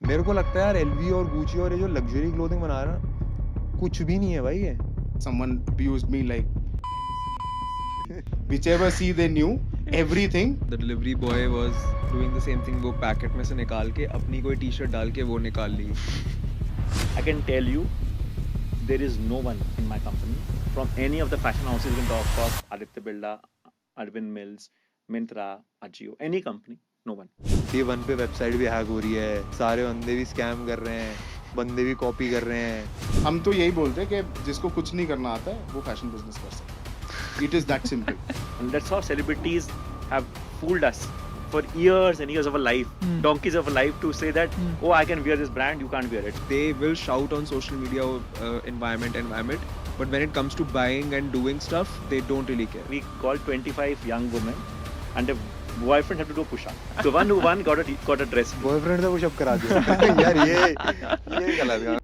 मेरे को लगता है यार LV और Gucci और ये जो लग्जरी क्लोथिंग बना रहा है कुछ भी नहीं है भाई ये. Someone abused me like whichever see they knew everything. The delivery boy was doing the same thing. वो पैकेट में से निकाल के अपनी कोई टी-शर्ट डाल के वो निकाल ली. I can tell you, there is no one in my company from any of the fashion houses you can talk of, Aditya Birla, Arvind Mills, Myntra, Ajio, any company, no one. Day 1 पे website भी hack हो रही है, सारे बंदे भी scam कर रहे हैं, बंदे भी कॉपी कर रहे हैं. हम तो यही बोलते हैं कि जिसको कुछ नहीं करना आता है वो फैशन बिजनेस कर सकता है. It is that simple. And that's how celebrities have fooled us for years and years of a life, donkeys of a life, to say that, oh, I can wear this brand, you can't wear it. They will shout on social media, environment, but when it comes to buying and doing stuff, they don't really care. We called 25 young women and the boyfriend had to do a push-up. The one who won got a dress. Boyfriend से pushup करा दिया. यार ये गलत है.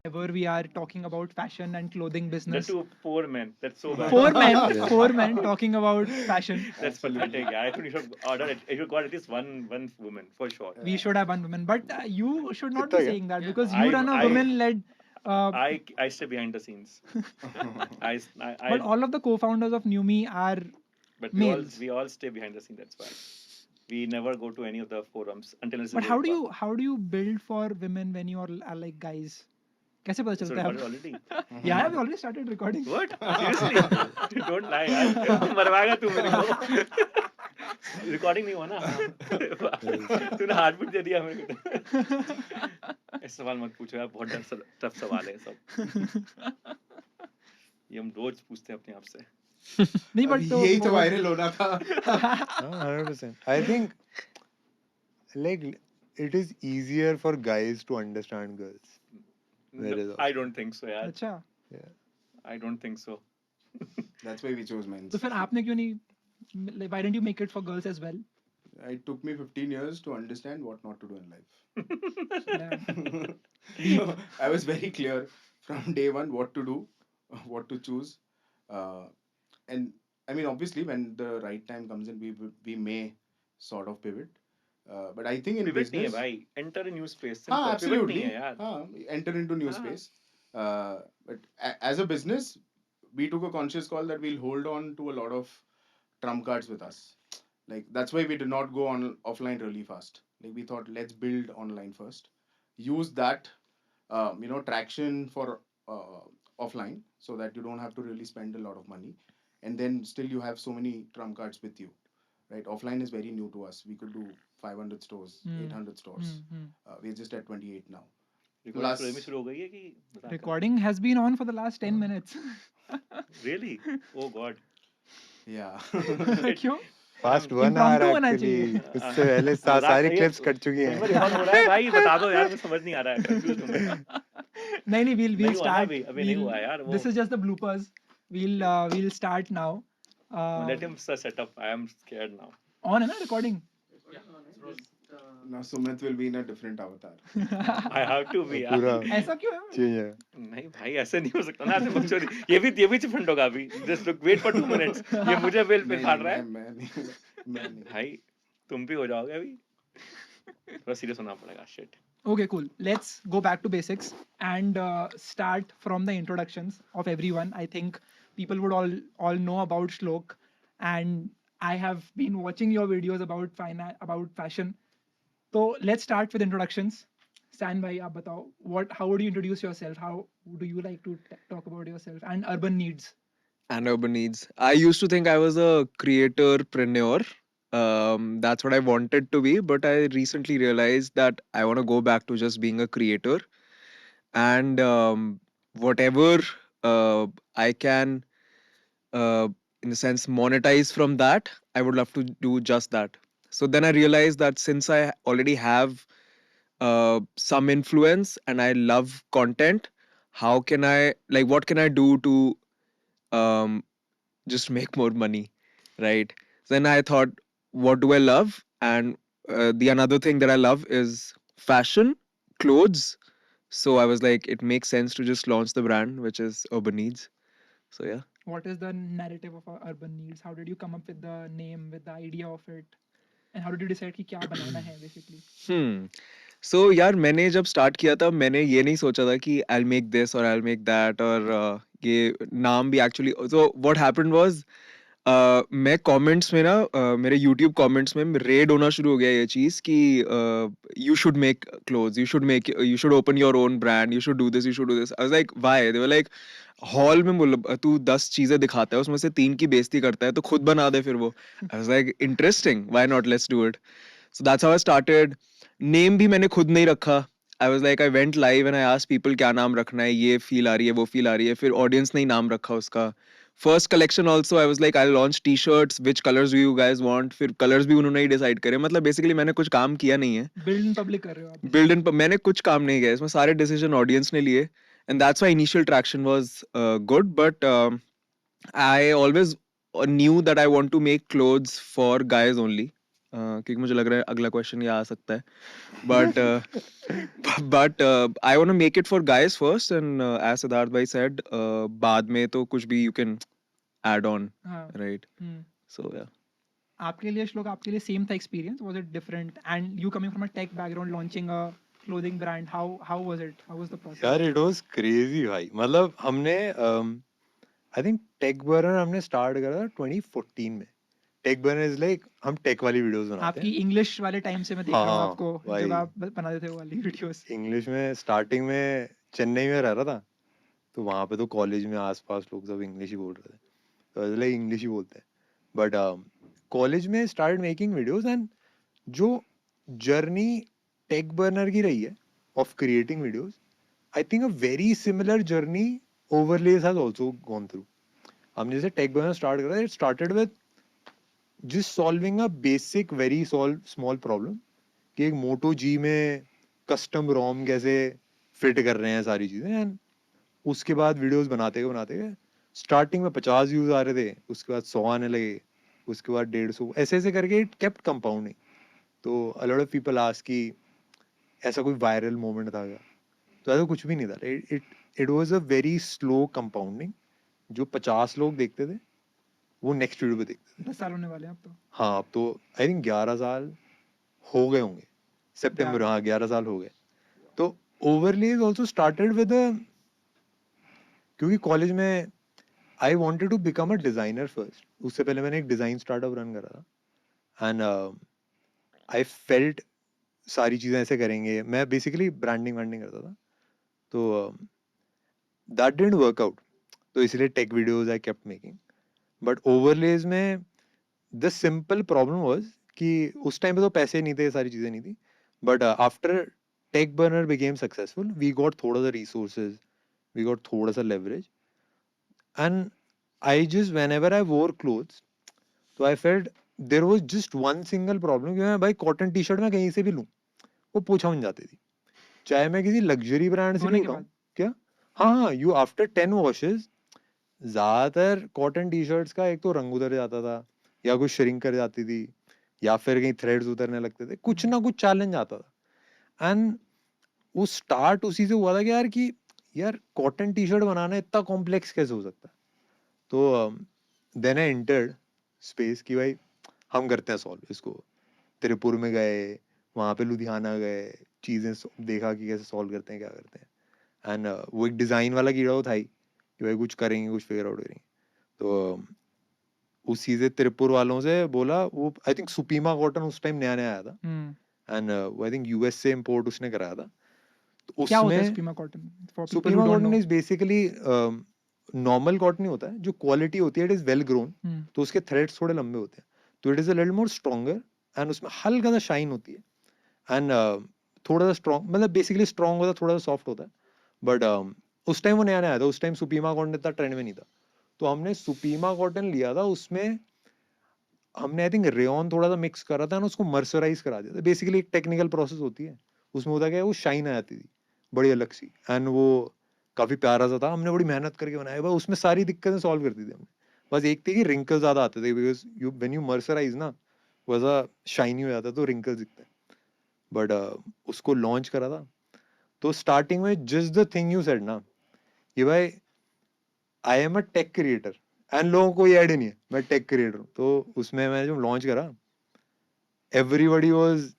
Whenever we are talking about fashion and clothing The business, two poor men. That's so bad. four men talking about fashion. That's pathetic. Yeah, I think you should order it. You should call at least one woman for sure. We should have one woman, but you should not be Kitta saying that because you run a I- women-led. I stay behind the scenes. But all of the co-founders of Newme are but males. we all stay behind the scenes. That's why we never go to any of the forums until it's. But how do you build for women when you are like guys? कैसे पता So चलता है recorded already. Yeah, we already started recording. What? Seriously? Don't lie. यार. मरवाएगा तू मेरे को. Recording नहीं हुआ ना. तूने heartbeat दे दिया मेरे को. ऐसे सवाल मत पूछो यार, बहुत टफ सवाल है सब. ये हम रोज पूछते हैं अपने आप से. नहीं but यही तो वायरल होना था. 100%. I think like it is easier for guys to understand girls. That is I don't think so यार. अच्छा. I don't think so. That's why we chose men. तो फिर आपने क्यों नहीं? Like, why didn't you make it for girls as well? It took me 15 years to understand what not to do in life. Yeah. I was very clear from day one what to do, what to choose, and I mean obviously when the right time comes in, we may sort of pivot. But I think in Pivot नहीं है business, भाई. Enter a new space. हाँ, Pivot absolutely. नहीं है यार. Enter into new space. But as a business, we took a conscious call that we'll hold on to a lot of trump cards with us. Like that's why we did not go on offline really fast. Like we thought, let's build online first. Use that, traction for offline, so that you don't have to really spend a lot of money, and then still you have so many trump cards with you. Right, offline is very new to us. We could do 500 stores, 800 stores. We're just at 28 now. Recording शुरू हो गई है कि? Recording has been on for the last 10 minutes. Really? Oh God. Yeah. क्यों? Past 1 Impromptu hour होना actually. चाहिए. उससे पहले सारी क्लिप्स कट चुकी हैं. रिकॉर्ड हो रहा है भाई, बता दो यार, मुझे समझ नहीं आ रहा है. Confused हूँ मैं. नहीं we'll नहीं हुआ ना start. अभी नहीं हुआ यार वो. This is just the bloopers. We'll start now. Let him set up. I am scared now. On है ना recording? Now Sumit will be in a different avatar. I have to be. पूरा ऐसा क्यों है? चेंज है. नहीं भाई, ऐसे नहीं हो सकता ना. ऐसे मत छोड़. ये भी चिपंड होगा अभी. Just look, wait for 2 minutes. ये मुझे बिल पे फाड़ रहा है. मैं नहीं. भाई तुम भी हो जाओगे अभी. थोड़ा सीरियस होना पड़ेगा. Shit. Okay, cool. Let's go back to basics and start from the introductions of everyone. I think people would all know about Shlok, and I have been watching your videos about fashion. So let's start with introductions. San bhai, आप बताओ, how would you introduce yourself? How do you like to talk about yourself and urban needs? And urban needs. I used to think I was a creatorpreneur. That's what I wanted to be, but I recently realized that I want to go back to just being a creator, and whatever I can, in the sense, monetize from that, I would love to do just that. So then I realized that since I already have some influence and I love content, what can I do to just make more money, right? Then I thought, what do I love? And the another thing that I love is fashion, clothes. So I was like, it makes sense to just launch the brand, which is Urban Needs. So yeah. What is the narrative of urban needs? How did you come up with the name, with the idea of it? And how did you decide कि क्या बनाना है basically? सो यार मैंने जब start किया था मैंने ये नहीं सोचा था कि आई मेक दिस और आई मेक दैट और ये नाम भी actually so what happened was मैं कमेंट्स में ना मेरे यूट्यूब कमेंट्स में रेड होना शुरू हो गया ये चीज़ कि you should make clothes you should open your own brand you should do this I was like why they were like hall में बोल तू 10 चीजें दिखाता है उसमें से 3 की बेइज्जती करता है तो खुद बना दे फिर वो आई was like interesting why not let's do it so that's how I started name भी मैंने खुद नहीं रखा आई was like I went live and I asked people क्या नाम रखना है ये फील आ रही है वो फील आ रही है फिर ऑडियंस ने ही नाम रखा उसका first collection also I was like I launch T shirts which colours do you guys want फिर कलर्स भी उन्होंने ही डिसाइड करे मतलब बेसिकली मैंने कुछ काम किया नहीं है बिल्ड इन पब्लिक कर रहे हो आप बिल्ड इन मैंने कुछ काम नहीं किया इसमें सारे डिसीजन ऑडियंस ने लिए and that's why initial traction was good but I always knew that I want to make clothes for guys only. क्योंकि मुझे लग रहा है अगला क्वेश्चन ये आ सकता है but but I want to make it for guys first and as Siddharth bhai said बाद में तो कुछ भी you can add on हाँ right हम्म so yeah आपके लिए श्लोक आपके लिए सेम था experience was it different and you coming from a tech background launching a clothing brand how was it how was the process यार इट वाज क्रेजी भाई मतलब हमने आई थिंक टेक बर्नर हमने स्टार्ट करा था 2014 में take burner is like हम take वाली वीडियोस बनाते आपकी हैं इंग्लिश वाले टाइम से मैं देख रहा हूँ हाँ आपको भाई जब आप बनाते थे वो वाली वीडियोस इंग्लिश में स्टार्टिंग में चेन्नई में रह रहा था तो वहाँ पे तो कॉलेज में आसपास लोग सब इंग्लिश ही बोल रहे थे तो लाइक इंग्लिश ही बोलते हैं बट कॉलेज में स्टार्ट मेकिंग वीडियोस एंड जो जर्नी टेक बर्नर की रही है of creating videos I think a very similar journey overlays has also gone through हमने जैसे टेक बर्नर स्टार्ट करा it started with just solving a basic very small problem कि एक मोटो जी में कस्टम रोम कैसे फिट कर रहे हैं सारी चीज़ें एंड उसके बाद वीडियोस बनाते गए स्टार्टिंग में 50 व्यूज आ रहे थे उसके बाद 100 आने लगे उसके बाद 150 ऐसे ऐसे करके इट केप्ट कंपाउंडिंग तो अ लॉट ऑफ पीपल आस्क कि ऐसा कोई वायरल मोमेंट था क्या तो ऐसा कुछ भी नहीं था it it was a very slow compounding जो 50 लोग देखते थे वो नेक्स्ट वीडियो पे देखते थे 10 साल होने वाले हैं अब तो हाँ अब तो आई थिंक 11 साल हो गए होंगे सितंबर हाँ 11 साल हो गए तो ओवरलेज ऑल्सो स्टार्टेड विद क्योंकि कॉलेज में I wanted to become a designer first उससे पहले मैंने एक डिजाइन स्टार्टअप रन करा था एंड आई फेल्ट सारी चीज़ें ऐसे करेंगे मैं बेसिकली ब्रांडिंग वांडिंग करता था तो दैट डिडंट वर्क आउट तो इसलिए take videos I kept making but overlays में द सिंपल प्रॉब्लम वाज कि उस टाइम पे तो पैसे नहीं थे सारी चीज़ें नहीं थी but after Tech Burner became successful we got थोड़ा सा रिसोर्सेज वी गॉट थोड़ा सा leverage and I just whenever I wore clothes तो I felt there was just one single problem कि मैं भाई कॉटन टी शर्ट में कहीं से भी लूँ वो पोछा बन जाती थी चाहे मैं किसी लग्जरी ब्रांड से भी धोने के उठाऊँ बाद क्या हाँ हाँ यू आफ्टर 10 वॉशेज ज्यादातर कॉटन टी शर्ट्स का एक तो रंग उतर जाता था या कुछ श्रिंक कर जाती थी या फिर कहीं थ्रेड्स उतरने लगते थे कुछ ना कुछ चैलेंज आता था एंड वो स्टार्ट उसी से हुआ था कि यार कॉटन टी शर्ट बनाना इतना कॉम्प्लेक्स कैसे हो सकता है तो देन आई एंटर्ड स्पेस कि भाई हम करते हैं सॉल्व इसको त्रिपुर में गए वहाँ पे लुधियाना गए चीज़ें देखा कि कैसे सॉल्व करते हैं क्या करते हैं एंड वो एक डिज़ाइन वाला कीड़ा वो था ही कि भाई कुछ करेंगे कुछ फिगर आउट करेंगे तो उसी से त्रिपुर वालों से बोला वो आई थिंक सुपीमा कॉटन उस टाइम नया नया आया था एंड वो आई थिंक यूएस से इम्पोर्ट उसने कराया था तो क्या होता है उसमें Supima cotton for people who Supima don't cotton know is basically normal cotton ही होता है जो क्वालिटी होती है इट इज वेल ग्रोन तो उसके थ्रेड्स थोड़े लंबे होते हैं तो it is a little more stronger and उसमें हल्का सा शाइन होती है एंड थोड़ा सा स्ट्रॉन्ग मतलब बेसिकली स्ट्रॉन्ग होता है थोड़ा सा सॉफ्ट होता है बट उस टाइम वो नया नया आया था उस टाइम सुपीमा कॉटन इतना ट्रेंड में नहीं था तो हमने सुपीमा कॉटन लिया था उसमें हमने आई थिंक रेयन थोड़ा सा मिक्स करा था ना उसको मर्सराइज करा दिया था बेसिकली एक टेक्निकल प्रोसेस होती है उसमें होता क्या है वो शाइन आ जाती थी बड़ी अलग सी एंड वो काफी प्यारा सा था हमने बड़ी मेहनत करके बनाया बस उसमें सारी दिक्कतें सॉल्व कर दी थी हमने बस एक थी कि रिंकल ज्यादा आते थे because you when you mercerise ना वैसा शाइनी हो जाता है तो रिंकल दिखते हैं बट उसको लॉन्च करा था तो स्टार्टिंग में just the thing you said ना कि भाई I am a take creator and लोगों को ये आइडिया नहीं है मैं टेक क्रिएटर हूँ तो उसमें मैंने जब लॉन्च करा एवरीबडी वाज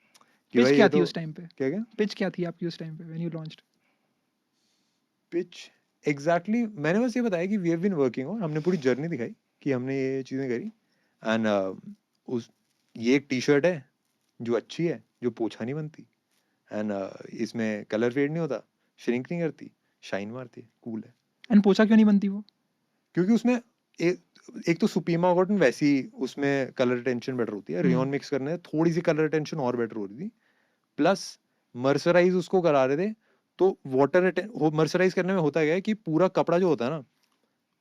कि पिच भाई क्या ये थी तो उस टाइम पे? क्या क्या पिच क्या थी आपकी उस टाइम पे when you launched? Pitch exactly मैंने बस ये बताया कि we have been working on, हमने पूरी जर्नी दिखाई कि हमने ये चीज़ें करी एंड उस ये एक टी शर्ट है जो अच्छी है, जो पोछा नहीं बनती एंड इसमें कलर फेड नहीं होता, श्रिंक नहीं करती, शाइन मारती है, कूल है। And पोछा क्यों नहीं बनती वो? क्योंकि उसमें एक तो सुपीमा कॉटन वैसी उसमें कलर रिटेंशन बेटर होती है, रेयॉन मिक्स करने से थोड़ी सी कलर रिटेंशन और बेटर हो रही थी, प्लस मर्सराइज उसको करा रहे थे तो वाटर मर्सराइज करने में होता क्या है कि पूरा कपड़ा जो होता है ना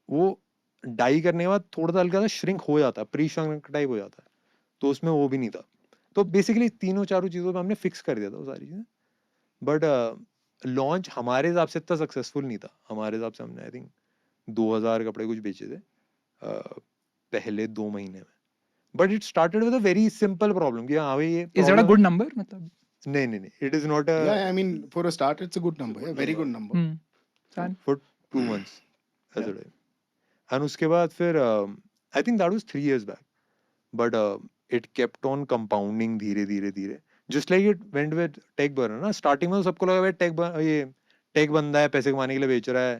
वो डाई करने के बाद थोड़ा सा हल्का सा श्रिंक हो जाता है, प्री श्रिंक टाइप हो जाता है, तो उसमें वो भी नहीं था। तो बेसिकली तीनों चारों चीज़ों पे हमने फिक्स कर दिया था वो सारी चीज़ें, बट लॉन्च हमारे हिसाब से इतना सक्सेसफुल नहीं था। हमारे हिसाब से हमने आई थिंक 2000 कपड़े कुछ बेचे थे पहले 2 महीने में, but it started with a very simple problem कि हाँ भाई ये Is that a problem good number? मतलब नहीं it is not Yeah, I mean, for a start, it's a good number. Yeah, very good number. San? For 2 months Yeah. ऐसा type. And उसके बाद फिर I think that was 3 years back, but it kept on compounding धीरे धीरे धीरे, just like it went with Tech Burner ना। Starting में तो सबको लगा भाई ये टेक बंदा है, पैसे कमाने के लिए बेच रहा है,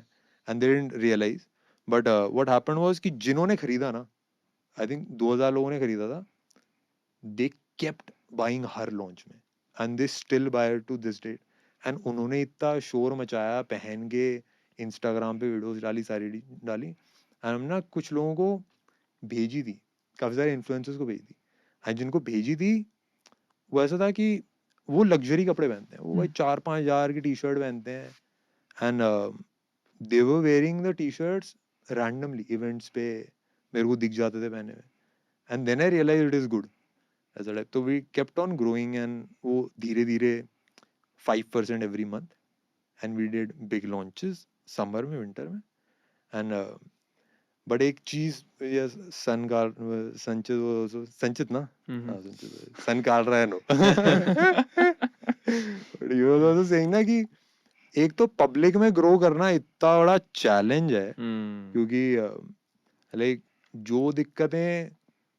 and they didn't realise. But what happened was कि जिन्होंने खरीदा ना, आई थिंक 2000 लोगों ने खरीदा था, दे केप्ट बाइंग हर लॉन्च में and they still buy to this date. And उन्होंने इतना शोर मचाया, पहन के इंस्टाग्राम पे वीडियोस डाली, सारी डाली, एंड हम ना कुछ लोगों को भेजी थी, काफ़ी सारे इन्फ्लुएंसर्स को भेजी थी, एंड जिनको भेजी थी वो ऐसा था कि वो लग्जरी कपड़े पहनते हैं, वो भाई 4-5 हज़ार की टी शर्ट पहनते हैं, and they were wearing the T shirts randomly events पे, मेरे को दिख जाते थे पहने हुए, and then I realise it is good ऐसा टाइप। तो we kept on growing and वो धीरे धीरे 5% every month, and we did big launches summer में, विंटर में, एंड बट एक चीज ये संचित ना, हाँ संचित, सन कालरा है no but you was also saying ना कि एक तो पब्लिक में ग्रो करना इतना बड़ा चैलेंज है, क्योंकि लाइक जो दिक्कतें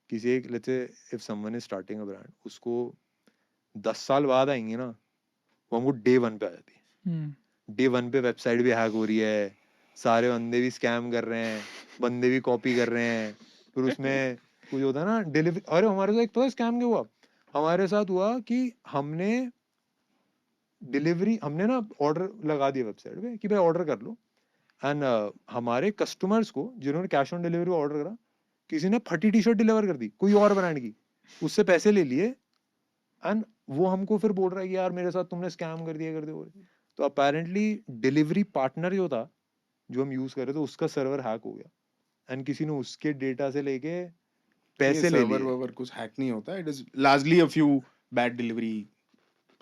किसी एक, let's say if someone is starting a brand, उसको 10 साल बाद आएंगी ना, वो हमको डे 1 पे आ जाती है। डे 1 पे वेबसाइट भी हैक हो रही है, सारे बंदे भी स्कैम कर रहे हैं, बंदे भी कॉपी कर रहे हैं, फिर उसमें कुछ होता है ना डिलीवरी। अरे हमारे साथ एक तो स्कैम क्या हुआ, हमारे साथ हुआ कि हमने डिलीवरी, हमने ना ऑर्डर लगा दिया वेबसाइट पे कि भाई ऑर्डर कर लो, एंड हमारे कस्टमर्स को जिन्होंने कैश ऑन डिलीवरी ऑर्डर करा, किसी ने फटी टी शर्ट डिलीवर कर दी कोई और ब्रांड की, उससे पैसे ले लिए, एंड वो हमको फिर बोल रहा है कि यार मेरे साथ तुमने स्कैम कर दिया। तो अपेरेंटली डिलीवरी पार्टनर जो था, जो हम यूज कर रहे थे, उसका सर्वर हैक हो गया, एंड किसी ने उसके डेटा से लेके ये पैसे ले server लिए। वर्वर कुछ हैक नहीं होता. It is largely a few bad delivery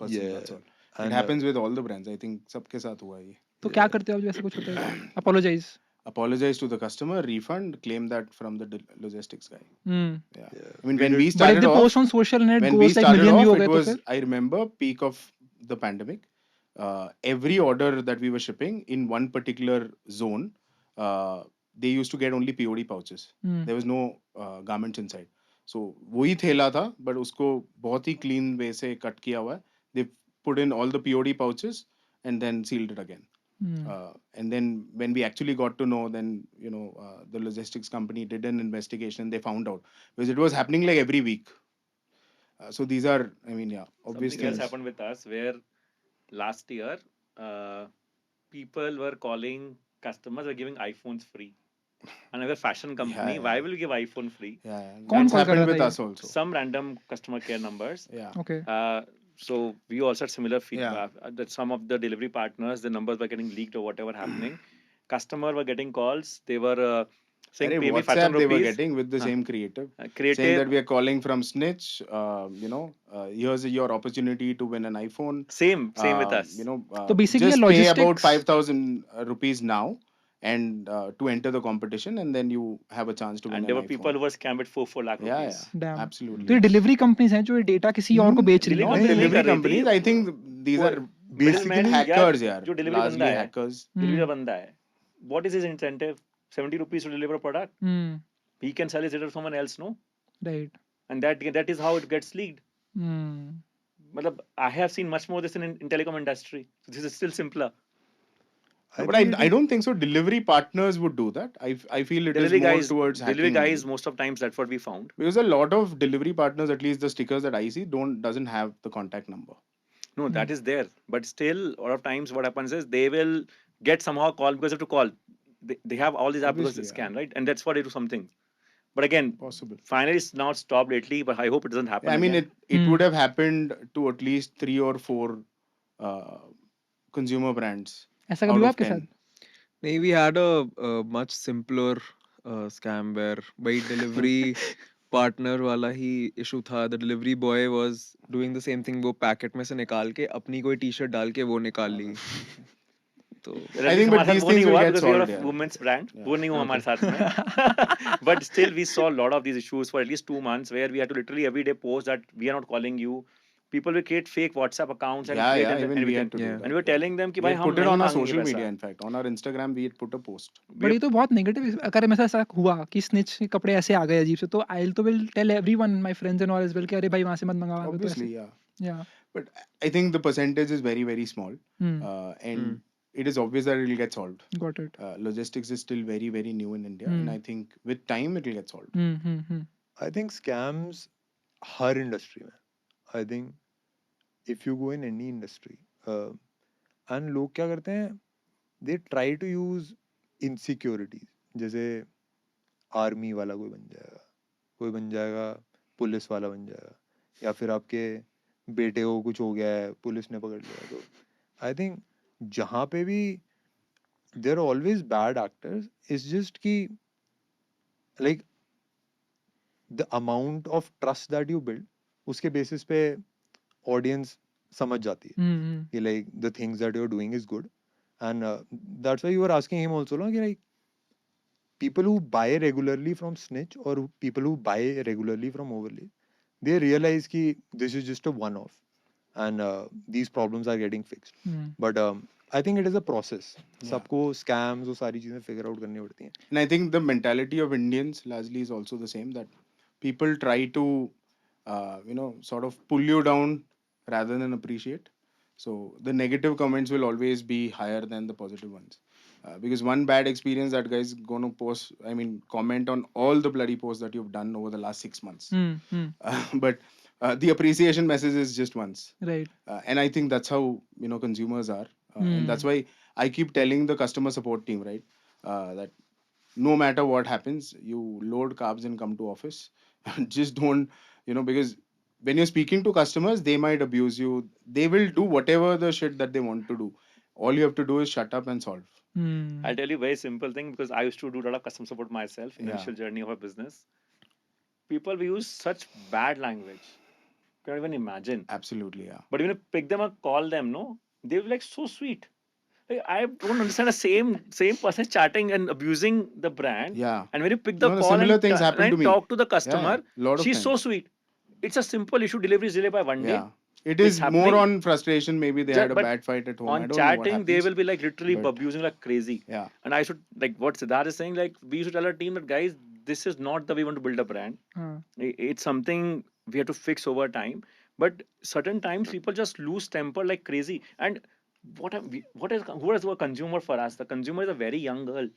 persons. Yeah, That's all. It and happens with all the brands. I think सबके साथ हुआ है ये. तो क्या करते हो आप जब ऐसा कुछ होता है? Apologize. Apologize to the customer, refund, claim that from the logistics guy. Yeah. yeah, I mean, we when did- we But if started they off, post on social and it when we goes like started million view off, हो it गए तो was, फिर? I remember, peak of the pandemic. Every order that we were shipping in one particular zone, they used to get only POD pouches. There was no garments inside. So वही थैला था, but उसको बहुत ही clean way से cut किया हुआ है. They put in all the POD pouches and then sealed it again. And then when we actually got to know, then the logistics company did an investigation. They found out because it was happening like every week. So these are, I mean, yeah, obvious Something else things. happened with us where last year people were calling customers were giving iPhones free. And as a fashion company, yeah. why will we give iPhone free? Yeah, कौन that's call कर happened रहा with था us also. Some random customer care numbers. Yeah. Okay. So we also had similar feedback that some of the delivery partners, the numbers were getting leaked or whatever happening. Customer were getting calls. They were saying, Arey, pay me WhatsApp 5,000 they were rupees. getting with the same creative. saying Creative. that we are calling from Snitch. Here's your opportunity to win an iPhone. Same with us. So basically just a pay about logistics- 5,000 rupees now, and to enter the competition, and then you have a chance to win And an there were iPhone. people who were scammed with 4 lakh Yeah, rupees. Damn. absolutely. तो ये delivery companies हैं जो ये data किसी और को बेच रही delivery हैं। company नहीं delivery कर रही companies. थी, I think these वो are middleman basically hackers, या यार. जो delivery Largely बंदा है, hackers. delivery बंदा है. What is his incentive? 70 rupees to deliver a product. Hmm. He can sell it to someone else, no? Right. And that is how it gets leaked. Hmm. matlab, I have seen much more this in telecom industry. So this is still simpler. No, but think it I is- don't think so. Delivery partners would do that. I feel it is more towards Delivery hacking guys, only. most of times that's what we found. Because a lot of delivery partners, at least the stickers that I see, doesn't have the contact number. No, that is there. But still, a lot of times what happens is they will get somehow a call because they have to call. They have all these apps because Obviously, they yeah. scan, right? And that's why they do something. But again, Possible. finally it's not stopped lately, but I hope it doesn't happen. I mean, again. it would have happened to at least 3 or 4 consumer brands ऐसा out कभी हुआ of आपके 10. साथ? नहीं, we had a much simpler scam where भाई delivery partner वाला ही issue था. The delivery boy was doing the same thing. वो पैकेट में से निकाल के अपनी कोई टी-शर्ट डाल के वो निकाल ली. तो Well, I at think, least but हमारे साथ these वो things नहीं will हुआ get because we are solved, a yeah. women's brand. Yeah. वो नहीं हुआ हमारे साथ में. But still, we saw a lot of these issues for at least 2 months where we had to literally every day post that we are not calling you. People will create fake WhatsApp accounts and Yeah, create yeah, and even we everything. had to do Yeah. that. And we were telling them कि We भाई had हम put it नहीं on our मांगेंगे social पैसा. media, in fact. On our Instagram, we had put a post. But ये तो बहुत negative अगर मेरे साथ ऐसा हुआ कि स्निच के कपड़े ऐसे आ गए अजीब से तो आई तो will tell everyone my friends and all as well कि अरे भाई वहां से मत मंगा वहां पे तो ऐसे Obviously, yeah. या But I think the percentage is very, very small. Hmm. And it is obvious that it will get solved. Got it Logistics is still very, very new in India. And I think with time, it will get solved. I think scams her industry में. I think if you go in any industry and लोग क्या करते हैं, they try to use insecurities. जैसे army वाला कोई बन जाएगा, पुलिस वाला बन जाएगा, या फिर आपके बेटे को कुछ हो गया है, पुलिस ने पकड़ लिया. तो आई थिंक जहाँ पे भी there are always bad actors. It's just कि like the amount of trust that you build, उसके बेसिस पे ऑडियंस समझ जाती है कि like the things that you are doing is good. And that's why you are asking him also ना कि लाइक people who buy regularly from Snitch or people who buy regularly from Overlay, they realize कि this is just a one-off and these problems are getting fixed. But I think it is a process. सबको scams वो सारी चीजें figure out करनी पड़ती हैं. And I think the mentality of Indians largely is also the same, that people try to, sort of pull you down rather than appreciate. So the negative comments will always be higher than the positive ones. Because one bad experience, that guy's going to comment on all the bloody posts that you've done over the last 6 months. But the appreciation message is just once. Right And I think that's how, consumers are. And that's why I keep telling the customer support team, right, that no matter what happens, you load carbs and come to office. Just don't, because when you're speaking to customers, they might abuse you. They will do whatever the shit that they want to do. All you have to do is shut up and solve. I'll tell you a very simple thing because I used to do a lot of customer support myself in the Yeah. initial journey of a business. People will use such bad language. Can't even imagine. Absolutely, yeah. But when you pick them up, call them, no, they'll be like so sweet. Like, I don't understand the same person chatting and abusing the brand. Yeah. And when you pick the No, call similar and, things happen to me. talk to the customer, Lot of she's so times. sweet. It's a simple issue. Delivery is delayed by 1 day. Yeah. It is more happening. on frustration. Maybe they Ja- had a but bad fight at home. I On don't know what chatting, they happens. will be like literally but- abusing like crazy. Yeah. And I should, like what Siddharth is saying, like we should tell our team that guys, this is not the way we want to build a brand. It's something we have to fix over time. But certain times people just lose temper like crazy. And who is a consumer for us? The consumer is a very young girl,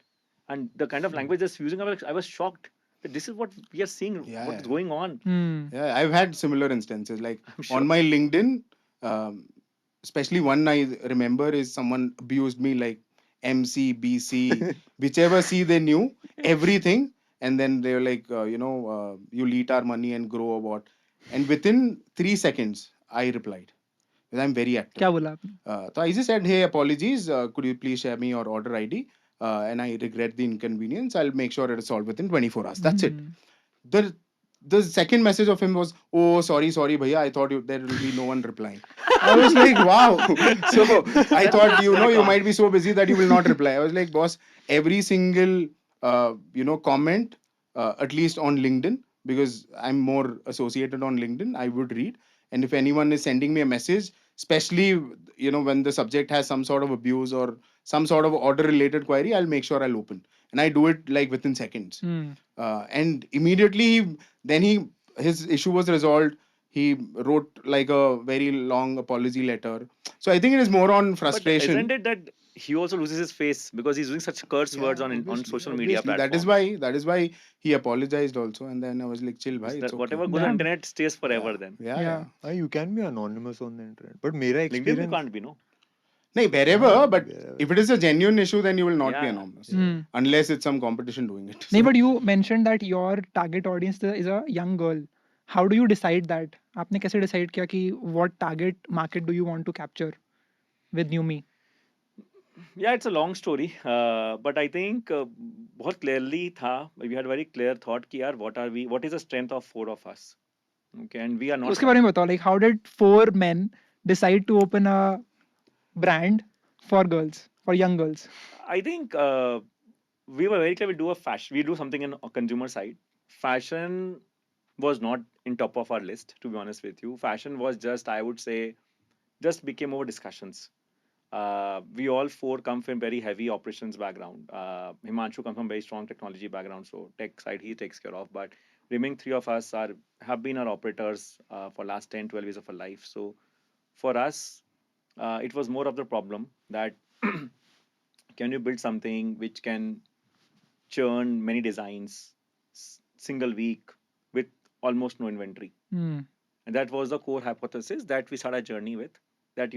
and the kind of language that's using, I was shocked that this is what we are seeing. Yeah, What's yeah. going on? Yeah, I've had similar instances. Like sure. on my LinkedIn, especially one I remember is someone abused me like MC, BC, whichever C they knew, everything. And then they were like, you'll eat our money and grow or what. And within 3 seconds, I replied. Because I'm very active. क्या बोला आपने So I just said, hey, apologies. Could you please share me your order ID? And I regret the inconvenience. I'll make sure it is solved within 24 hours. That's it. The second message of him was, oh, sorry, bhaiya. I thought there will be no one replying. I was like, wow. So I thought, you might be so busy that you will not reply. I was like, boss, every single, comment, at least on LinkedIn, because I'm more associated on LinkedIn, I would read. And if anyone is sending me a message, especially, when the subject has some sort of abuse or some sort of order related query, I'll make sure I'll open. And I do it like within seconds. And immediately, his issue was resolved. he wrote like a very long apology letter. So I think it is more on But frustration. isn't it that he also loses his face because he's using such curse words on obviously, social media obviously. platforms? That is why he apologized also, and then I was like, chill, bhai, Is it's that okay. whatever goes on Yeah. internet stays forever Yeah, then? yeah, Yeah. yeah. You can be anonymous on the internet, but मेरा LinkedIn you experience can't be, no? No, wherever, हाँ, but wherever. if it is a genuine issue, then you will not be Yeah. anonymous. Hmm. Unless it's some competition doing it. नहीं, So- but you mentioned that your target audience is a young girl. How do you decide that? आपने कैसे decide किया कि what target market do you want to capture with Newme? Yeah, it's a long story, but I think बहुत clearly था. We had very clear thought कि यार what is the strength of four of us? Okay, and we are तो not. उसके बारे में बताओ, like how did 4 men decide to open a brand for girls, for young girls? I think we were very clear. We do a fashion. We do something in a consumer side. Fashion was not in top of our list, to be honest with you. Fashion was just, I would say, just became over discussions. We all four come from very heavy operations background. Himanshu comes from very strong technology background, so tech side he takes care of. But remaining three of us have been our operators for last 10, 12 years of our life. So for us, it was more of the problem that can you build something which can churn many designs single week with almost no inventory. Hmm. And that was the core hypothesis that we started our journey with. That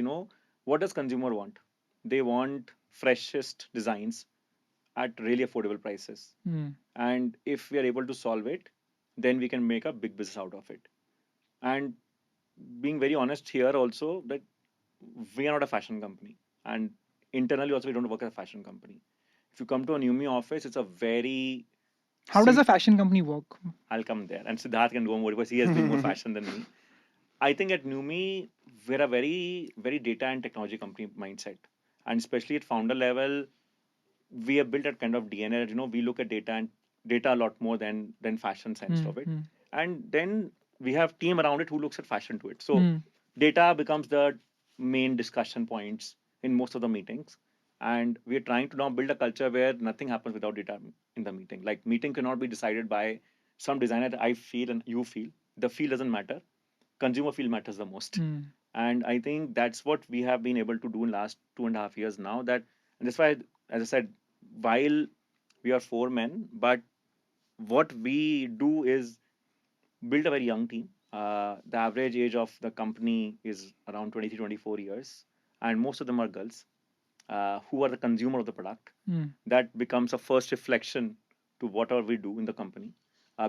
what does consumer want? They want freshest designs at really affordable prices. Hmm. And if we are able to solve it, then we can make a big business out of it. And being very honest here also that we are not a fashion company, and internally also we don't work as a fashion company. If you come to a Newme office, it's a very How does a fashion company work? I'll come there, and Siddharth can go more because he has been more fashion than me. I think at Newme we're a very very data and technology company mindset, and especially at founder level, we have built that kind of DNA. That, we look at data a lot more than fashion sense Hmm. of it, Hmm. and then we have team around it who looks at fashion to it. So Hmm. data becomes the main discussion points in most of the meetings, and we're trying to now build a culture where nothing happens without data in the meeting. Like meeting cannot be decided by some designer that I feel and you feel. The feel doesn't matter. Consumer feel matters the most. Hmm. And I think that's what we have been able to do in last 2.5 years now. And that's why, as I said, while we are four men, but what we do is build a very young team. The average age of the company is around 23, 24 years, and most of them are girls who are the consumer of the product. Hmm. That becomes a first reflection to whatever we do in the company,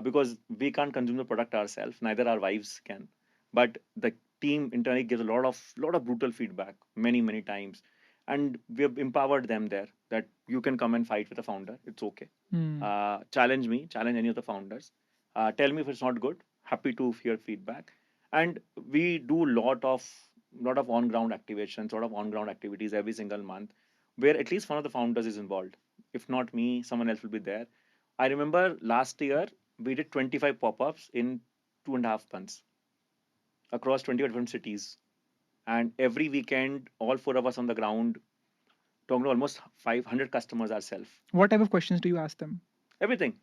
because we can't consume the product ourselves, neither our wives can. But the team internally gives a lot of brutal feedback many times, and we have empowered them there that you can come and fight with the founder. It's okay. Hmm. Challenge me, challenge any of the founders. Tell me if it's not good. Happy to hear feedback. And we do lot of on ground activations, lot of on ground activities every single month, where at least one of the founders is involved. If not me, someone else will be there. I remember last year we did 25 pop-ups in 2.5 months across 20 different cities, and every weekend all four of us on the ground talking to almost 500 customers ourselves. What type of questions do you ask them? Everything.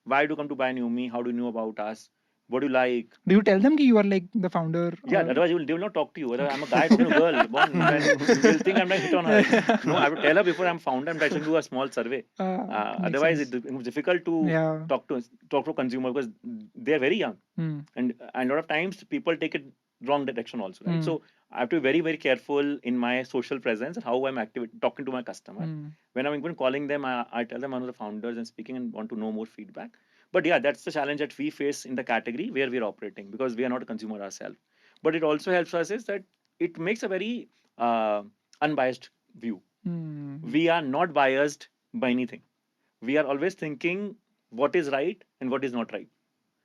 Why do you come to buy Newme? How do you know about us? What do you like? Do you tell them that you are like the founder? Yeah, or- otherwise they will not talk to you. Otherwise, I'm a guy talking to a girl. They'll think I'm trying to hit on her. No, I have to tell her before I'm founder. I'm trying to do a small survey. Makes Otherwise, sense. it becomes difficult to Yeah. talk to a consumer because they're very young, Hmm. and a lot of times people take it wrong direction also, right? Hmm. So I have to be very very careful in my social presence and how I'm talking to my customer. Hmm. When I'm even calling them, I tell them I'm one of the founders and speaking and want to know more feedback. But yeah, that's the challenge that we face in the category where we're operating because we are not a consumer ourselves. But it also helps us is that it makes a very unbiased view. Hmm. We are not biased by anything. We are always thinking what is right and what is not right.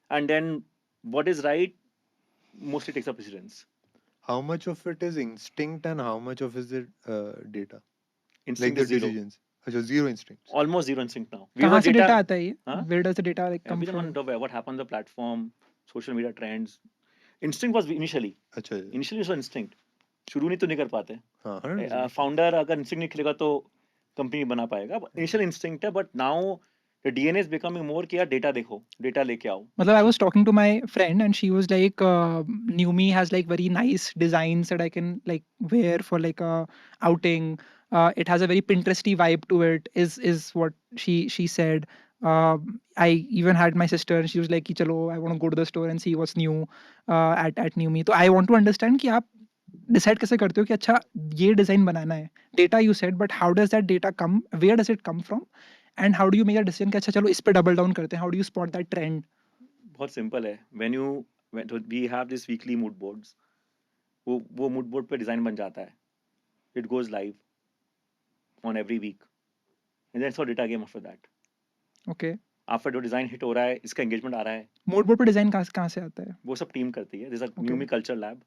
And then what is right mostly takes a precedence. How much of it is instinct and how much of is it data? Like Instinct the is zero. decisions. अच्छा, zero instincts. Almost zero instinct now. We कहाँ were से data data. आता है ये? Huh? Where does the data like come Everything from? on what happened on the platform, social media trends. Instinct was initially. अच्छा Initially it was instinct. शुरू नहीं तो नहीं कर पाते. हाँ 100%. फाउंडर अगर इंस्टिंक्ट नहीं खेलेगा तो कंपनी बना पाएगा. इनिशियल इंस्टिंक्ट है, but now The DNA is becoming more कि यार data देखो, data लेके आओ. Matlab, I was talking to my friend and she was like, Newme has like very nice designs that I can like wear for like a outing. It has a very Pinteresty vibe to it. Is what she said. I even had my sister and she was like, "Ki chalo, I want to go to the store and see what's new at Newme." So I want to understand कि आप decide कैसे करते हो कि अच्छा ये design बनाना है. Data you said, but how does that data come? Where does it come from? And how do you make a decision कि अच्छा चलो इस पे double down करते हैं? How do you spot that trend? बहुत simple है. So we have this weekly mood boards. वो mood board पे design बन जाता है. It goes live on every week. And then it's all data game after that. Okay. After जो design hit हो रहा है, इसका engagement आ रहा है, Mood board पे design कहाँ से आता है? वो सब team करती है. There's a Okay. Newme culture lab,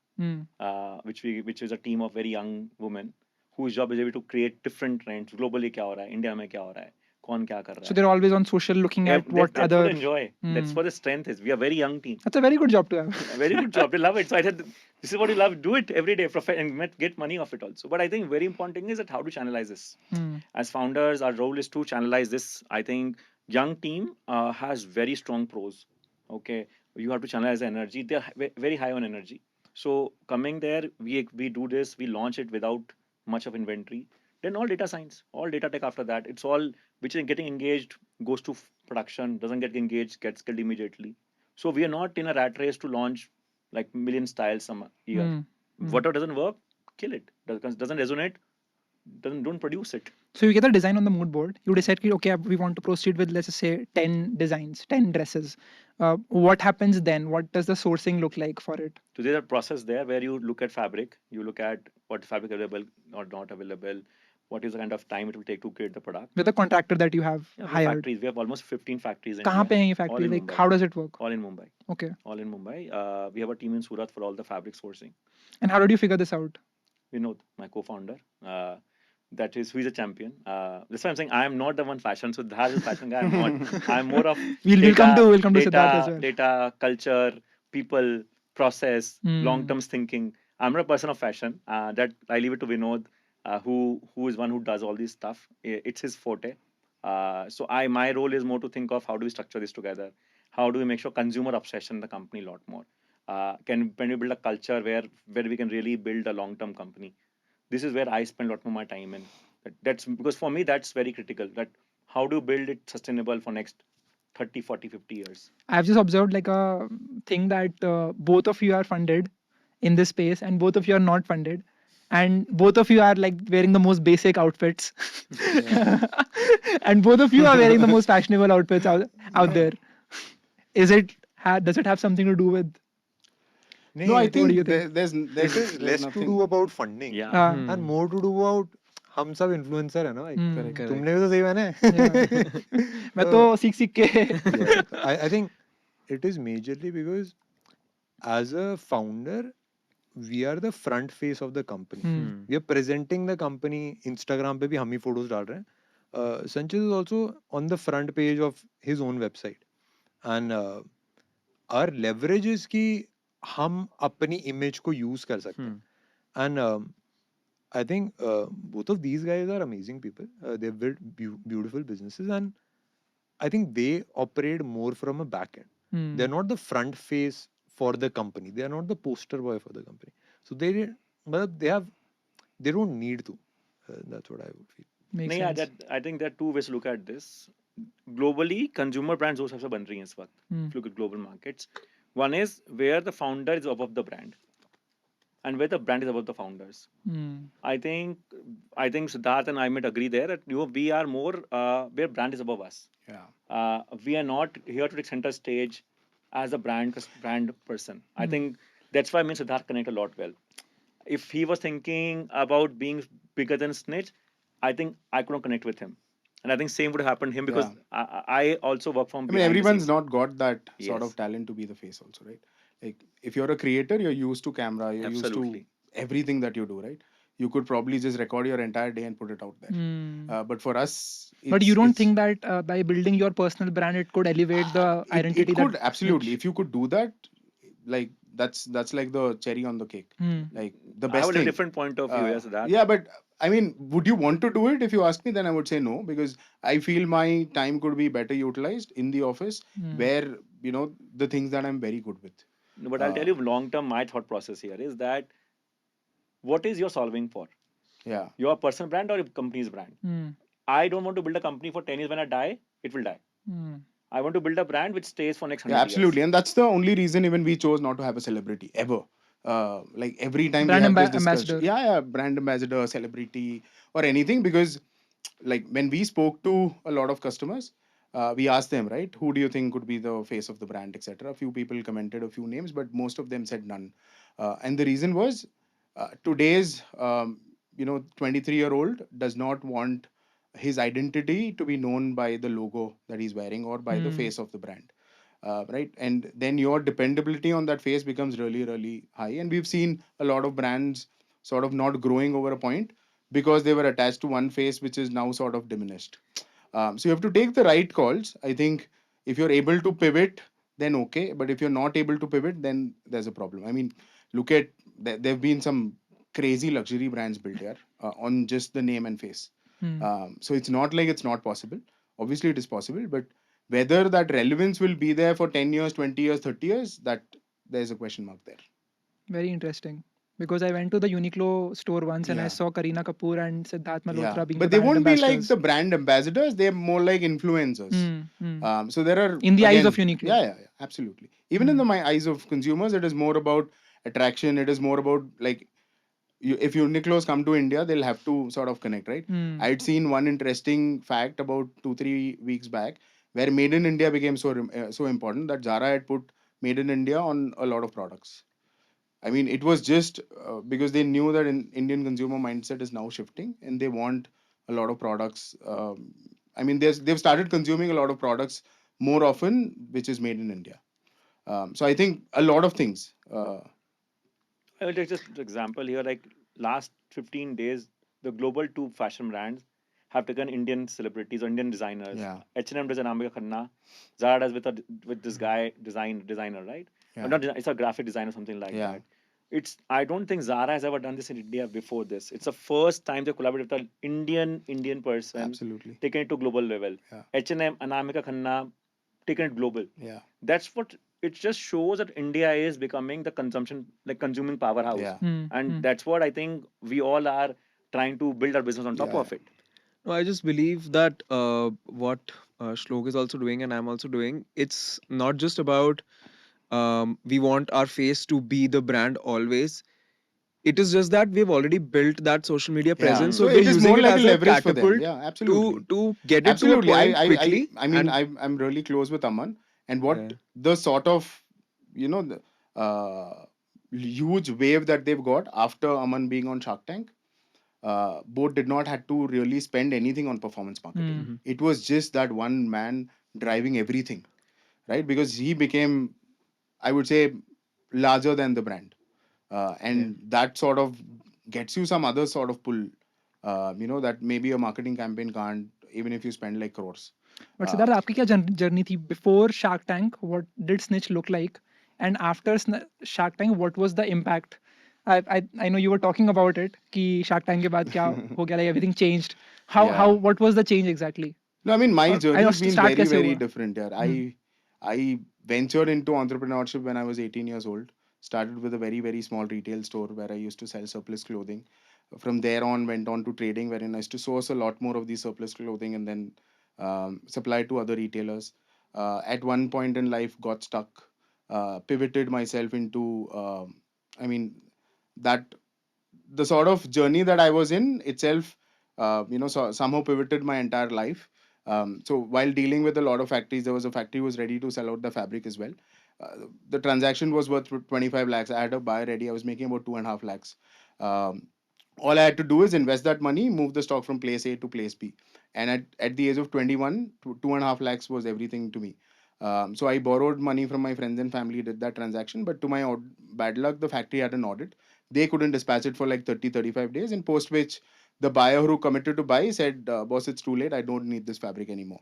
which is a team of very young women whose job is able to create different trends. Globally क्या हो रहा है, India में क्या हो रहा है, कौन क्या कर रहा So है. they're always on social looking at what That's other. what I enjoy. That's Hmm. what the strength is. We are a very young team. That's a very good job to have. A very good job. They love it. So I said, this is what you love. Do it every day, and get money off it also. But I think very important thing is that how to channelize this. Hmm. As founders, our role is to channelize this. I think young team has very strong pros. Okay, you have to channelize the energy. They're very high on energy. So coming there, we do this. We launch it without much of inventory. Then all data science, all data tech after that. It's all which is getting engaged goes to production. Doesn't get engaged, gets killed immediately. So we are not in a rat race to launch like million styles some year. Hmm. Whatever doesn't work, kill it. Doesn't resonate, don't produce it. So you get the design on the mood board. You decide, कि, okay, we want to proceed with, let's just say, 10 designs, 10 dresses. What happens then? What does the sourcing look like for it? So there's a process there where you look at fabric, you look at what fabric available or not available, what is the kind of time it will take to create the product. With the contractor that you have Yeah, we have hired. factories. We have almost 15 factories in कहाँ India. पे हैं ये All factory? in Like, Mumbai. how does it work? All in Mumbai. Okay. All in Mumbai. We have a team in Surat for all the fabric sourcing. And how did you figure this out? Vinod, my co-founder, that is who is a champion. That's why I'm saying I am not the one fashion. So Siddharth is a fashion guy. I'm not. I'm more of We'll come to data, Siddharth as well. data, culture, people, process, long-term thinking. I'm not a person of fashion. That I leave it to Vinod, who is one who does all this stuff. It's his forte. So my role is more to think of how do we structure this together. How do we make sure consumer obsession in the company a lot more. Can we build a culture where we can really build a long-term company. This is where I spend a lot more my time in. That's because for me that's very critical. That how do you build it sustainable for next 30, 40, 50 years. I've just observed like a thing that both of you are funded in this space and both of you are not funded. And both of you are like wearing the most basic outfits. And both of you are wearing the most fashionable outfits out there. Does it have something to do with? No, I what do you think think? there's It is less to nothing. do about funding Yeah. and more to do about हम सब influencer है ना भाई. Correct. तुमने भी तो सही बना है. मैं तो सीख के. Yeah, I think it is majorly because as a founder, we are the front face of the company. We are presenting the company. Instagram पे भी हम ही photos डाल रहे हैं. Sanchit is also on the front page of his own website, and our leverage is कि हम अपनी image को use कर सकते हैं. And I think both of these guys are amazing people. They've built beautiful businesses, and I think they operate more from a back end. They're not the front face for the company. They are not the poster boy for the company. So they don't need to. That's what I would feel. Makes नहीं, sense. I think there are two ways to look at this. Globally, consumer brands दो सबसे बन रही हैं इस वक्त. If you look at global markets, one is where the founder is above the brand, and where the brand is above the founders. I think Siddharth and I might agree there that we are more where brand is above us. Yeah. We are not here to take center stage as a brand person. I think that's why me and Siddharth connect a lot well. If he was thinking about being bigger than Snitch, I think I couldn't connect with him. And I think same would have happened to him because I also work from I mean, behind the everyone's scenes. not got that sort Yes. of talent to be the face also, right? Like if you're a creator, you're used to camera, you're Absolutely. used to everything that you do, right? You could probably just record your entire day and put it out there. But for us, But you don't it's- think that by building your personal brand, it could elevate the identity? It could that absolutely. Snitch- If you could do that, like that's like the cherry on the cake. Like the I best would have a thing. different point of view, yes, that. Yeah, but I mean, would you want to do it? If you ask me, then I would say no, because I feel my time could be better utilized in the office, where the things that I'm very good with. No, but I'll tell you long term, my thought process here is that what is you're solving for? Yeah. Your personal brand or your company's brand? I don't want to build a company for 10 years. When I die, it will die. I want to build a brand which stays for next 100 Yeah, absolutely. years. And that's the only reason even we chose not to have a celebrity ever. Like every time Brand we have this discussion, ambassador. yeah, brand ambassador, celebrity, or anything, because like when we spoke to a lot of customers, we asked them, right, who do you think could be the face of the brand, etc. A few people commented a few names, but most of them said none. And the reason was today's 23-year-old does not want his identity to be known by the logo that he's wearing or by the face of the brand. Right, and then your dependability on that face becomes really, really high. And we've seen a lot of brands sort of not growing over a point because they were attached to one face, which is now sort of diminished. So you have to take the right calls. I think if you're able to pivot, then okay. But if you're not able to pivot, then there's a problem. I mean, look at there've been some crazy luxury brands built here on just the name and face. So it's not like it's not possible. Obviously, it is possible, but whether that relevance will be there for 10 years, 20 years, 30 years, that there's a question mark there. Very interesting. Because I went to the Uniqlo store once and I Yeah. saw Kareena Kapoor and Siddharth Malhotra being But the they brand won't be like ambassadors. the brand ambassadors. They're more like influencers. So there are In the eyes of Uniqlo. Yeah, absolutely. Even in my eyes of consumers, it is more about attraction. It is more about like if Uniqlo's come to India, they'll have to sort of connect, right? I'd seen one interesting fact about 2-3 weeks back where Made in India became so important that Zara had put Made in India on a lot of products. I mean, it was just because they knew that Indian consumer mindset is now shifting and they want a lot of products. I mean, they've started consuming a lot of products more often, which is made in India. So I think a lot of things. I will take just an example here. Like last 15 days, the global two fashion brands have taken Indian celebrities or Indian designers. Yeah. H&M does Anamika Khanna. Zara does with this guy designer, right? Yeah. Or not, it's a graphic designer, something like Yeah. that. I don't think Zara has ever done this in India before this. It's the first time they collaborated with an Indian person, Absolutely. taken it to global level. Yeah. H&M, Anamika Khanna, taken it global. Yeah. That's what it just shows, that India is becoming the consuming powerhouse. Yeah. And that's what I think we all are trying to build our business on top Yeah. of it. No, I just believe that what Shlok is also doing and I'm also doing, it's not just about we want our face to be the brand always. It is just that we've already built that social media Yeah. presence, So so we're it is using more it like a as a leverage for them. catapult Yeah, absolutely. to get it Absolutely. to a point quickly. I mean, and I'm really close with Aman, and what Yeah. the sort of the huge wave that they've got after Aman being on Shark Tank. Both did not had to really spend anything on performance marketing. It was just that one man driving everything, right? Because he became, I would say, larger than the brand, and that sort of gets you some other sort of pull. That maybe a marketing campaign can't, even if you spend like crores. But Siddharth, आपकी क्या journey थी before Shark Tank? What did Snitch look like? And after Shark Tank, what was the impact? I know you were talking about it कि Shark Tank के बाद क्या हो गया, like everything changed. What was the change exactly? No, I mean my Or- journey I has been start very, कैसे very हुआ? different. Yeah, I ventured into entrepreneurship when I was 18 years old. Started with a very, very small retail store where I used to sell surplus clothing. From there on, went on to trading, wherein I used to source a lot more of these surplus clothing and then supply to other retailers. At one point in life, got stuck. Pivoted myself into, I mean, that the sort of journey that I was in itself, somehow pivoted my entire life. So while dealing with a lot of factories, there was a factory who was ready to sell out the fabric as well. The transaction was worth 25 lakhs. I had a buy ready. I was making about 2.5 lakhs. All I had to do is invest that money, move the stock from place A to place B. And at the age of 21, 2.5 lakhs was everything to me. So I borrowed money from my friends and family, did that transaction. But to my bad luck, the factory had an audit. They couldn't dispatch it for like 30-35 days, and post which the buyer who committed to buy said, boss, it's too late. I don't need this fabric anymore.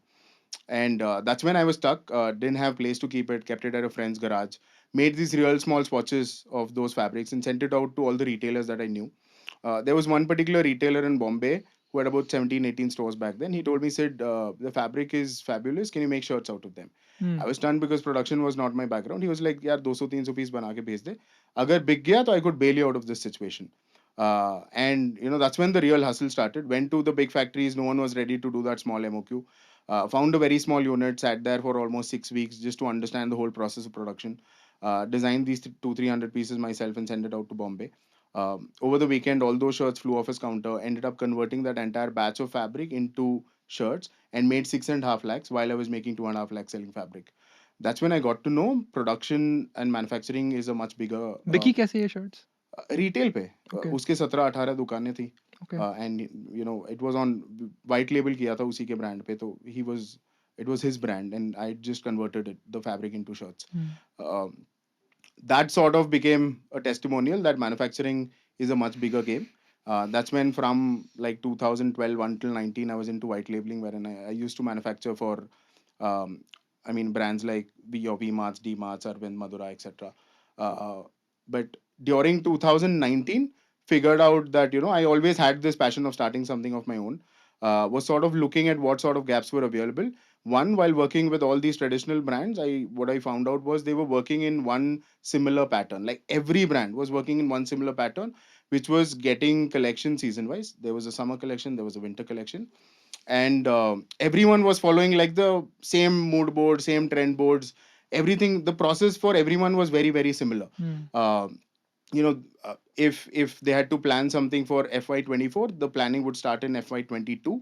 And that's when I was stuck. Didn't have place to keep it, kept it at a friend's garage, made these real small swatches of those fabrics and sent it out to all the retailers that I knew. There was one particular retailer in Bombay who had about 17, 18 stores back then. He told me, Sid, the fabric is fabulous. Can you make shirts out of them? I was stunned because production was not my background. He was like, यार 200-300 piece बना के भेज दे. अगर बिक गया तो I could bail you out of this situation. And that's when the real hustle started. Went to the big factories. No one was ready to do that small MOQ. Found a very small unit. Sat there for almost 6 weeks just to understand the whole process of production. Designed these 200-300 pieces myself and sent it out to Bombay. Over the weekend, all those shirts flew off his counter. Ended up converting that entire batch of fabric into shirts and made 6.5 lakhs while I was making 2.5 lakhs selling fabric. That's when I got to know production and manufacturing is a much bigger. बिकी कैसे ये shirts? Retail पे Okay. उसके 17-18 दुकानें थी Okay. And it was on white label किया था उसी के ब्रांड पे तो it was his brand and I just converted the fabric into shirts. That sort of became a testimonial that manufacturing is a much bigger game. That's when from like 2012 until 19 I was into white labeling wherein I used to manufacture for brands like your V-Marts, D-Marts, Arvind, Madura, etc. But during 2019 figured out that I always had this passion of starting something of my own. Was sort of looking at what sort of gaps were available. One, while working with all these traditional brands, what I found out was they were working in one similar pattern. Like every brand was working in one similar pattern, which was getting collection season wise. There was a summer collection, there was a winter collection, and everyone was following like the same mood board, same trend boards. Everything, the process for everyone was very very similar. If they had to plan something for FY24, the planning would start in FY22.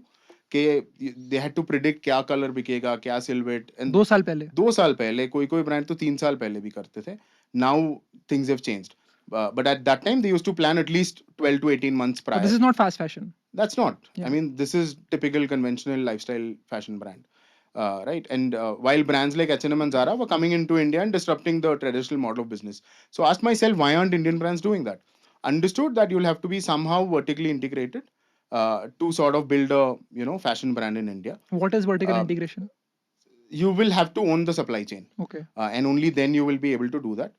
They had to predict क्या color बिकेगा, क्या silhouette. And 2 साल पहले. 2 साल पहले कोई brand तो 3 साल पहले भी करते थे. Now things have changed. But at that time they used to plan at least 12 to 18 months prior. But this is not fast fashion. That's not. Yeah. I mean, this is typical conventional lifestyle fashion brand. Right. And while brands like H&M and Zara were coming into India and disrupting the traditional model of business. So asked myself, why aren't Indian brands doing that? Understood that you'll have to be somehow vertically integrated to sort of build a fashion brand in India. What is vertical Uh, integration? You will have to own the supply chain. Okay. And only then you will be able to do that.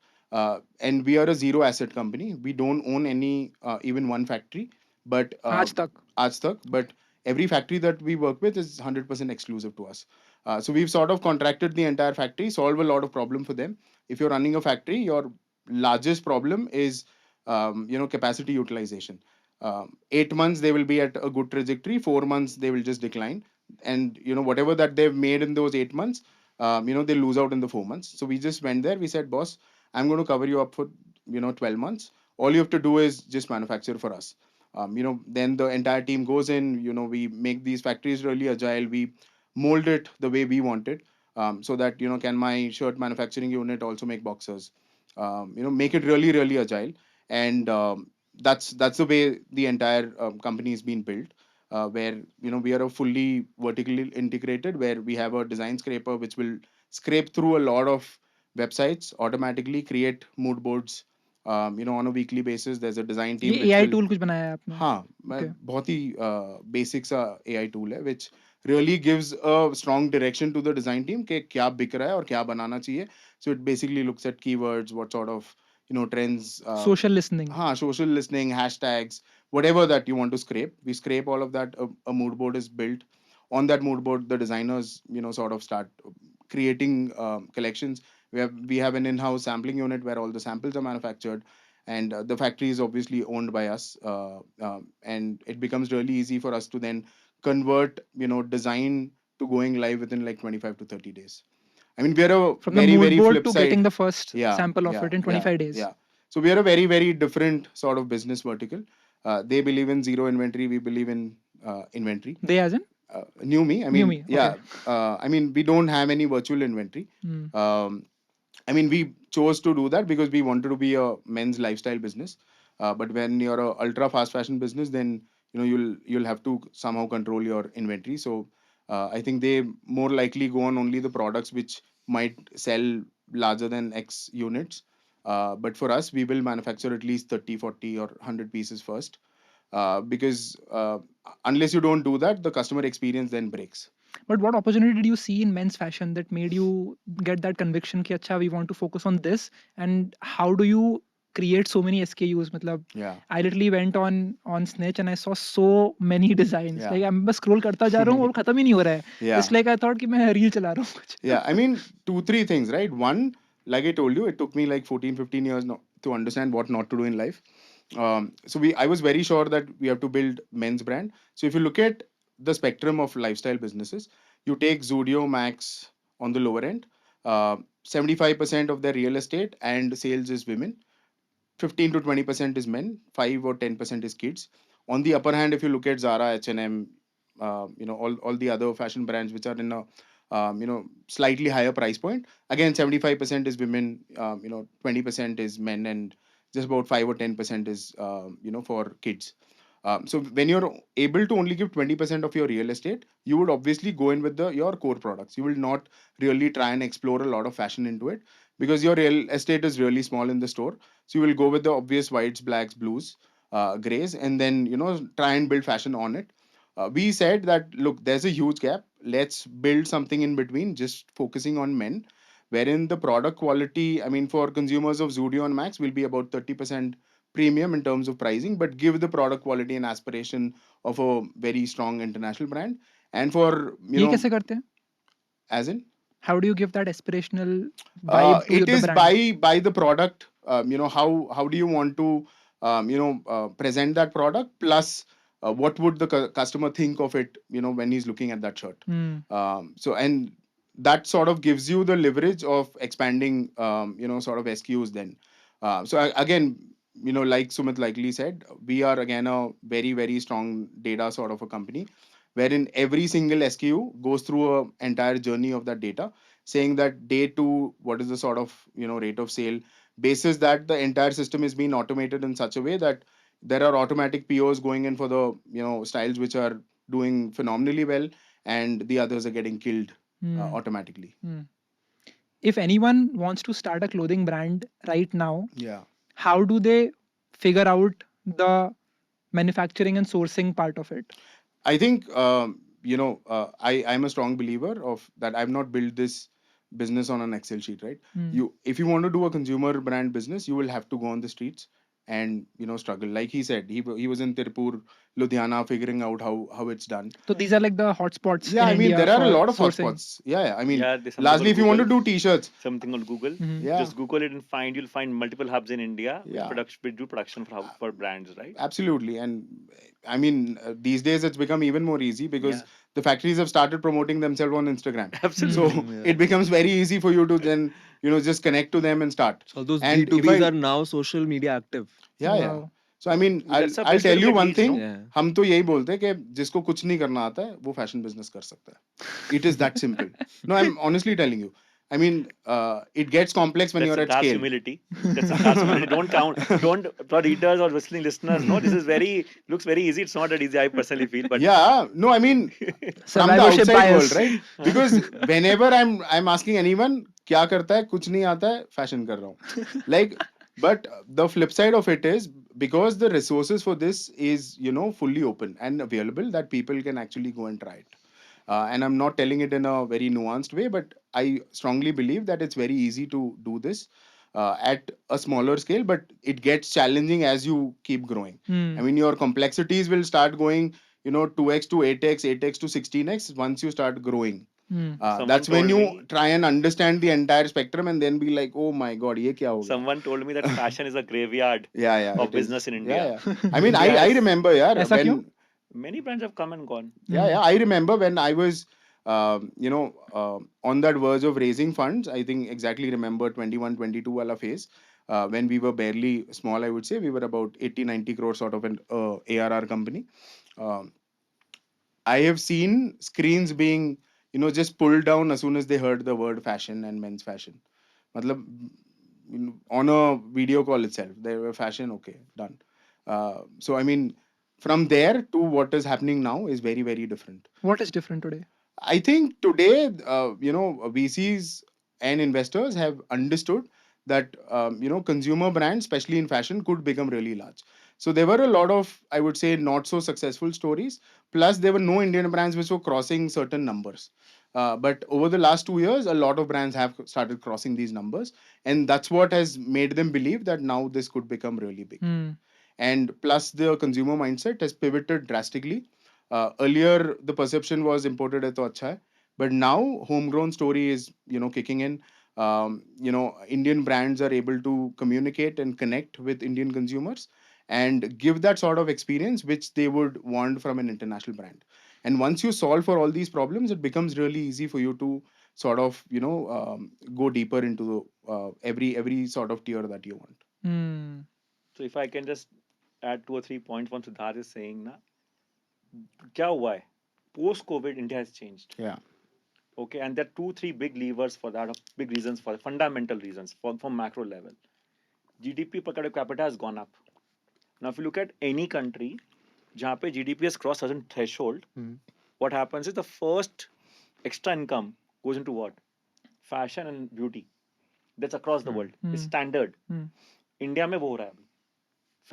And we are a zero asset company. We don't own any even one factory. But आज तक. But every factory that we work with is 100% exclusive to us. So we've sort of contracted the entire factory, solve a lot of problem for them. If you're running a factory, your largest problem is capacity utilization. 8 months they will be at a good trajectory, 4 months they will just decline, and whatever that they've made in those 8 months, they lose out in the 4 months. So we just went there, we said, boss, I'm going to cover you up for 12 months. All you have to do is just manufacture for us. Then the entire team goes in, we make these factories really agile, we mold it the way we want it, so that can my shirt manufacturing unit also make boxers, make it really really agile. And that's the way the entire company has been built, where we are a fully vertically integrated, where we have a design scraper which will scrape through a lot of websites, automatically create mood boards on a weekly basis. There's a design team ये which AI will, tool कुछ बनाया है आपने? हाँ, Okay. बहुत ही basic सा AI tool है which really gives a strong direction to the design team कि क्या बिक रहा है और क्या बनाना चाहिए. So it basically looks at keywords, what sort of trends, Social listening. social listening, hashtags, whatever that you want to scrape. We scrape all of that. A mood board is built. On that mood board, the designers sort of start creating collections. We have an in-house sampling unit where all the samples are manufactured, and the factory is obviously owned by us, and it becomes really easy for us to then convert design to going live within like 25 to 30 days. I mean, we are a From very the mood very board flip to side. getting the first Yeah, sample of yeah, it in yeah, 25 days. Yeah. So we are a very very different sort of business vertical. They believe in zero inventory. We believe in inventory. They as in? Newme. I mean, Newme, okay. yeah. I mean, we don't have any virtual inventory. I mean, we chose to do that because we wanted to be a men's lifestyle business. But when you're a ultra fast fashion business, then you'll have to somehow control your inventory. So I think they more likely go on only the products which might sell larger than X units. But for us, we will manufacture at least 30, 40, or 100 pieces first. Because unless you don't do that, the customer experience then breaks. But what opportunity did you see in men's fashion that made you get that conviction कि अच्छा we want to focus on this, and how do you create so many SKUs. मतलब, Yeah. I literally went on Snitch and I saw so many designs. Yeah. Like I'm बस scroll करता जा रहा हूँ और खत्म ही नहीं हो रहा है. Yeah. It's like I thought कि मैं reel चला रहा हूँ कुछ. Yeah, I mean, 2-3 things, right? One, like I told you, it took me like 14-15 years to understand what not to do in life. I was very sure that we have to build men's brand. So if you look at the spectrum of lifestyle businesses, you take Zudio, Max on the lower end. 75% of their real estate and sales is women. 15 to 20% is men. 5 or 10% is kids. On the upper hand, if you look at Zara, H&M, all the other fashion brands which are in a slightly higher price point. Again, 75% is women, 20% is men, and just about 5 or 10% is, for kids. So when you're able to only give 20% of your real estate, you would obviously go in with your core products. You will not really try and explore a lot of fashion into it because your real estate is really small in the store. So you will go with the obvious whites, blacks, blues, grays, and then try and build fashion on it. We said that look, there's a huge gap. Let's build something in between, just focusing on men, wherein the product quality, I mean, for consumers of Zudio and Max, will be about 30% premium in terms of pricing, but give the product quality and aspiration of a very strong international brand. And for ये कैसे करते हैं? as in, How do you give that aspirational vibe to it the is brand? by the product. How do you want to present that product, plus what would the customer think of it when he's looking at that shirt. And that sort of gives you the leverage of expanding sort of SKUs then. Again, like Sumit likely said, we are again a very, very strong data sort of a company, wherein every single SKU goes through a entire journey of that data, saying that day 2, what is the sort of rate of sale, basis that the entire system is being automated in such a way that there are automatic POs going in for the styles which are doing phenomenally well, and the others are getting killed automatically. If anyone wants to start a clothing brand right now, Yeah. how do they figure out the manufacturing and sourcing part of it? I think I'm a strong believer of that. I've not built this business on an Excel sheet, right? If you want to do a consumer brand business, you will have to go on the streets and struggle. Like he said, he was in Tirupur, Ludhiana, figuring out how it's done. So these are like the hotspots. Yeah, in I mean India there are a for lot of sourcing. hotspots. Yeah, I mean there's something largely on if you want to Google. do t-shirts, Something on Google. Yeah. Just Google it and you'll find multiple hubs in India Yeah. which do production for brands, right? Absolutely. And I mean these days it's become even more easy because Yeah. the factories have started promoting themselves on Instagram. Absolutely. So it becomes very easy for you to then just connect to them and start. So those And if B2Bs I- are now social media active. yeah. Wow. So I mean That's the I'll best way tell to you get one reach, thing. no? Yeah. हम तो यही बोलते हैं कि जिसको कुछ नहीं करना आता है वो फैशन बिजनेस कर सकता है. It is that simple. No, I'm honestly telling you. I mean, it gets complex when That's you're a at class scale. humility. That's a class humility. Don't for readers or listening listeners. No, this is looks very easy. It's not that easy. I personally feel, but Yeah, no, I mean from the Survivorship outside bias. world, right? Because whenever I'm asking anyone क्या करता है, कुछ नहीं आता है, fashion कर रहा हूँ. Like, but the flip side of it is because the resources for this is fully open and available, that people can actually go and try it. And I'm not telling it in a very nuanced way, but I strongly believe that it's very easy to do this at a smaller scale, but it gets challenging as you keep growing. I mean, your complexities will start going 2x to 8x, 8x to 16x once you start growing. That's when told you me- try and understand the entire spectrum and then be like, oh my god, ye kya ho gaya? Someone told me that fashion is a graveyard Yeah, of it is. business in India. Yeah. I mean, I Yes. remember, yeah, ऐसा क्यों? when Many brands have come and gone. yeah, I remember when I was on that verge of raising funds. I think exactly remember 21-22 wala phase, when we were barely small. I would say we were about 80-90 crore sort of an ARR company. I have seen screens being just pulled down as soon as they heard the word fashion and men's fashion. Matlab, on a video call itself, they were fashion, okay, done. So I mean, from there to what is happening now is very, very different. What is different today? I think today, VCs and investors have understood that consumer brands, especially in fashion, could become really large. So there were a lot of, I would say, not so successful stories. Plus, there were no Indian brands which were crossing certain numbers. But over the last 2 years, a lot of brands have started crossing these numbers, and that's what has made them believe that now this could become really big. And plus, the consumer mindset has pivoted drastically. Earlier, the perception was imported hai to acha hai, but now homegrown story is kicking in. Indian brands are able to communicate and connect with Indian consumers and give that sort of experience which they would want from an international brand. And once you solve for all these problems, it becomes really easy for you to sort of go deeper into every sort of tier that you want. So if I can just add 2 or 3 points what Siddharth is saying ना, क्या हुआ है? Post COVID, India has changed. Yeah. Okay, and there are 2-3 big levers for that, or big reasons for fundamental reasons from macro level. GDP per capita has gone up. Now, if you look at any country, जहाँ पे GDP has crossed certain threshold, what happens is the first extra income goes into what? Fashion and beauty. That's across the world. It's standard. India में वो हो रहा है अभी.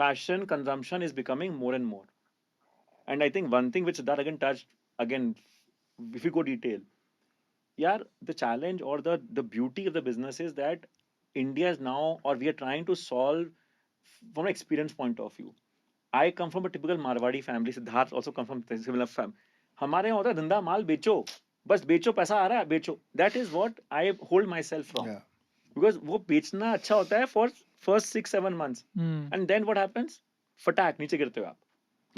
Fashion consumption is becoming more and more. And I think one thing which Siddharth again touched, again, if you go detail, yeah, the challenge or the beauty of the business is that India is now, or we are trying to solve from an experience point of view. I come from a typical Marwadi family. Siddharth also come from a similar family. हमारे यहाँ होता है धंधा माल बेचो, बस बेचो, पैसा आ रहा है बेचो. That is what I hold myself from. Yeah. Because वो बेचना अच्छा होता है for first 6-7 months. And then what happens? फटाक नीचे गिरते हो आप.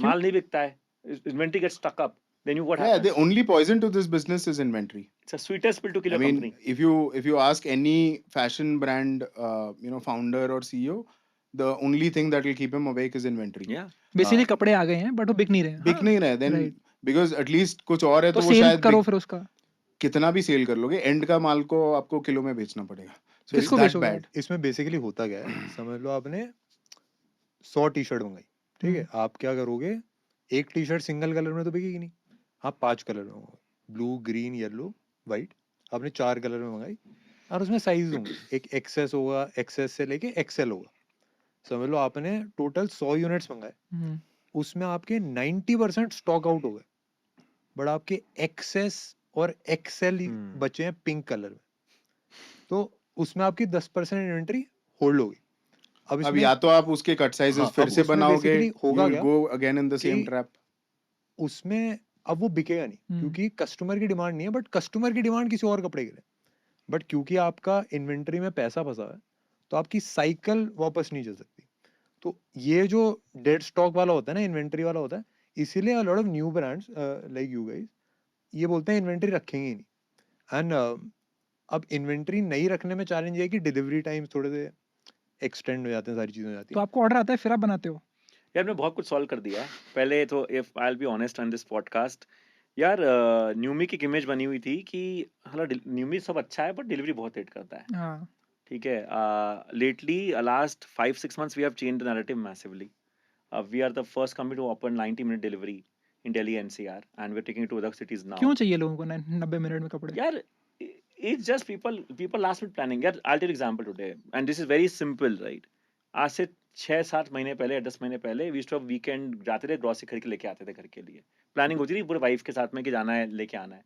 माल नहीं बिकता है. Inventory gets stuck up. Then what happens? The only poison to this business is inventory. It's a sweetest pill to kill I a mean, company. if you ask any fashion brand, founder or CEO, the only thing that will keep him awake is inventory. Yeah. Basically कपड़े आ गए हैं but वो बिक नहीं रहे हैं. बिक नहीं रहे. Then Right. because at least कुछ और है तो तो वो सेल शायद करो फिर उसका. कितना भी सेल कर लोगे, एंड का माल को आपको किलो में बेचना पड़ेगा. So it's किसको that बेचोगे bad. इसमें बेसिकली होता क्या है, समझ लो आपने 100 टी शर्ट मंगाई, ठीक है, आप क्या करोगे, एक टी शर्ट सिंगल कलर में तो बिकेगी नहीं, आप 5 कलर में मंगाओ, ब्लू, ग्रीन, येलो, वाइट, आपने 4 कलर में मंगाई और उसमें साइज होंगे, एक एक्सएस होगा, एक्सएस से लेके एक्सएल होगा. समझ लो आपने टोटल 100 यूनिट्स मंगाए, उसमें आपके 90% स्टॉक आउट हो गए, बट आपके एक्सएस और एक्सएल बचे हैं पिंक कलर में, तो उसमें आपकी 10% इन्वेंटरी होल्ड होगी. अब या तो आप उसके कट साइजेस फिर से बनाओगे, होगा you will go again in the same trap. उसमें अब वो बिकेगा नहीं क्योंकि कस्टमर की डिमांड नहीं है, बट कस्टमर की डिमांड किसी और कपड़े के लिए, बट क्योंकि आपका इन्वेंटरी में पैसा फंसा है तो आपकी साइकिल वापस नहीं चल सकती. तो ये जो डेड स्टॉक वाला होता है ना, इन्वेंटरी वाला होता है, इसीलिए अ lot of new brands like you guys ये बोलते हैं इन्वेंटरी रखेंगे ही नहीं. एंड अब इन्वेंटरी नहीं रखने में चैलेंज ये है कि डिलीवरी टाइम थोड़े से एक्सटेंड हो जाते हैं, सारी चीजें हो जाती तो है. आपको ऑर्डर आता है फिर आप बनाते हो. यार मैं बहुत कुछ सॉल्व कर दिया है. पहले तो if I will be honest on this podcast, यार न्यूमी की इमेज बनी हुई थी कि हालांकि न्यूमी सब अच्छा है बट डिलीवरी बहुत लेट करता है. हाँ. ठीक है. Lately last 5-6 months we have changed the narrative massively. We are the first company to open 90-minute delivery in Delhi NCR and we're taking it to other cities now. क्यों चाहिए लोगों को 90 मिनट में कपड़े? यार it's just people last minute planning. यार I'll tell you example today and this is very simple, right? आज से 6-7 महीने पहले, 10 महीने पहले we used to have weekend, जाते थे ग्रोसरी खरीद के लेके आते थे घर के लिए. प्लानिंग होती थी पूरे वाइफ के साथ में कि जाना है लेके आना है.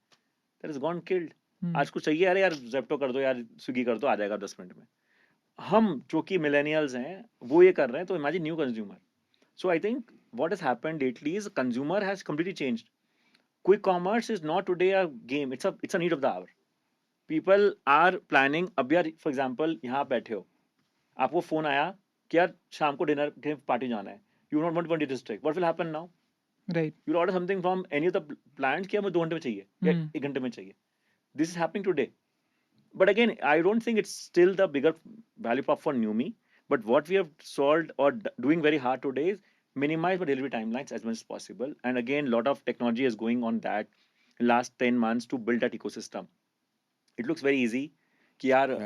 That is gone killed. आज कुछ चाहिए, अरे यार जेप्टो कर दो यार, स्विगी कर दो, आ जाएगा 10 मिनट में. हम जो कि मिलेनियल्स हैं वो ये कर रहे हैं, तो imagine new consumer. So I think what has happened lately is consumer has completely changed. Quick commerce is not today a game, it's a need of the hour. People are planning. अब यार for example यहाँ आप बैठे हो, आपको phone आया कि यार शाम को डिनर पार्टी जाना है, you not want to distract, what will happen now? Right. You order something from any of the plants कि हमें 2 घंटे में चाहिए या 1 घंटे में चाहिए. This is happening today. But again, I don't think it's still the bigger value prop for Newme. But what we have solved or doing very hard today is minimize the delivery timelines as much as possible. And again, a lot of technology is going on that in last 10 months to build that ecosystem. It looks very easy. कि यार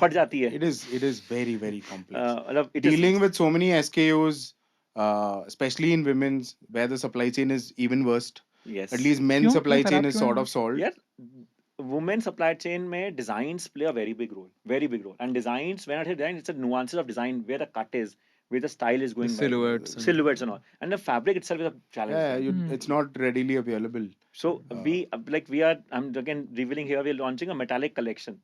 फट जाती है. It is very, very complex. It Dealing with so many SKUs, especially in women's, where the supply chain is even worse. Yes. At least men's क्यों? supply क्यों chain खराब is क्यों sort है? of solved. यार women supply chain में designs play a very big role. And designs, when I say design, it's the nuances of design, where the cut is, where the style is The going by. silhouettes. and- Silhouettes and all, and the fabric itself is a challenge. Yeah, right? it's not readily available. So we are. I'm again revealing here. We're launching a metallic collection,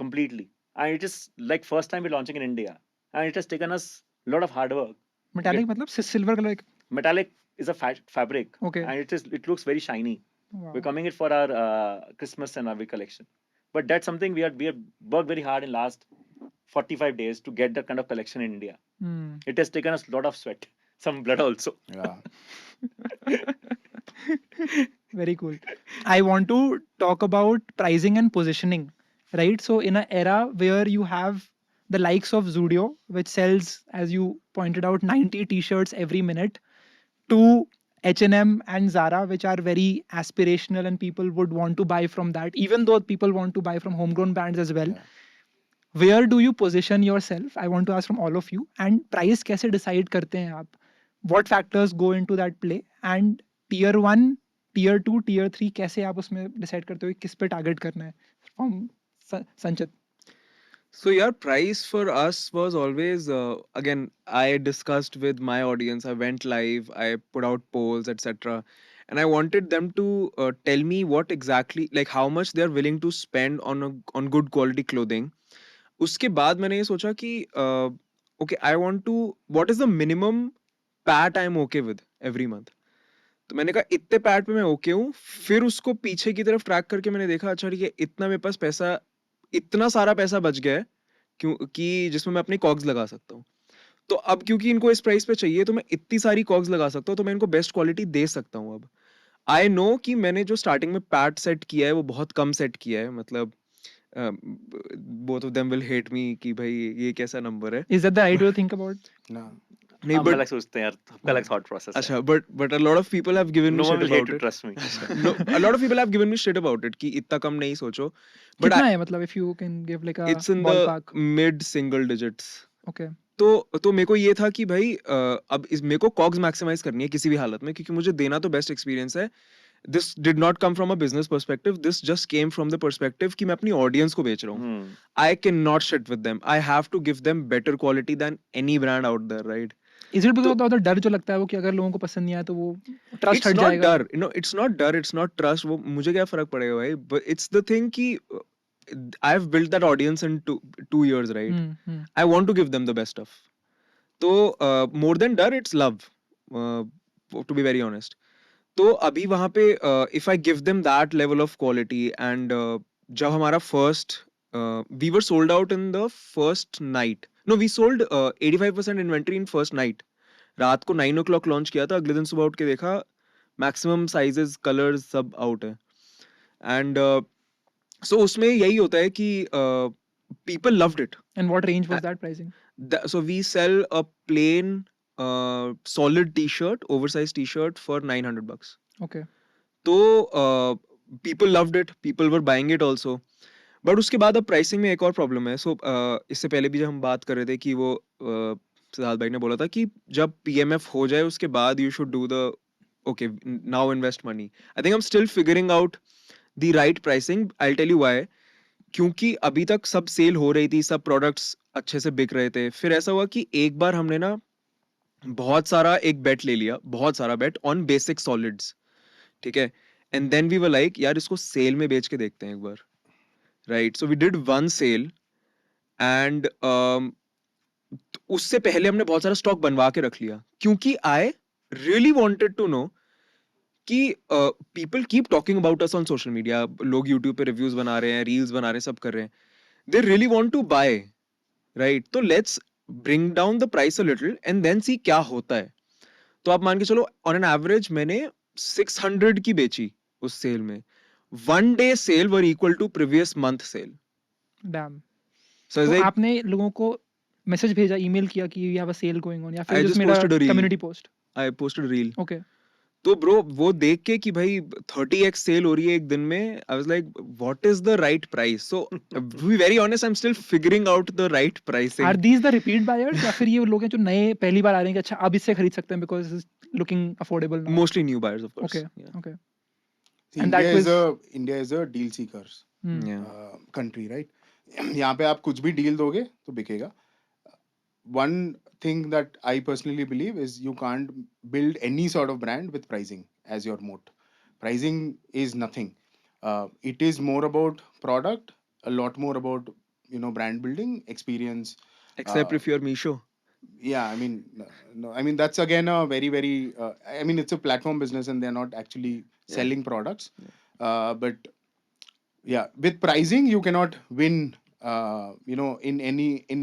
completely, and it is like first time we're launching in India, and it has taken us a lot of hard work. Metallic मतलब silver color. Metallic is a fabric, Okay. and it looks very shiny. Wow. We're coming it for our Christmas and our collection, but that's something we have worked very hard in last 45 days to get that kind of collection in India. Hmm. It has taken us a lot of sweat, some blood also. Yeah. Very cool. I want to talk about pricing and positioning, right? So in an era where you have the likes of Zudio, which sells, as you pointed out, 90 t-shirts every minute, to H&M and Zara, which are very aspirational and people would want to buy from that, even though people want to buy from homegrown brands as well. Yeah. Where do you position yourself? I want to ask from all of you. And price कैसे decide करते हैं आप? What factors go into that play? And tier 1, tier 2, tier 3 कैसे आप उसमें decide करते हो कि किस पे target करना है? From Sanchit. So yeah, price for us was always again I discussed with my audience. I went live, I put out polls, etc. And I wanted them to tell me what exactly, like how much they are willing to spend on good quality clothing. उसके बाद मैंने ये सोचा कि okay, I want to, what is the minimum pat I'm okay with every month. तो मैंने कहा इतने पैट पे मैं ओके हूँ. फिर उसको पीछे की तरफ ट्रैक करके मैंने देखा अच्छा ठीक है इतना मेरे पास पैसा, इतना सारा पैसा बच गया है क्योंकि जिसमें मैं अपनी कॉग्स लगा सकता हूँ. तो अब क्योंकि इनको इस प्राइस पे चाहिए तो मैं इतनी सारी कॉग्स लगा सकता हूँ, तो मैं इनको बेस्ट क्वालिटी दे सकता हूँ. अब आई नो कि मैंने जो स्टार्टिंग में पैट सेट किया है वो बहुत कम सेट किया है. मतलब both of them will hate me कि भाई ये कैसा नंबर है. Is that the right way to think about? No. नहीं हम but अलग सोचते हैं यार, सबका अलग thought process है. अच्छा but a lot of people have given me No one shit will hate about you, it. trust me. No, a lot of people have given me shit about it कि इतना कम नहीं सोचो. But कितना है मतलब if you can give like a it's in ballpark? the mid single digits. Okay. तो मेरे को ये था कि भाई अब मेरे को कॉग्स मैक्सिमाइज करनी है किसी भी हालत में, क्योंकि मुझे देना तो बेस्ट एक्सपीरियंस है. This did not come from a business perspective, this just came from the perspective कि मैं अपनी ऑडियंस को बेच रहा हूँ. I can not shit with them, I have to give them better quality than any brand out there, right? Is it because of the डर जो लगता है वो कि अगर लोगों को पसंद नहीं आया तो वो ट्रस्ट It's हट not जाएगा? डर, you know, it's not डर, it's not trust. वो मुझे क्या फर्क पड़ेगा भाई, but it's the thing कि I've built that audience in 2 years, right? I want to give them the best stuff. तो more than डर, it's love, to be very honest. तो अभी वहाँ पे if I give them that level of quality and जब हमारा first we were sold out in the first night. No, we sold 85% inventory in first night. रात को 9 o'clock launch किया था, अगले दिन सुबह उठ के देखा मैक्सिमम साइजेस कलर्स सब आउट है. एंड सो उसमें यही होता है कि people loved it. And what range was that pricing? So we sell a plain solid t-shirt, oversized t-shirt for $900. Okay. तो people loved it, people were buying it also. But उसके बाद अब pricing में एक और प्रॉब्लम है. सो इससे पहले भी जब हम बात कर रहे थे कि वो सिद्धार्थ भाई ने बोला था कि जब पीएमएफ हो जाए उसके बाद you should do the okay now invest money. I think I am still figuring out the right pricing. I tell you why. क्योंकि अभी तक सब सेल हो रही थी, सब प्रोडक्ट्स अच्छे से बिक रहे थे. फिर ऐसा हुआ कि एक बार हमने ना बहुत सारा एक बेट ले लिया, बहुत सारा बेट ऑन बेसिक सॉलिड्स, ठीक है. And then we were like यार इसको सेल में बेच के देखते हैं एक बार, right? So we did one sale and उससे पहले हमने बहुत सारा स्टॉक बनवा के रख लिया, क्योंकि I really wanted to know कि people keep talking about us on social media. लोग यूट्यूब पे रिव्यूज बना रहे हैं, रील्स बना रहे हैं, सब कर रहे हैं. They really want to buy, right? तो let's bring down the price a little and then see क्या होता है. तो आप मान के चलो ऑन एन एवरेज मैंने 600 की बेची उस सेल में. One day sale were equal to previous month sale. Damn. So तो like, आपने लोगों को मैसेज भेजा, ईमेल किया कि you have a sale going on, या I फिर just just made posted a a reel. community post? I posted a reel. Okay. तो ब्रो वो देख के कि भाई 30x सेल हो रही है एक दिन में, I was like what is the right price. So to be very honest I am still figuring out the right pricing. Are these the repeat buyers या फिर ये लोग हैं जो नए पहली बार आ रहे हैं कि अच्छा अब इससे खरीद सकते हैं because it's looking affordable now? Mostly new buyers, of course. Okay. Yeah. Okay. See, And that India is a deal seekers Yeah. country, right? यहाँ पे आप कुछ भी डील दोगे तो बिकेगा. One thing that I personally believe is you can't build any sort of brand with pricing as your moat. Pricing is nothing. It is more about product, a lot more about brand building, experience. Except Uh, if you're Misho. yeah, I mean, no, I mean that's again a very very. I mean, it's a platform business and they're not actually Yeah. selling products. But yeah, with pricing you cannot win in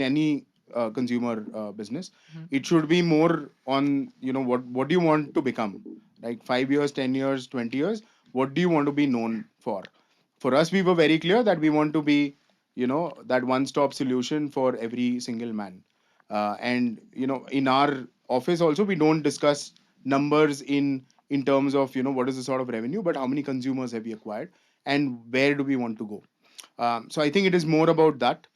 any consumer business. It should be more on what do you want to become, like 5 years, 10 years, 20 years. What do you want to be known for us, we were very clear that we want to be that one stop solution for every single man. And in our office also we don't discuss numbers in terms of what is the sort of revenue, but how many consumers have we acquired and where do we want to go. So I think it is more about that.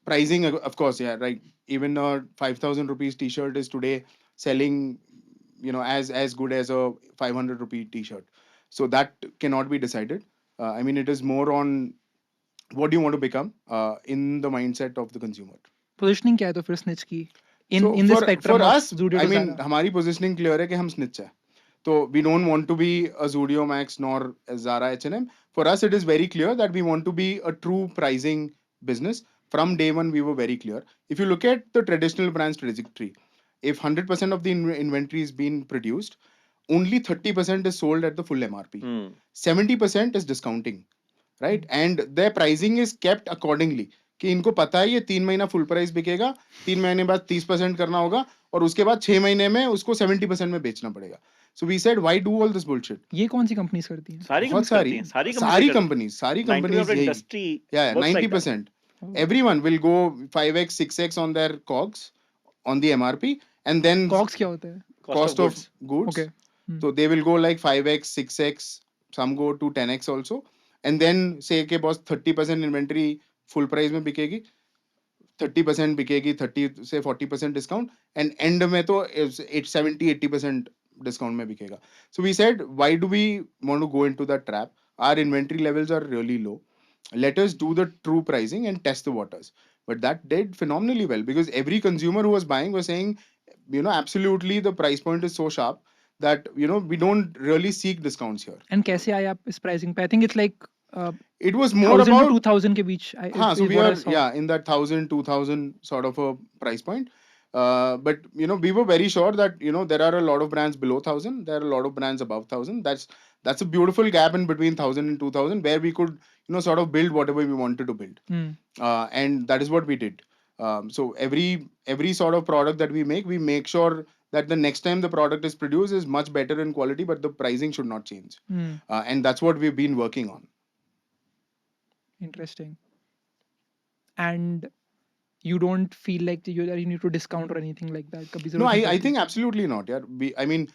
Pricing, of course, yeah, right. Even a 5,000 rupees t-shirt is today selling as good as a 500 rupee t-shirt. So that cannot be decided. I mean, it is more on what do you want to become in the mindset of the consumer. Positioning क्या है तो फिर Snitch की So in the for spectrum of us, Zudio I to mean, Zara? हमारी positioning clear है कि हम snitch है. So we don't want to be a Zudio Max nor a Zara H&M. For us, it is very clear that we want to be a true pricing business. From day one, we were very clear. If you look at the traditional brand's trajectory, if 100% of the inventory is being produced, only 30% is sold at the full MRP. 70% is discounting, right? And their pricing is kept accordingly. कि इनको पता है ये 3 महीना full price बिकेगा, 3 महीने बाद 30% करना होगा और उसके बाद 6 महीने में उसको 70% में बेचना पड़ेगा. So we said, why do all this bullshit? ये कौन सी कंपनीज करती हैं? सारी बहुत कंपनीज करती हैं, सारी कंपनीज यही. Industry Yeah, 90%. Everyone will go 5x, 6x on their COGS on the MRP, and then COGS क्या होता है? cost of goods. Okay. So they will go like 5x, 6x, some go to 10x also. And then say कि boss 30% inventory full price में बिकेगी, 30% बिकेगी, 30 से 40% discount, and end में तो 70-80% discount में बिकेगा. So we said, why do we want to go into that trap? Our inventory levels are really low. Let us do the true pricing and test the waters. But that did phenomenally well because every consumer who was buying was saying, absolutely the price point is so sharp that we don't really seek discounts here. And कैसे आए आप इस pricing पे? I think it's like It was more 1000 to about 2000 के बीच. so we are in that 1,000-2,000 sort of a price point. But we were very sure that there are a lot of brands below 1,000, there are a lot of brands above 1,000. That's a beautiful gap in between 1,000 and 2,000 where we could sort of build whatever we wanted to build. And that is what we did. So every sort of product that we make sure that the next time the product is produced is much better in quality, but the pricing should not change. And that's what we've been working on. Interesting. And you don't feel like you need to discount or anything like that? कभी No, जरूरत नहीं I पड़ती? think absolutely not. Yeah, I mean,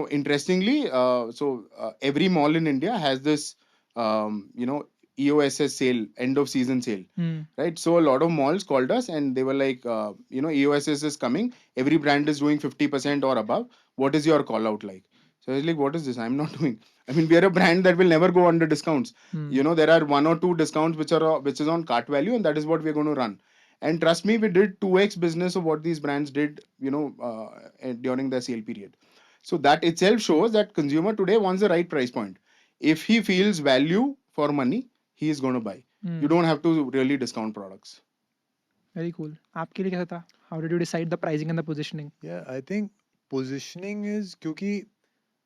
interestingly, every mall in India has this, EOSS sale, end of season sale, right? So a lot of malls called us and they were like, EOSS is coming. Every brand is doing 50% or above. What is your call out like? So I was like, what is this? I'm not doing. I mean, we are a brand that will never go under discounts. There are 1 or 2 discounts which is on cart value, and that is what we're going to run. And trust me, we did 2x business of what these brands did, during the sale period. So that itself shows that consumer today wants the right price point. If he feels value for money, he is going to buy. You don't have to really discount products. Very cool. आपके लिए कैसा था? How did you decide the pricing and the positioning? Yeah, I think positioning is क्योंकि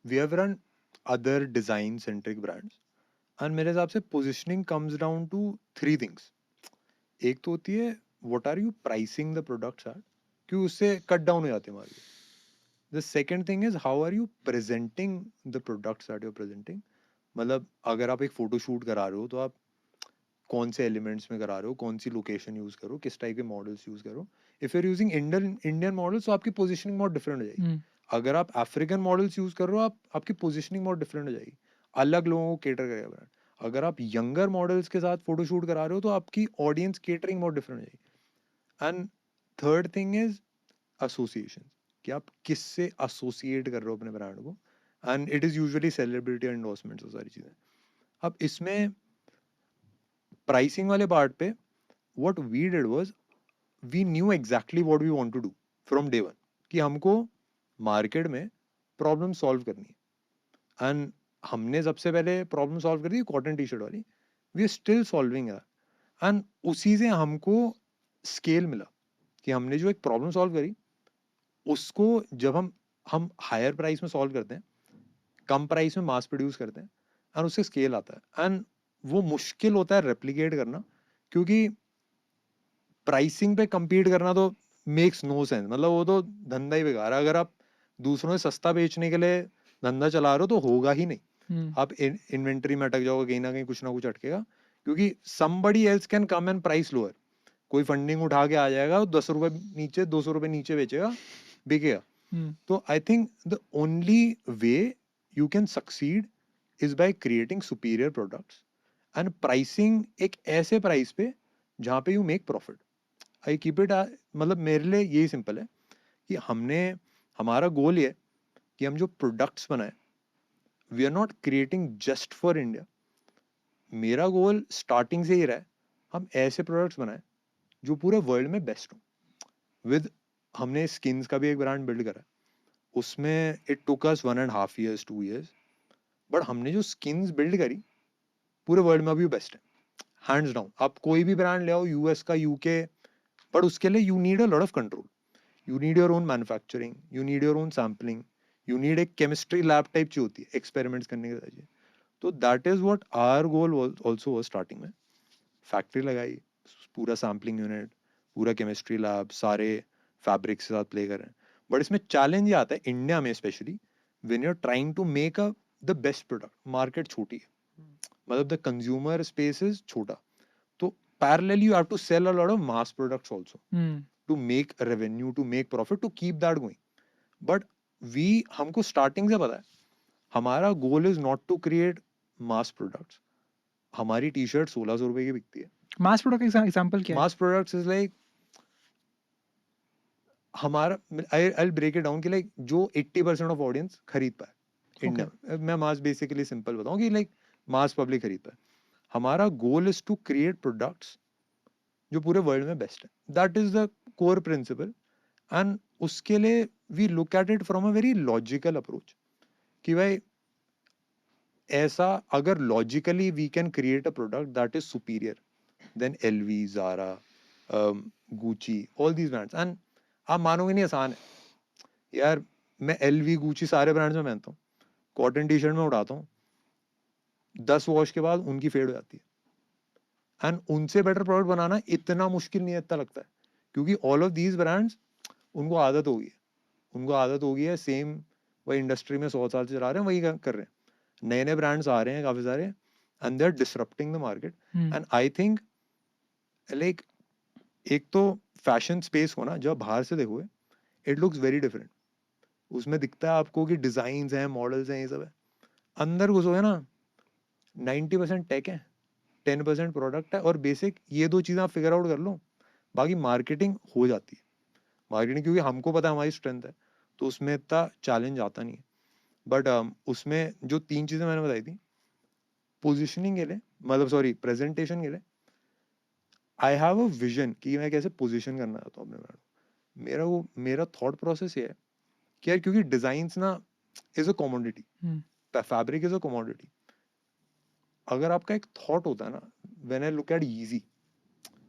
we have run other design centric brands and मेरे हिसाब से positioning comes down to 3 things. एक तो होती है what are you pricing the products at, क्यों उससे cut down हो जाते हैं market. The second thing is how are you presenting the products that you're presenting. मतलब अगर आप एक फोटो शूट करा रहे हो तो आप कौन से एलिमेंट्स में करा रहे हो, कौन सी लोकेशन यूज करो, किस टाइप के मॉडल्स यूज करो. If you are using Indian models तो आपकी पोजीशनिंग बहुत डिफरेंट हो जाएगी. अगर आप अफ्रीकन मॉडल्स यूज कर रहे हो आपकी पोजीशनिंग बहुत डिफरेंट हो जाएगी, अलग लोगों को केटर करेगा ब्रांड. अगर आप यंगर मॉडल्स के साथ फोटो शूट करा रहे हो तो आपकी ऑडियंस केटरिंग बहुत डिफरेंट हो जाएगी. And third thing is association, कि आप किससे एसोसिएट कर रहे हो अपने ब्रांड को. And it is usually celebrity endorsements और सारी चीजें. अब इसमें प्राइसिंग वाले पार्ट पे what we did was we knew exactly what we want to do from day one कि हमको मार्केट में प्रॉब्लम सॉल्व करनी है। एंड हमने सबसे पहले प्रॉब्लम सॉल्व कर दी कॉटन टी शर्ट वाली, we are still solving that. And उसी से हमको स्केल मिला कि हमने जो एक प्रॉब्लम सॉल्व करी उसको जब हम हायर प्राइस में सॉल्व करते हैं, कम प्राइस में मास प्रोड्यूस करते हैं एंड उससे स्केल आता है। एंड वो मुश्किल होता है रेप्लिकेट करना, क्योंकि प्राइसिंग पे compete करना तो मेक्स नो सेंस, मतलब वो तो धंधा ही बेकार है। अगर आप दूसरों से सस्ता बेचने के लिए धंधा चला रहे हो तो होगा ही नहीं, आप इन्वेंट्री में अटक जाओगे, कहीं ना कुछ अटकेगा, क्योंकि somebody else can come and price lower। कोई फंडिंग उठा के आ जाएगा, 10 रुपए नीचे 200 रुपए नीचे बेचेगा, बिकेगा। तो I think the only way you can succeed is by creating superior products and pricing एक ऐसे प्राइस पे जहाँ पे you make profit. I keep it, मतलब मेरे लिए यही सिंपल है कि हमारा गोल ये है कि हम जो प्रोडक्ट्स बनाए, we are not creating just for India. मेरा गोल स्टार्टिंग से ही रहा है हम ऐसे प्रोडक्ट्स बनाए जो पूरे वर्ल्ड में बेस्ट हो। विद हमने स्किन्स का भी एक ब्रांड बिल्ड करा, उसमें it took us 1.5 years 2 years, but हमने जो स्किन्स बिल्ड करी पूरे वर्ल्ड में अभी बेस्ट है, हैंड्स डाउन। आप कोई भी ब्रांड ले आओ, यूएस का, यूके, बट उसके लिए you need a lot of control, you need your own manufacturing, you need your own sampling, you need एक केमिस्ट्री लैब टाइप चाहिए होती है एक्सपेरिमेंट्स करने के लिए। तो that is what our goal also was starting में। फैक्ट्री लगाई, पूरा सैम्पलिंग यूनिट, पूरा केमिस्ट्री लैब, सारे फैब्रिक के साथ प्ले कर रहे हैं। बट इसमें चैलेंज ये आता है इंडिया में specially, when you are trying to make a the best product. Market छोटी है, मतलब द कंज्यूमर स्पेस इज छोटा, तो parallelly you have to sell a lot of mass products also to make revenue, to make profit, to keep that going. But हमको starting से पता है हमारा goal is not to create mass products. हमारी T shirt 1600 रुपए की बिकती है। मास प्रोडक्ट का एग्जांपल क्या है? मास प्रोडक्ट्स इज लाइक हमारा, आई ब्रेक इट डाउन कि लाइक जो 80% ऑफ ऑडियंस खरीद पाए इंडिया में। मैं मास बेसिकली सिंपल बताऊं कि लाइक मास पब्लिक खरीद पाए। हमारा goal is to create products जो पूरे वर्ल्ड में बेस्ट है। That is the core principle. And उसके लिए we look at it from a very logical approach कि भाई ऐसा अगर logically we can create a product that is superior than LV, Zara, Gucci, all these brands. And आप मानोगे नहीं, आसान है यार। मैं एलवी, गुची सारे ब्रांड्स में पहनता हूँ, कॉटन टी शर्ट में उड़ाता हूँ, 10 वॉश के बाद उनकी फेड हो जाती है। एंड उनसे बेटर प्रोडक्ट बनाना इतना मुश्किल नहीं है, इतना लगता है, क्योंकि ऑल ऑफ दीज ब्रांड्स उनको आदत हो गई है सेम, वही इंडस्ट्री में 100 साल से चला रहे हैं, वही कर रहे हैं। नए नए ब्रांड्स आ रहे हैं काफी सारे, and they are disrupting the market. And I think like एक तो फैशन स्पेस को ना जब बाहर से देखोगे इट लुक्स वेरी डिफरेंट। उसमें दिखता है आपको कि डिजाइन हैं, मॉडल्स हैं, ये सब है। अंदर घुसोगे ना 90% टेक है, 10% प्रोडक्ट है और बेसिक। ये दो चीजें आप फिगर आउट कर लो, बाकी मार्केटिंग हो जाती है। मार्केटिंग क्योंकि हमको पता है हमारी स्ट्रेंथ है, तो उसमें इतना चैलेंज आता नहीं है। बट उसमें जो 3 चीजें मैंने बताई थी पोजिशनिंग के लिए, मतलब सॉरी प्रेजेंटेशन के लिए, आई हैव अ विजन कि मैं कैसे पोजीशन करना चाहता हूँ अपने ब्रांड। मेरा थॉट प्रोसेस ये है कि यार क्योंकि डिजाइन्स ना is a commodity, fabric is a commodity. अगर आपका एक थॉट होता है ना, when I look at Yeezy,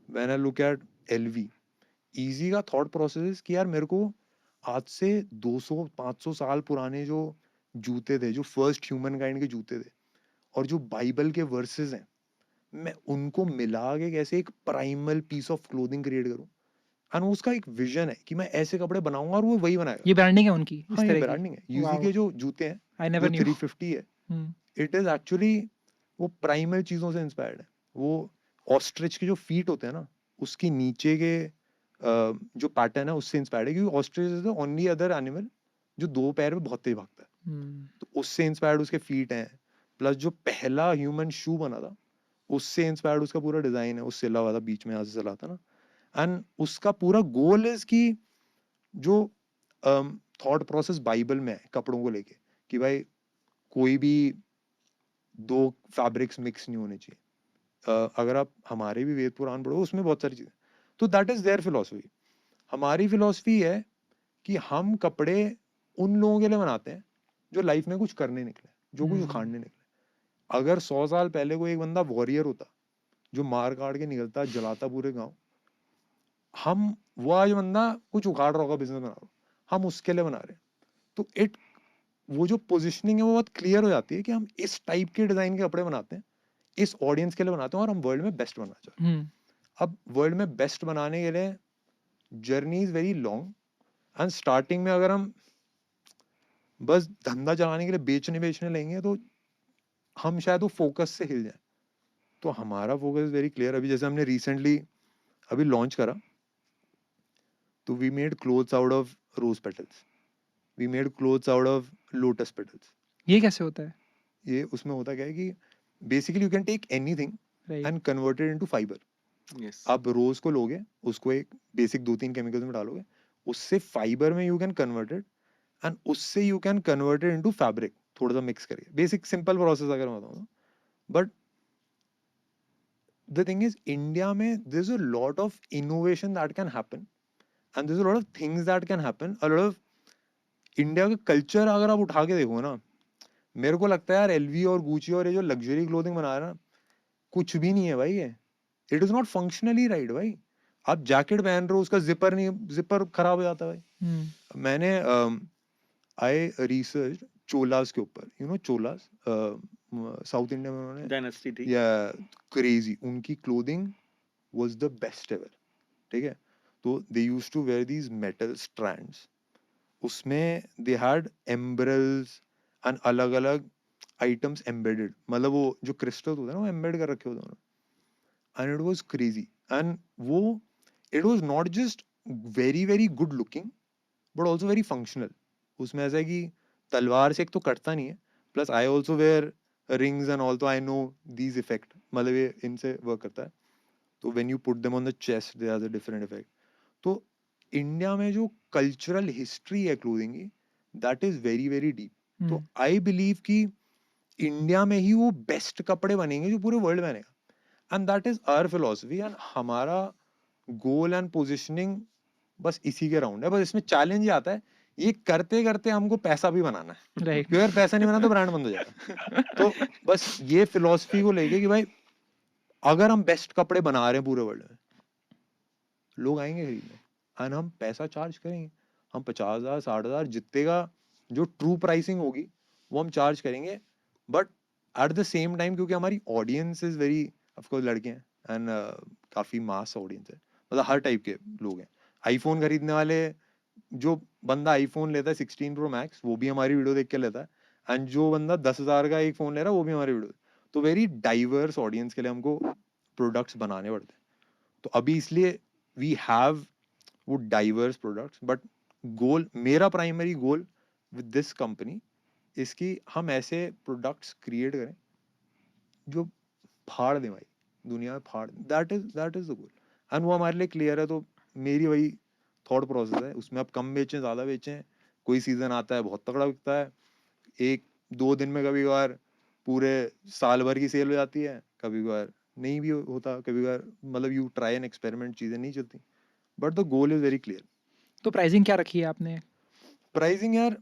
when I look at LV, Yeezy का थॉट प्रोसेस कि यार मेरे को आज से 200-500 साल पुराने जो जूते थे, जो फर्स्ट ह्यूमन काइंड के जूते थे, और जो बाइबल के वर्सेस हैं, मैं उनको मिला के कैसे एक primal piece of clothing create करूं। एंड उसका एक विजन है कि मैं ऐसे कपड़े बनाऊंगा और वो वही बनाएगा। ये ब्रांडिंग है उनकी इस हाँ, ये तरह की? ब्रांडिंग है। यूजी Wow, के जो जूते हैं I जो never knew. 350 है, इट इज एक्चुअली वो प्राइमल चीजों से इंस्पायर्ड है। वो ऑस्ट्रिच के जो फीट होते हैं ना, उसके नीचे के जो पैटर्न है उससे इंस्पायर्ड है, क्योंकि ostrich is the only other animal जो 2 पैर में बहुत तेज भागता है। तो उससे इंस्पायर्ड उसके फीट हैं। प्लस जो पहला ह्यूमन शू बना था उससे इंस्पायर्ड उसका पूरा डिजाइन है, उससे सिला हुआ था, बीच में यहाँ से चला था ना। एंड उसका पूरा गोल इज कि जो थॉट प्रोसेस बाइबल में है कपड़ों को लेके, कि भाई कोई भी 2 फैब्रिक्स मिक्स नहीं होने चाहिए। अगर आप हमारे भी वेद पुराण पढ़ो उसमें बहुत सारी चीजें, तो दैट इज देयर फिलोसफी. हमारी फिलोसफी है कि हम कपड़े उन लोगों के लिए बनाते हैं जो लाइफ में कुछ करने निकले, जो कुछ उखाड़ने निकले. अगर 100 साल पहले कोई एक बंदा वॉरियर होता जो मार काट के निकलता, जलाता पूरे गांव, हम वो आज बंदा कुछ उखाड़ रहा होगा, बिजनेस बना रहा होगा, हम उसके लिए बना रहे हैं. तो वो जो पोजिशनिंग है वो बहुत क्लियर हो जाती है कि हम इस टाइप के डिजाइन के कपड़े बनाते हैं, इस ऑडियंस के लिए बनाते हैं, और हम वर्ल्ड में बेस्ट बनना चाहते हैं. अब वर्ल्ड में बेस्ट बनाने के लिए journey is very long. And starting में अगर हम बस धंधा चलाने के लिए बेचने लेंगे तो हम शायद वो फोकस से हिल जाए. तो हमारा फोकस वेरी क्लियर. अभी जैसे हमने रिसेंटली अभी लॉन्च करा, तो we made clothes out of rose petals, we made clothes out of lotus petals. ये कैसे होता है? ये उसमें होता क्या है कि basically you can take anything Right. And convert it into fibre. Yes. आप रोज को लोगे, उसको एक बेसिक 2-3 केमिकल्स में डालोगे, उससे फाइबर में you can convert it, and उससे you can convert it into fabric, थोड़ा सा मिक्स करके. बेसिक सिंपल प्रोसेस अगर मैं बताऊं, but the thing is India में there's a lot of innovation that can happen, and there's a lot of things that can happen. A lot of India का culture अगर आप उठा के देखो ना, मेरे को लगता है यार एलवी और गुची और ये जो लग्जरी क्लोथिंग बना रहा है ना, कुछ भी नहीं है भाई. ये it is not functionally right भाई. आप जैकेट पहन रहे हो, उसका जिपर नहीं, जिपर खराब हो जाता है भाई. मैंने आई रिसर्च चोलास के ऊपर, you know Cholas south India में उन्होंने डायनेस्टी थी. या क्रेजी, उनकी clothing was the best ever. ठीक है, तो they used to wear these metal strands, उसमें दे हैड एम्ब्रेल्स एंड अलग अलग आइटम्स एम्बेडेड, मतलब वो जो क्रिस्टल होता है ना वो एम्बेड कर रखे होते हैं. And it was crazy. And वो it was not just very very good looking but also very functional. उसमें ऐसा है कि तलवार से एक तो कटता नहीं है, plus I also wear rings and also I know these effect, मतलब ये इनसे वर्क करता है. तो when you put them on the chest they has a different effect. तो इंडिया में जो कल्चरल हिस्ट्री है क्लोथिंग की, that is very very deep. तो आई बिलीव कि इंडिया में ही वो बेस्ट कपड़े बनेंगे जो पूरे वर्ल्ड में बनेगा. And that is our philosophy. And हमारा गोल एंड पोजिशनिंग बस इसी के राउंड है. बस इसमें चैलेंज ये आता है, ये करते करते हमको पैसा भी बनाना है. Right. क्योंकि अगर पैसा नहीं बना तो ब्रांड बंद हो जाएगा. तो बस ये फिलोसफी को लेके कि भाई अगर हम बेस्ट कपड़े बना रहे हैं पूरे वर्ल्ड में, लोग आएंगे खरीदने, एंड हम पैसा चार्ज करेंगे. हम 50,000 60,000 जितने का जो ट्रू प्राइसिंग होगी वो हम चार्ज करेंगे. But at the same time क्योंकि हमारी ऑडियंस इज वेरी, ऑफकोर्स लड़के हैं एंड काफी मास ऑडियंस है, मतलब हर टाइप के लोग हैं. आईफोन खरीदने वाले, जो बंदा आईफोन लेता है 16 प्रो मैक्स वो भी हमारी वीडियो देख के लेता है, एंड जो बंदा 10,000 का एक फोन ले रहा है वो भी हमारी वीडियो. तो वेरी डाइवर्स ऑडियंस के लिए हमको प्रोडक्ट्स बनाने पड़ते हैं. तो अभी इसलिए वी हैव वो डाइवर्स प्रोडक्ट्स. बट गोल, मेरा primary goal with this company इसकी हम ऐसे प्रोडक्ट्स क्रिएट करें जो फाड़ दें भाई, दुनिया में फाड़ दें. That is the goal. And वो हमारे लिए क्लियर है. तो मेरी वही थॉट प्रोसेस है. उसमें आप कम बेचें ज़्यादा बेचें, कोई सीजन आता है बहुत तगड़ा बिकता है, 1-2 दिन में कभी कभार पूरे साल भर की सेल हो जाती है, कभी कभार नहीं भी होता, कभी कभार मतलब यू ट्राई एन एक्सपेरिमेंट, चीज़ें नहीं चलती. But the goal is very clear. तो प्राइसिंग क्या रखी है आपने? प्राइसिंग यार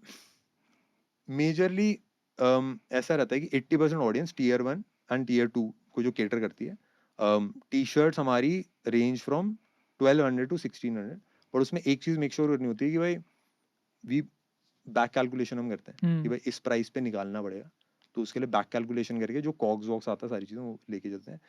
मेजरली ऐसा रहता है कि 80% ऑडियंस टीयर 1 एंड टीयर 2 को जो केटर करती है. टी शर्ट्स हमारी रेंज फ्रॉम 1200 टू 1600. पर उसमें एक चीज़ मेक श्योर करनी होती है कि भाई वी बैक कैलकुलेशन हम करते हैं कि भाई इस प्राइस पे निकालना पड़ेगा. तो उसके लिए बैक कैलकुलेशन करके जो कॉक्स वॉक्स आता है सारी चीज़ें वो लेके चलते हैं.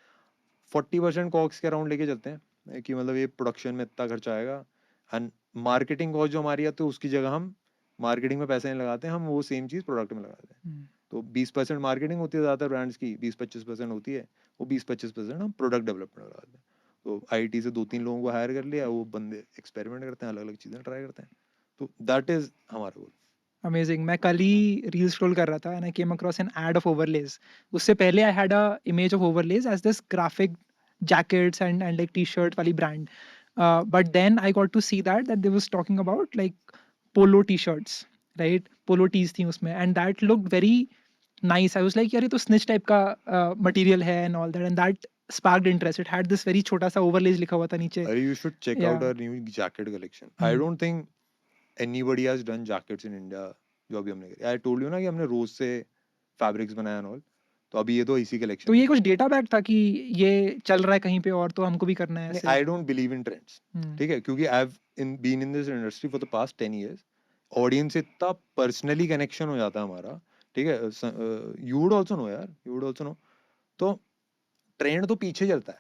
40% कॉक्स के अराउंड लेके चलते हैं कि मतलब ये प्रोडक्शन में इतना खर्चा आएगा. एंड मार्केटिंग कॉस्ट जो हमारी है तो उसकी जगह हम मार्केटिंग में पैसे नहीं लगाते, हम वो सेम चीज़ प्रोडक्ट में लगाते हैं. तो 20% मार्केटिंग होती है ज़्यादातर ब्रांड्स की, 20-25% होती है, वो 20-25% हम प्रोडक्ट डेवलपमेंट में लगाते हैं. तो आईटी से 2-3 लोगों को हायर कर लिया, वो बंदे एक्सपेरिमेंट करते हैं, अलग अलग चीज़ें ट्राई करते हैं. तो दैट इज हमारा गोल. अमेजिंग. मैं कल ही रील स्क्रॉल कर रहा था and I came across an ad of Overlays. उससे पहले I had a image of Overlays as this graphic jackets and like t-shirt wali brand, but then I got to see that they was talking about like polo t-shirts, right? Polo tees thi usme, and that looked very nice. I was like, yaar ye to snitch type ka material hai and all that, and that sparked interest. It had this very छोटा सा overlays लिखा हुआ था नीचे. You should check out Yeah. our new jacket collection. I Hmm. don't think anybody has done jackets in India जो अभी हमने करी. I told you ना कि हमने रोज से fabrics बनाया and all. तो अभी ये तो इसी तो collection ये है. कुछ डेटा बैक था कि ये चल रहा है कहीं पे और तो हमको भी करना है नहीं, ऐसे. I don't believe in trends. Hmm. ठीक है, क्योंकि I've been in this industry for the past 10 years. Audience से इतना personally connection हो जाता है हमारा. ठीक है, you would also know यार, you would also know. तो ट्रेंड तो पीछे चलता है.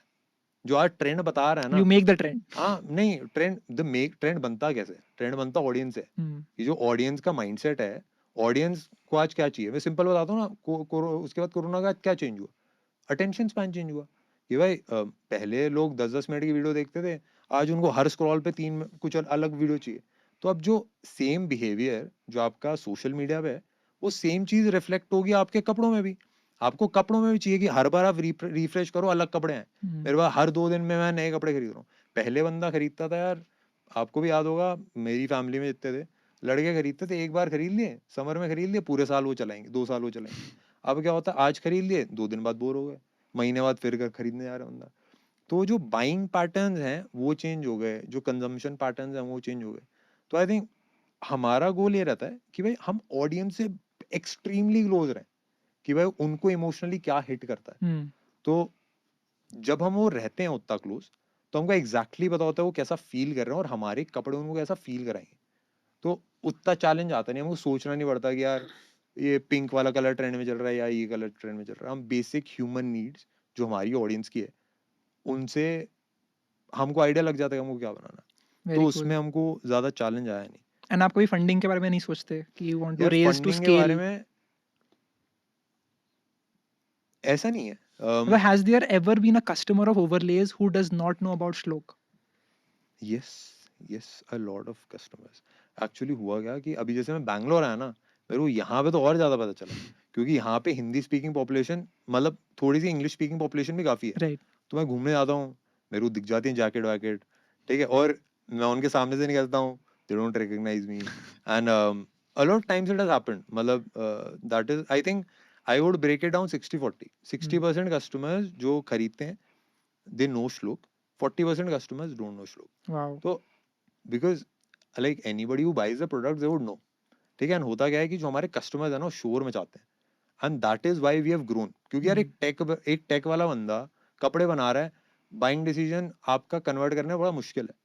जो आज ट्रेंड बता रहा है ना, You make the trend. हाँ नहीं, ट्रेंड बनता कैसे? ट्रेंड बनता ऑडियंस से. Hmm. ये जो ऑडियंस का माइंडसेट है, ऑडियंस को आज क्या चाहिए? मैं सिंपल बताता हूँ ना, उसके बाद कोरोना का क्या चेंज हुआ? अटेंशन स्पैन चेंज हुआ कि भाई पहले लोग 10-10 मिनट की वीडियो देखते थे, आज उनको हर स्क्रॉल पे कुछ अलग वीडियो चाहिए. तो अब जो सेम बिहेवियर जो आपका सोशल मीडिया पे है, वो सेम चीज रिफ्लेक्ट होगी आपके कपड़ों में भी. आपको कपड़ों में भी चाहिए कि हर बार आप रिफ्रेश करो, अलग कपड़े हैं. Hmm. मेरे पास हर 2 दिन में मैं नए कपड़े खरीद रहा हूँ. पहले बंदा खरीदता था यार, आपको भी याद होगा, मेरी फैमिली में जितने थे लड़के खरीदते थे, एक बार खरीद लिए, समर में खरीद लिए, पूरे साल वो चलाएंगे, 2 साल वो चलाएंगे. अब क्या होता है, आज खरीद लिए, 2 दिन बाद बोर हो गए, महीने बाद फिर खरीदने जा रहा बंदा. तो जो बाइंग पैटर्न्स हैं वो चेंज हो गए, जो कंजम्पशन पैटर्न्स हैं वो चेंज हो गए. तो आई थिंक हमारा गोल ये रहता है कि भाई हम ऑडियंस से एक्सट्रीमली क्लोज रहें, कि भाई उनको इमोशनली क्या हिट करता है. Hmm. तो जब हम वो रहते हैं उतना क्लोज, तो हमको एग्जैक्टली पता होता है वो कैसा फील कर रहे हैं और हमारे कपड़े उनको कैसा फील कराएंगे. तो उतना चैलेंज आता नहीं, हमको सोचना नहीं पड़ता कि यार ये पिंक वाला कलर ट्रेंड में चल रहा है या ये कलर ट्रेंड में चल रहा है. हम बेसिक ह्यूमन नीड्स जो हमारी ऑडियंस की है, उनसे हमको आइडिया लग जाता है कि हमको क्या बनाना है. Very तो cool. उसमें हमको ज्यादा चैलेंज आया नहीं. And आप कोई फंडिंग के बारे में नहीं सोचते कि you want to यार raise to फंडिंग के बारे scale? में ऐसा नहीं है. But has there ever been a customer of overlays who does not know about Shlok? Yes a lot of customers. Actually हुआ क्या कि अभी जैसे मैं बैंगलोर आया ना, मेरे को यहाँ पे तो और ज्यादा पता चला, क्योंकि यहाँ पे हिंदी स्पीकिंग पॉपुलेशन, मतलब थोड़ी सी इंग्लिश स्पीकिंग पॉपुलेशन भी काफी है. Right. तो मैं घूमने जाता हूँ, मेरे को दिख जाती है जैकेट वैकेट, ठीक है, और मैं उनके सामने से निकलता हूँ, they don't recognise me. And a lot of times it has happened, मतलब that is, I think I would break it down 60-40. 60% customers जो खरीदते हैं दे नो श्लोक, 40% customers don't know Shlok. Wow. तो because like anybody who buys the product they would know. ठीक है, and होता क्या है कि जो हमारे कस्टमर्स है ना, शोर मचाते हैं. And that is why we have grown, क्योंकि यार एक टेक वाला बंदा कपड़े बना रहा है, बाइंग डिसीजन आपका कन्वर्ट करना बड़ा मुश्किल है,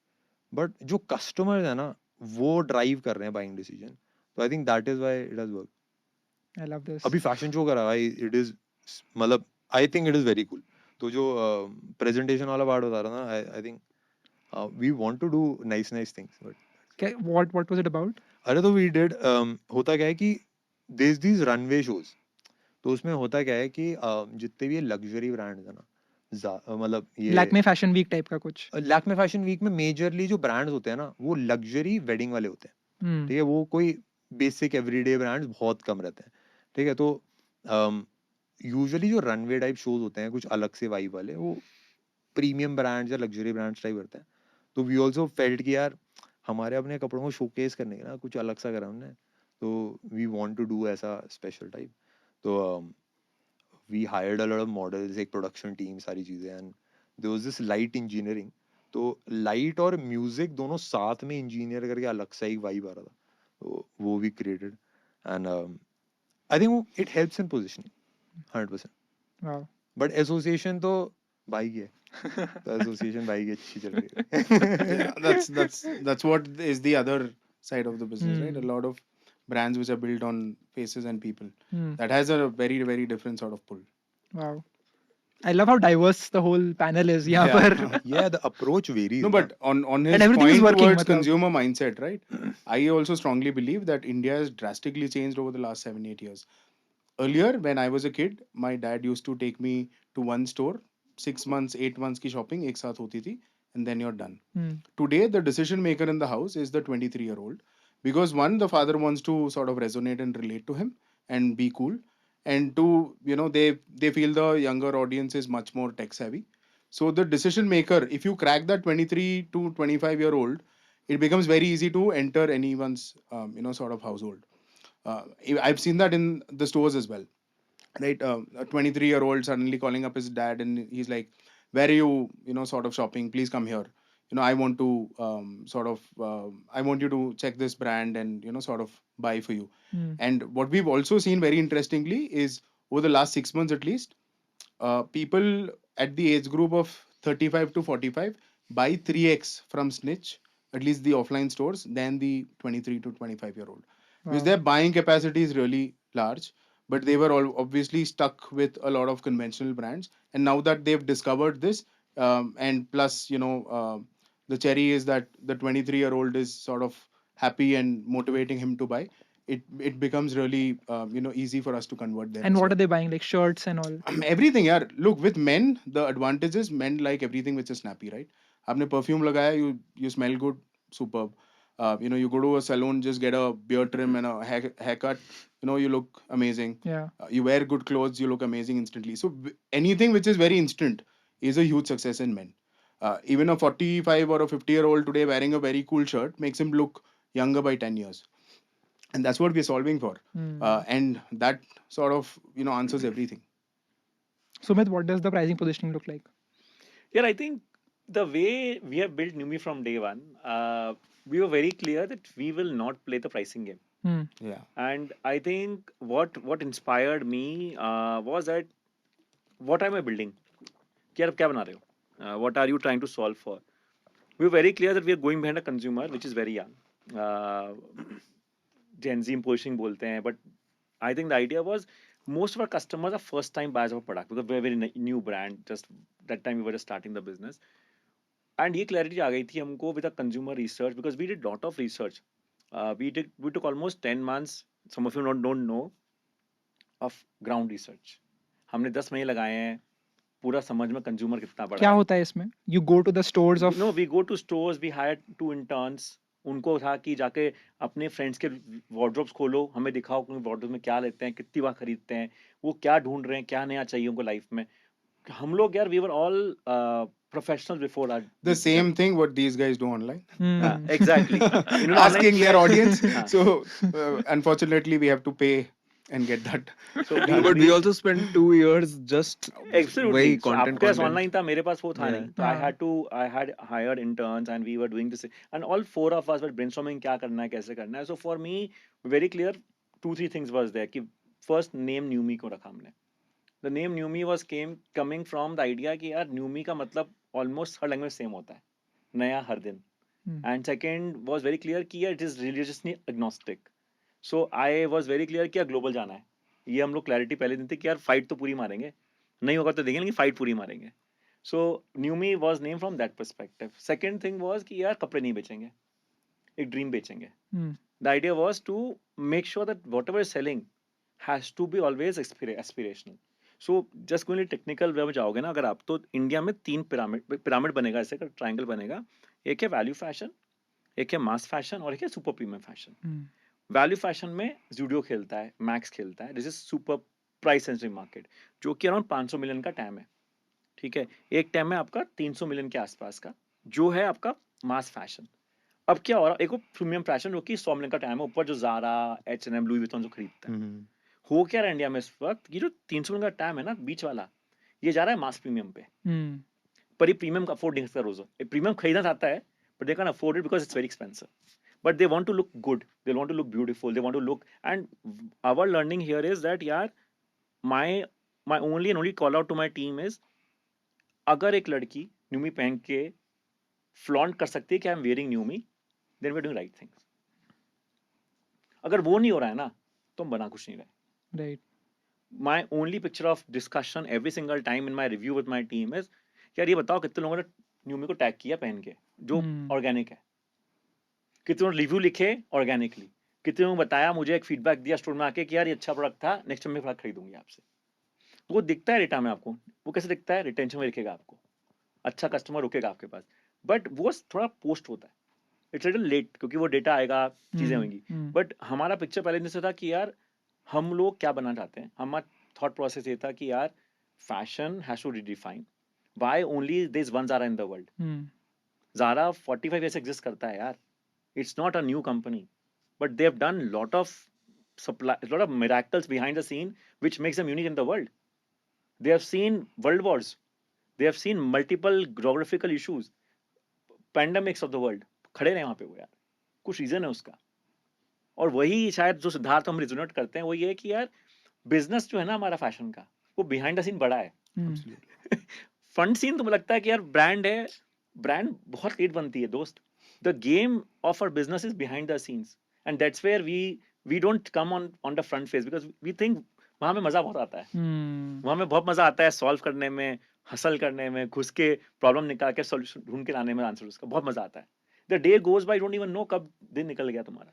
बट जो कस्टमर्स है ना वो ड्राइव कर रहे हैं बाइंग डिसीजन. तो I think that is why it has work. I love this. अभी फैशन शो करा भाई, इट इज, मतलब I think it is very cool. तो जो प्रेजेंटेशन वाला पार्ट बता रहा ना, I think we want to do nice things, but Okay, what was it about? अरे तो वी डिड, होता क्या है कि देयर दीज रनवे शोज. तो उसमें होता क्या है कि जितने भी लग्जरी ब्रांड्स है ना, मतलब ये Lakme Fashion Week type का कुछ. लैक्मे फैशन वीक में मेजरली जो ब्रांड्स होते हैं ना, वो लग्जरी वेडिंग वाले होते हैं. Hmm. ठीक है, वो कोई बेसिक एवरीडे ब्रांड्स बहुत कम रहते हैं. ठीक है, तो यूजुअली जो रनवे टाइप शोज होते हैं कुछ अलग से वाइब वाले, वो प्रीमियम ब्रांड्स या लग्जरी ब्रांड्स टाइप करते हैं. तो वी ऑल्सो फेल्ट कि यार हमारे अपने कपड़ों को शोकेस करने के ना कुछ अलग सा करा हमने, तो वी वांट टू डू ऐसा स्पेशल टाइप. तो we hired a lot of models, एक प्रोडक्शन टीम, सारी चीज़ें, and there was this light engineering. तो लाइट और म्यूजिक दोनों साथ में इंजीनियर करके अलग सा एक वाइब आ रहा था, तो वो भी created. And I think it helps in positioning 100%. Wow. But association तो भाई की है. तो एसोसिएशन भाई की अच्छी चल रही है. Yeah, that's what is the other side of the business, right? A Hmm. lot of brands which are built on faces and people. Hmm. That has a very, very different sort of pull. Wow. I love how diverse the whole panel is यहाँ Yeah. पर. Yeah, the approach varies. No, na. but on his everything is point working, towards matlab. consumer mindset, right? I also strongly believe that India has drastically changed over the last 7-8 years. Earlier, when I was a kid, my dad used to take me to one store, 6 months, 8 months की shopping एक साथ होती थी, and then you're done. Hmm. Today, the decision maker in the house is the 23-year-old, because one, the father wants to sort of resonate and relate to him and be cool, and two, they feel the younger audience is much more tech savvy. So the decision maker, if you crack that 23 to 25-year-old, it becomes very easy to enter anyone's sort of household. I've seen that in the stores as well, right? A 23-year-old suddenly calling up his dad and he's like, where are you, sort of shopping? Please come here. I want to I want you to check this brand and, sort of buy for you. Hmm. And what we've also seen very interestingly is over the last 6 months at least, people at the age group of 35 to 45 buy 3x from Snitch, at least the offline stores, than the 23 to 25-year-old. Because Wow. their buying capacity is really large, but they were all obviously stuck with a lot of conventional brands. And now that they've discovered this, and plus, the cherry is that the 23-year-old is sort of happy and motivating him to buy. It becomes really easy for us to convert them. And as what well. are they buying? Like shirts and all? Everything, yeah. Look, with men, the advantage is men like everything which is snappy, right? आपने perfume लगाया, you smell good, superb. You go to a salon, just get a beard trim and a haircut, you look amazing. Yeah. You wear good clothes, you look amazing instantly. So anything which is very instant is a huge success in men. Even a 45 or a 50-year-old today wearing a very cool shirt makes him look younger by 10 years. And that's what we're solving for. Hmm. And that sort of, answers everything. Sumit, what does the pricing positioning look like? Yeah, I think the way we have built Newme from day one, we were very clear that we will not play the pricing game. Hmm. Yeah. And I think what inspired me was that what am I building? क्या क्या बना रहे हो? What are you trying to solve for? We were very clear that we are going behind a consumer which is very young. Gen Z positioning बोलते हैं, but I think the idea was most of our customers are first time buyers of a product because we're a very new brand. Just that time we were just starting the business. And ये clarity आ गई थी हमको with a consumer research because we did lot of research. We took almost 10 months. Some of you don't know of ground research. हमने 10 महीने लगाए हैं पूरा समझ में कंज्यूमर कितना बड़ा क्या है. होता है इसमें? You go to the stores of. No, we go to stores, we hire 2 interns. उनको था कि जाके अपने फ्रेंड्स के वार्डरोब्स खोलो, हमें दिखाओ कि वार्डरोब में क्या लेते हैं, कितनी बार खरीदते हैं, वो क्या ढूंढ रहे हैं, क्या नया चाहिए उनको लाइफ में. हम लोग यार, we were all professionals before our The same thing what these guys do online. Hmm. exactly. Asking their audience. हाँ. So unfortunately, we have to pay and get that. So No, but we also spent 2 years just Absolutely. वही So content आपके पास content. online था, मेरे पास वो था Yeah. नहीं. So हाँ. I had hired interns and we were doing this. And all 4 of us were brainstorming क्या करना है, कैसे करना है. So for me, very clear, 2-3 things was there. कि first name Newme को रखा हमने. The name Newme was coming from the idea कि यार Newme का मतलब almost हर language same होता है. नया हर दिन. Hmm. And second was very clear कि यार it is religiously agnostic. So I was very clear कि यार global जाना है. ये हम लोग क्लैरिटी पहले दिन थे कि यार फाइट तो पूरी मारेंगे, नहीं होगा तो देखेंगे, लेकिन फाइट पूरी मारेंगे. So Newme was name from that perspective. Second thing was कि यार कपड़े नहीं बेचेंगे, एक ड्रीम बेचेंगे. Hmm. The idea was to make sure that whatever selling has to be always aspirational. So just going technical way में जाओगे ना अगर आप, तो इंडिया में 3 पिरामिड बनेगा, ऐसे ट्रायंगल बनेगा. एक है वैल्यू फैशन, एक है मास फैशन और एक है super premium fashion. Hmm. Value fashion में जूडियो खेलता है, मैक्स खेलता है. This is super price sensitive market जो कि अराउंड 500 मिलियन का टैम है. ठीक है, एक टैम है आपका 300 मिलियन के आसपास का जो है आपका मास फैशन. अब क्या हो रहा है, एक प्रीमियम फैशन जो कि 100 मिलियन का टैम है, ऊपर जो ज़ारा, H&M, लुई विटॉन जो खरीदता है. हो क्या रहा है इंडिया में इस वक्त, ये जो 300 मिलियन का टैम है ना बीच वाला, ये जा रहा है मास प्रीमियम पे. Hmm. पर ये प्रीमियम का अफोर्ड नहीं कर रोज. प्रीमियम खरीदना चाहता है but they can't afford it because it's very expensive. But they want to look good, they want to look beautiful, they want to look. And our learning here is that यार my only and only call out to my team is अगर एक लड़की न्यूमी पहन के flaunt कर सकती है कि I am wearing Newme, then we are doing right things. अगर वो नहीं हो रहा है ना तो हम बना कुछ नहीं रहे. Right. My only picture of discussion every single time in my review with my team is यार ये बताओ कितने लोगों ने न्यूमी को टैग किया पहन के जो ऑर्गेनिक है, कितने रिव्यू लिखे ऑर्गेनिकली, कितने लोगों ने बताया मुझे एक फीडबैक दिया स्टोर में आके कि यार ये अच्छा प्रोडक्ट था, नेक्स्ट टाइम मैं प्रोडक्ट खरीदूंगी आपसे. वो दिखता है डेटा में आपको. वो कैसे दिखता है, रिटेंशन में दिखेगा आपको, अच्छा कस्टमर रुकेगा आपके पास. बट वो थोड़ा पोस्ट होता है, इट्स लिटिल लेट क्योंकि वो डेटा आएगा, चीजें होंगी. बट हमारा पिक्चर पहले दिन से था कि यार हम लोग क्या बनना चाहते हैं. हमारा थॉट प्रोसेस ये था कि यार fashion has to redefine. Why only there is one Zara in the world. Zara 45 years exist करता है यार. It's not a new company, but they have done lot of miracles behind the scene, which makes them unique in the world. They have seen world wars. They have seen multiple geographical issues, pandemics of the world. खड़े रहे वहाँ पे वो यार, कुछ reason है उसका. और वही शायद जो सिद्धार्थ हम रिजोनेट करते हैं वो ये है कि यार बिजनेस जो है ना हमारा फैशन का, वो बिहाइंड द सीन बड़ा है. फ्रंट सीन तो मुझे लगता है कि यार ब्रांड है, ब्रांड बहुत लेट बनती है दोस्त. The game of our business is behind the scenes, and that's where we don't come on the front face, because we think वहां में मजा बहुत आता है. वहां में बहुत मजा आता है सॉल्व करने में, हसल करने में, घुस के प्रॉब्लम निकाल के सॉल्यूशन ढूंढ के लाने में, आंसर उसका बहुत मजा आता है. The day goes by, don't even know कब दिन निकल गया तुम्हारा.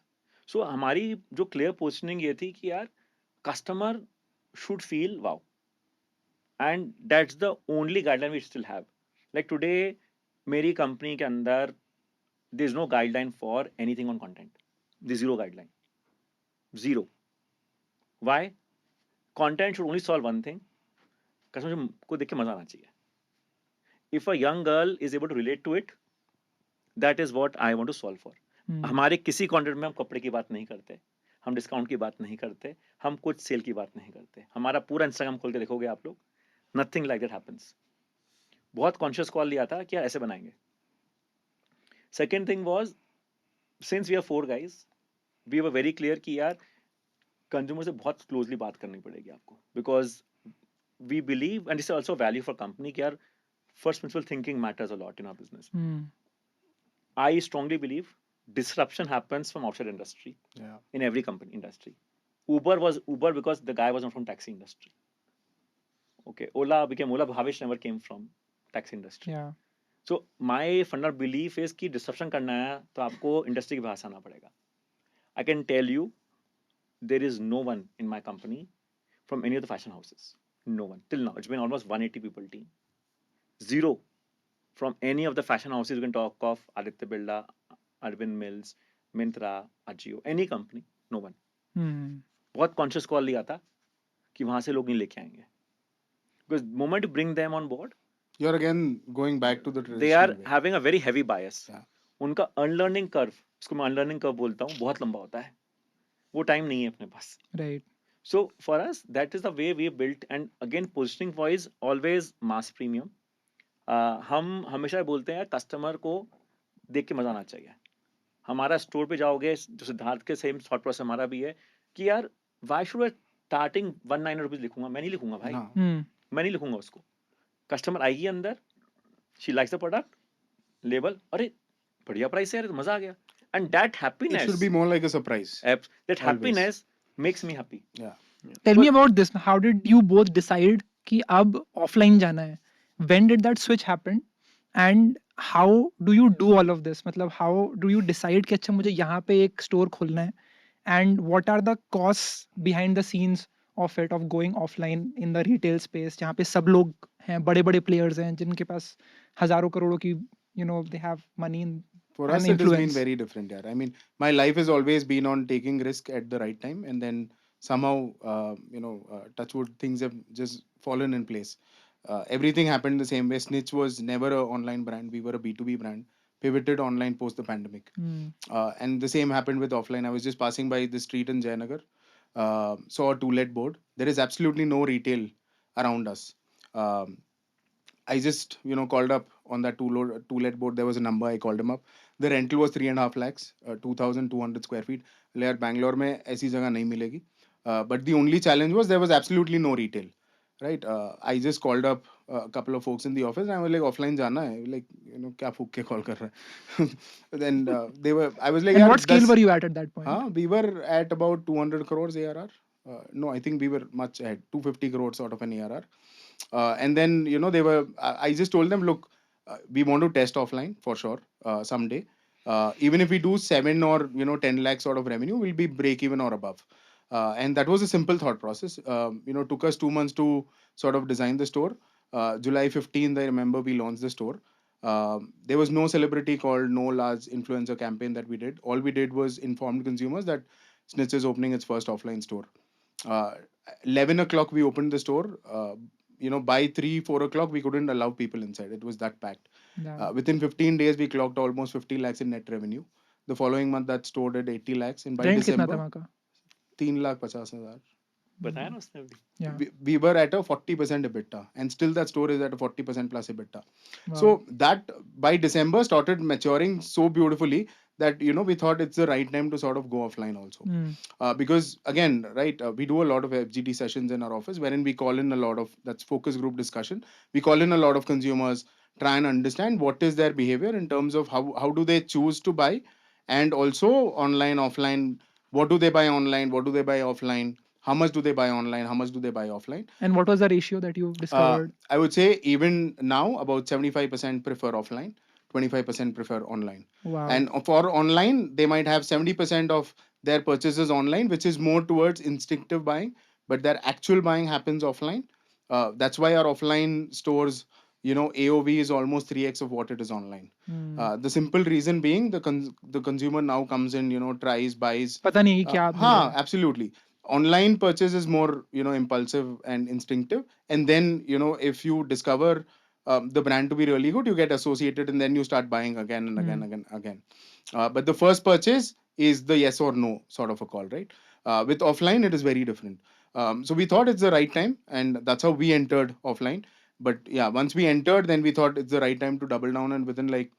सो हमारी जो क्लियर पोजिशनिंग ये थी कि यार customer should feel wow, and that's the only guideline we still have. Like today मेरी कंपनी के अंदर there is no guideline for anything on content. There is zero guideline, zero. Why? Content should only solve one thing, customer को देख के मजा आना चाहिए. If a young girl is able to relate to it, that is what I want to solve for. हमारे किसी content में हम कपड़े की बात नहीं करते, हम डिस्काउंट की बात नहीं करते, हम कुछ सेल की बात नहीं करते. हमारा पूरा इंस्टाग्राम खोल के देखोगे आप लोग, नथिंग लाइक दैट हैपेंस. बहुत कॉन्शियस कॉल लिया था कि यार ऐसे बनाएंगे. Second thing was, since we are 4 guys, we were very clear कि यार कंज्यूमर से बहुत क्लोजली बात करनी पड़ेगी आपको, because we believe and it's also value for company कि यार first principle thinking matters a lot in our business. I strongly believe disruption happens from outside industry. Yeah. In every company industry. Uber was Uber because the guy was not from taxi industry. Okay, Ola became Ola. Bhavesh never came from taxi industry. Yeah. So my fundamental belief is कि disruption करना है तो आपको industry के बाहर से आना पड़ेगा. I can tell you, there is no one in my company from any of the fashion houses. No one till now. It's been almost 180 people team. Zero from any of the fashion houses. You can talk of Aditya Birla, Arvind Mills, Myntra, Ajio, any company, no one. बहुत conscious call लिया था कि वहां से लोग नहीं लेके आएंगे, because moment you bring them on board, You're again going back to the they are traditional way. having a very heavy bias. Yeah. उनका unlearning curve, उसको मैं unlearning curve बोलता हूँ, बहुत लंबा होता है. वो टाइम नहीं है अपने पास. Right. So for us, that is the way we built. And again, positioning wise, always mass premium. हम हमेशा बोलते हैं कस्टमर को देख के मजा आना चाहिए. हमारा स्टोर पे जाओगे, जो सिद्धार्थ के सेम थॉट प्रोसेस हमारा भी है कि यार why should I starting 190 rupees लिखूंगा. मैं नहीं लिखूंगा भाई, मैं नहीं लिखूंगा उसको. कस्टमर आएगी अंदर, she likes the product, label, अरे बढ़िया प्राइस है यार, मजा आ गया. And that It happiness, should be more like a surprise. That happiness makes me happy. Yeah. Tell me about this. How did you both decide कि अब offline जाना है? When did that switch happen? And how do you do all of this? मतलब how do you decide कि अच्छा मुझे यहाँ पे एक store खोलना है? And what are the costs behind the scenes of it, of going offline in the retail space जहाँ पे सब लोग हैं, बड़े-बड़े players हैं जिनके पास हजारों करोड़ों की, you know, they have money and For and us, it has been influence. very different. Yeah. I mean, my life has always been on taking risk at the right time, and then somehow, touch wood, things have just fallen in place. Everything happened the same way. Snitch was never an online brand. We were a B2B brand, pivoted online post the pandemic. And the same happened with offline. I was just passing by the street in Jayanagar, saw a to-let board. There is absolutely no retail around us. I just, called up on that to-let board. There was a number. I called him up. The rental was 3.5 lakhs, 2,200 square feet. Yaar, Bangalore में ऐसी जगह नहीं मिलेगी. But the only challenge was there was absolutely no retail. Right? I just called up a couple of folks in the office and I was like, offline जाना है. Like, क्या फूक के call कर रहा है? Then I was like, And यार, what scale were you at that point? We were at about 200 crores ARR. No, I think we were much ahead, 250 crores sort of an ARR. And then, I just told them, look, we want to test offline for sure someday. Even if we do 7 or 10 lakh sort of revenue, we'll be break even or above. And that was a simple thought process. Took us 2 months to sort of design the store. July 15th, I remember we launched the store. There was no celebrity called, no large influencer campaign that we did. All we did was informed consumers that Snitch is opening its first offline store. 11 o'clock we opened the store. By 3-4 o'clock we couldn't allow people inside. It was that packed. Yeah. Within 15 days we clocked almost 50 lakhs in net revenue. The following month that store did 80 lakhs, and by Rent कितना था December वहाँ का? 3,50,000. बताया ना उसने अभी. Yeah. we were at a 40% EBITDA, and still that store is at a 40% plus EBITDA. Wow. So that by December started maturing so beautifully that we thought it's the right time to sort of go offline also. Because again, right, we do a lot of FGD sessions in our office wherein we call in a lot of, that's focus group discussion. We call in a lot of consumers, try and understand what is their behavior in terms of how do they choose to buy, and also online, offline, what do they buy online, what do they buy offline, how much do they buy online, how much do they buy offline. And what was the ratio that you discovered? I would say even now about 75% prefer offline, 25% prefer online. Wow. And for online, they might have 70% of their purchases online, which is more towards instinctive buying, but their actual buying happens offline. That's why our offline stores, AOV is almost 3x of what it is online. The simple reason being the consumer now comes in, tries, buys. पता नहीं कि क्या मिल रहा है. Absolutely. Online purchase is more, impulsive and instinctive. And then, if you discover the brand to be really good, you get associated and then you start buying again and again, again. But the first purchase is the yes or no sort of a call, right? With offline, it is very different. So we thought it's the right time, and that's how we entered offline. But yeah, once we entered, then we thought it's the right time to double down, and within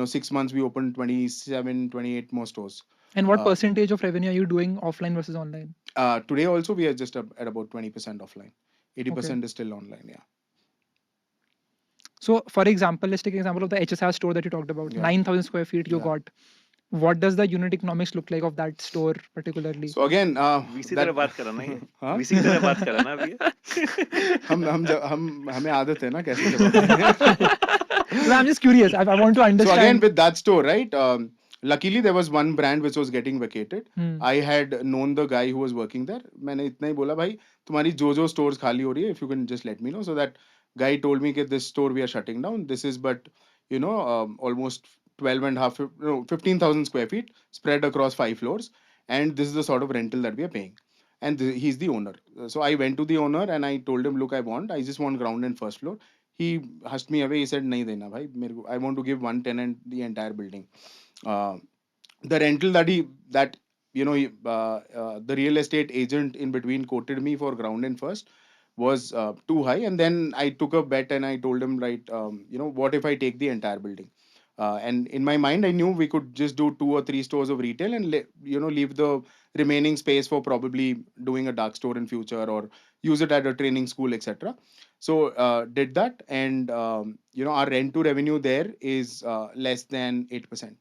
6 months, we opened 27, 28 more stores. And what percentage of revenue are you doing offline versus online? Today also we are just at about 20% offline. 80% Okay. is still online. Yeah. So, for example, let's take an example of the HSR store that you talked about. Yeah. 9,000 square feet you Yeah. got. What does the unit economics look like of that store particularly? So again, VC तरह बात करा ना ये. हाँ? VC तरह बात करा ना अभी. हमें आदत है ना कैसे जवाब देने. No, I'm just curious. I want to So understand. again, with that store, right? Luckily, there was one brand which was getting vacated. I had known the guy who was working there. मैंने इतना ही बोला भाई तुम्हारी जो stores खाली हो रही है, if you can just let me know. So that guy told me that this store we are shutting down. This is but almost 15,000 square feet spread across 5 floors, and this is the sort of rental that we are paying. And he's the owner. So I went to the owner and I told him, look, I just want ground and first floor. He hushed me away. He said, nahi dena bhai, I want to give one tenant the entire building. The rental that the real estate agent in between quoted me for ground and first was too high, and then I took a bet and I told him, right, what if I take the entire building? And in my mind, I knew we could just do 2 or 3 stores of retail and leave the remaining space for probably doing a dark store in future or use it at a training school, etc. So did that, and our rent to revenue there is less than 8%.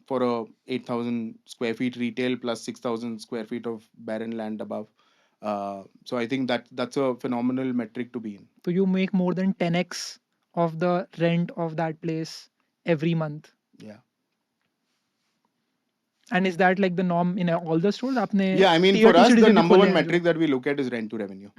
For a 8,000 square feet retail plus 6,000 square feet of barren land above. So I think that's a phenomenal metric to be in. So you make more than 10x of the rent of that place every month. Yeah. And is that like the norm in all the stores? Yeah, I mean, tier for two us, cities the में भी number खोले one हैं जो- metric that we look at is rent to revenue.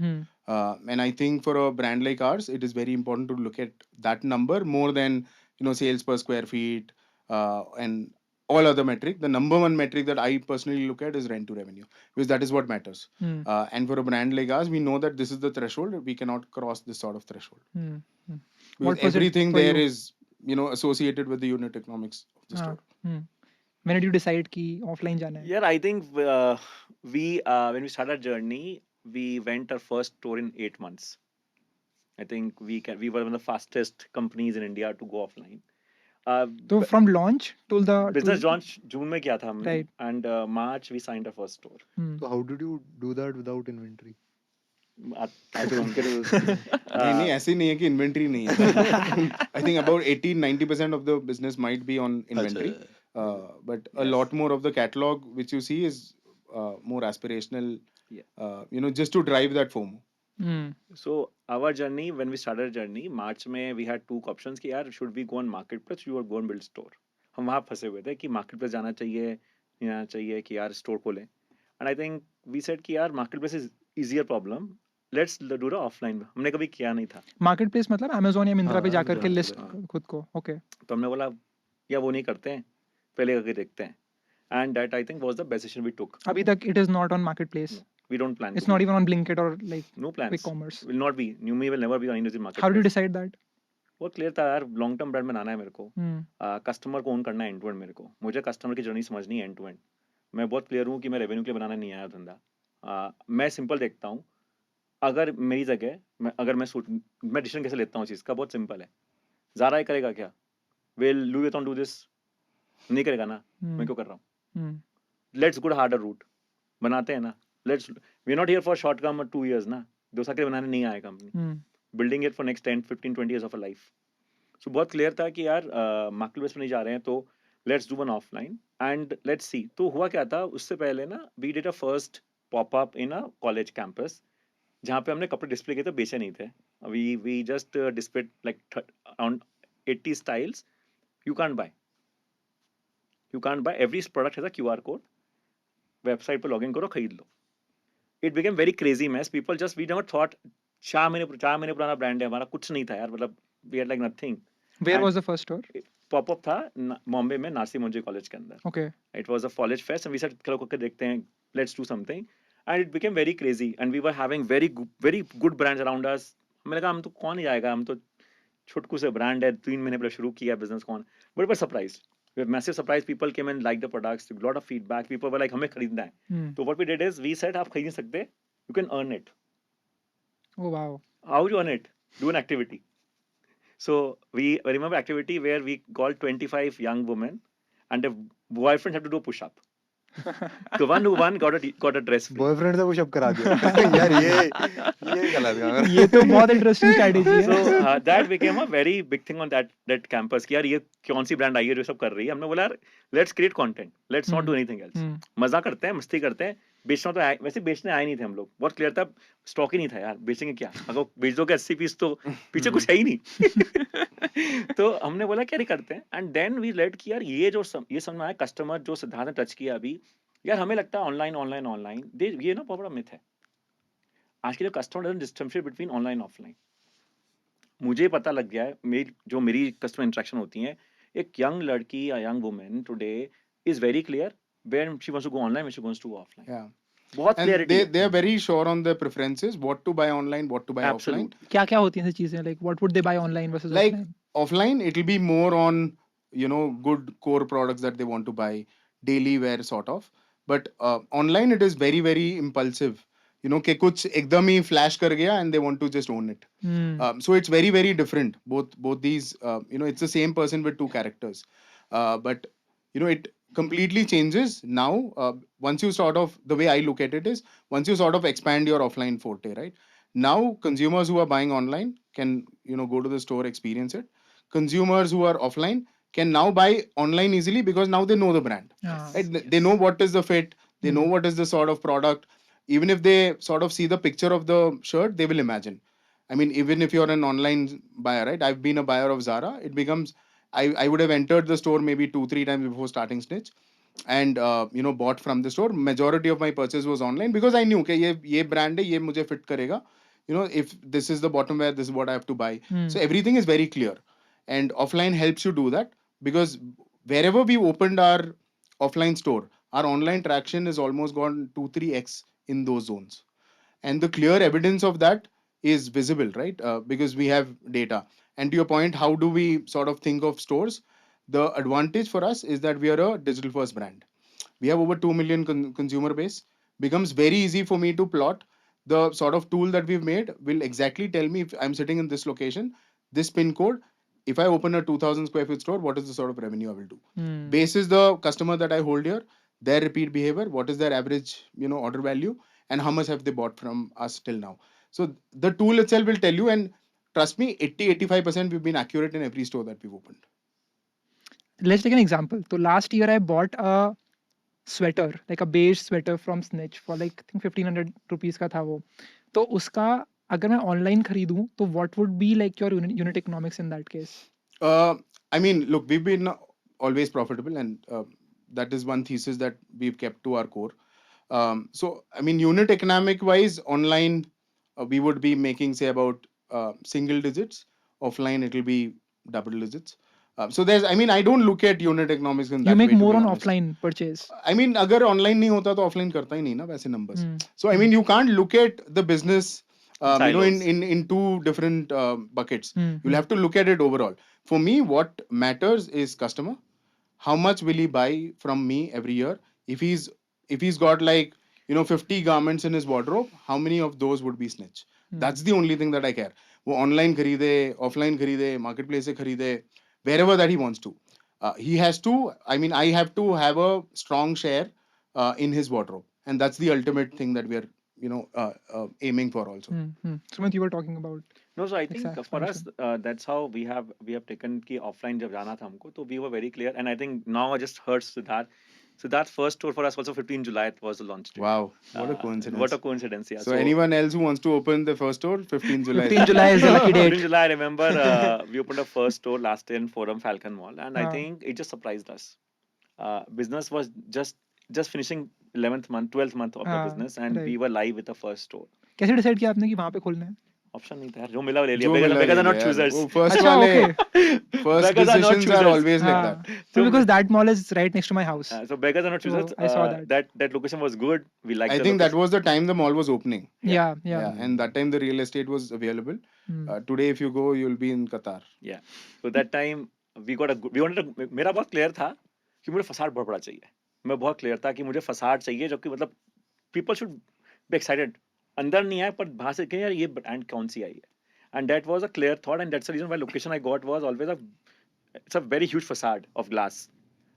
And I think for a brand like ours, it is very important to look at that number more than sales per square feet and all other metric. The number one metric that I personally look at is rent to revenue, because that is what matters. And for a brand like ours, we know that this is the threshold. We cannot cross this sort of threshold. Because What was it everything for there you? is associated with the unit economics of the store. When did you decide कि offline जाना है? Yeah, I think we when we started our journey, we went our first store in 8 months. I think we were one of the fastest companies in India to go offline. So from launch to the business launch June में किया था हमने, Right. and March we signed our first store. So how did you do that without inventory? I don't नहीं ऐसे नहीं है कि inventory नहीं है. I think about 80-90% of the business might be on inventory. But a lot more of the catalog which you see is more aspirational, just to drive that FOMO. So our journey, when we started our journey, March में we had 2 options कि यार should we go on marketplace, you or go and build store. हम वहाँ फंसे हुए थे कि marketplace जाना चाहिए, नहीं जाना चाहिए कि यार store खोलें. And I think we said कि यार marketplace is easier problem. Let's do the offline. हमने कभी किया नहीं था. Marketplace मतलब Amazon या Myntra पे जाकर के Amazon list पे, खुद को. Okay. तो हमने बोला या वो नहीं करते हैं, पहले करके देखते हैं. And that I think was the best decision we took. अभी तक it is not on marketplace. We don't plan. It's not even on Blinkit or like no plans. quick commerce. Will not be. Newme will never be on any marketplace. How did you decide that? बहुत clear था यार, long term brand बनाना है मेरे को, customer को own करना है and to and. मेरे को मुझे कस्टमर की जर्नी समझनी है एंड टू एंड. मैं बहुत क्लियर हूँ कि मैं रेवेन्यू के लिए बनाना नहीं आया धंधा. मैं सिंपल देखता हूँ, अगर मेरी जगह मैं डिसीजन कैसे लेता हूँ चीज़ का, बहुत सिंपल है. ज़ारा करेगा क्या? Will Louis Vuitton do this? नहीं करेगा ना, मैं क्यों कर रहा हूँ? लेट्स गो हार्डर रूट, बनाते हैं ना. Let's we are not here for short term 2 years ना, 2 साल के लिए बनाने नहीं आए company. Building it for next 10, 15, 20 years of a life. सो बहुत क्लियर था कि यार मार्केट बेस में नहीं जा रहे हैं, तो let's do one offline and let's see. तो हुआ क्या था, उससे पहले ना we did a first pop up in a college campus, जहाँ पे हमने कपड़े डिस्प्ले किए थे, बेचे नहीं थे. We just displayed like around 80 styles. You can't buy every product has a QR code. Website पर लॉगिन करो, खरीद लो. It became very crazy mess. People just we never thought. 4 महीने पुराना ब्रांड है हमारा, कुछ नहीं था यार, मतलब we had like nothing. Where And was the first store? Pop up था बॉम्बे में, नारसी मुंजे कॉलेज के अंदर. Okay. It was a college fest and we said चलो करके देखते हैं, let's do something. And it became very crazy and we were having very good brands around us. मैंने कहा हम तो कौन ही आएगा, हम तो छुटकू से ब्रांड है, 3 महीने पहले शुरू किया बिजनेस, कौन. But we were surprised. We were massive surprised. People came and liked the products. A lot of feedback. People were like हमें खरीदना है. तो what we did is we said आप खरीद नहीं सकते, you can earn it. Oh wow. How do you earn it? Do an activity. So we remember activity where we called 25 young women and their boyfriends had to do a push-up. So one who won got a dress free. Boyfriend से pushup करा दिया. यार ये गलत काम है. ये तो बहुत इंटरेस्टिंग स्ट्रेटजी है. So that became a very big thing on that campus कि यार ये कौन सी ब्रांड आई है जो सब कर रही है. हमने बोला यार let's create content, let's not do anything else. मजा करते हैं, मस्ती करते हैं. बेचना तो वैसे बेचने आए नहीं थे हम लोग, बहुत क्लियर था, स्टॉक ही नहीं था यार, बेचेंगे क्या, अगर बेच दोगे 80 पीस तो पीछे कुछ है ही नहीं. तो हमने बोला क्या नहीं करते हैं. एंड देन वी लेट कि यार ये समझ में आया, कस्टमर जो सिद्धार्थ ने टच किया अभी, यार हमें लगता है ऑनलाइन ये ना बहुत बड़ा मिथ है. आज के जो customer doesn't distinguish between online offline. मुझे पता लग गया है, जो मेरी कस्टमर इंटरेक्शन होती है, एक यंग लड़की या young women today is very clear when she wants to go online, when she wants to go offline. Yeah. बहुत And clarity they are very sure on their preferences, what to buy online, what to buy offline. Absolute. क्या क्या होती हैं ऐसी चीजें, like what would they buy online versus Like offline? offline, it will be more on, you know, good core products that they want to buy, daily wear sort of. But online, it is very, very impulsive. You know, कि कुछ एकदम ही flash कर गया and they want to just own it. So it's very, very different. Both these, you know, it's the same person with two characters. But you know, it completely changes now. Once you sort of, the way I look at it is, once you sort of expand your offline forte, right? Now consumers who are buying online can, you know, go to the store, experience it. Consumers who are offline can now buy online easily because now they know the brand. Right? They know what is the fit, they know what is the sort of product. Even if they sort of see the picture of the shirt, they will imagine. I mean, even if you're an online buyer, right? I've been a buyer of Zara. It becomes, I would have entered the store maybe 2-3 times before starting Snitch, and you know, bought from the store. Majority of my purchase was online because I knew कि ये brand है, ये मुझे fit करेगा. You know, if this is the bottom wear, this is what I have to buy. So everything is very clear, and offline helps you do that, because wherever we opened our offline store, our online traction is almost gone 2-3x in those zones, and the clear evidence of that is visible, right? Because we have data. And to your point, how do we sort of think of stores? The advantage for us is that we are a digital first brand. We have over 2 million consumer base. Becomes very easy for me to plot the sort of tool that we've made will exactly tell me, if I'm sitting in this location, this pin code, if I open a 2000 square feet store, what is the sort of revenue I will do? Basis the customer that I hold here, their repeat behavior, what is their average, you know, order value, and how much have they bought from us till now. So the tool itself will tell you, and trust me, 80-85% we've been accurate in every store that we've opened. Let's take an example. So last year I bought a sweater, like a beige sweater from Snitch for like I think 1500 rupees का था वो. तो उसका अगर मैं online खरीदूं तो what would be like your unit economics in that case? I mean, look, we've been always profitable, and that is one thesis that we've kept to our core. So I mean, unit economic wise, online we would be making, say, about single digits. Offline it will be double digits. So there's, I mean, I don't look at unit economics in that You make way, to more be on honest. offline purchase. I mean, अगर online नहीं होता तो offline करता ही नहीं ना वैसे numbers. So I mean, you can't look at the business you know, in two different buckets. You'll have to look at it overall. For me, what matters is customer. How much will he buy from me every year? If he's got like, 50 garments in his wardrobe, how many of those would be Snitch? Hmm. That's the only thing that I care. वो online खरीदे, offline खरीदे, marketplace से खरीदे, wherever that he wants to. He has to, I have to have a strong share in his wardrobe. And that's the ultimate thing that we are, aiming for also. Sumit, you were talking about. No, so I think Exact for us, function. that's how we have taken कि offline जब जाना था हमको, तो we were very clear, and I think now I just heard Siddharth. Siddharth's first tour for us also 15 July was the launch date. Wow, what a coincidence. What a coincidence, yeah. So anyone else who wants to open the first store, 15 July. 15 July is the lucky 15 date. July, I remember we opened our first store last year in Forum Falcon Mall, and I Ah. think it just surprised us. Business was just finishing 11th month, 12th month of the Ah, business, and we right. were live with the first store. कैसे decide किया आपने कि वहाँ पे खोलना है? Option नहीं था यार, जो मिला वो ले लिया. जो Beggars मिला beggars ले are not लिया यार. choosers. वो first अच्छा, वाले, okay. first Beggars are not decisions are choosers. always like हाँ. that. No, because that mall is right next to my house. So beggars are not So, choosers. I saw that. That location was good. We liked I the think that location. was the time the mall was opening. Yeah. And that time the real estate was available. Hmm. Today, if you go, you'll be in Qatar. Yeah. So that time we wanted to, मेरा बहुत clear था कि मुझे facade बहुत बड़ा चाहिए. मैं बहुत clear था कि मुझे फसाड चाहिए जो कि मतलब people should be excited. अंदर नहीं आए पर बाहर से कहें यार ये ब्रांड कौन सी आई है. And that was a clear thought, and that's the reason why location I got was always it's a very huge facade of glass.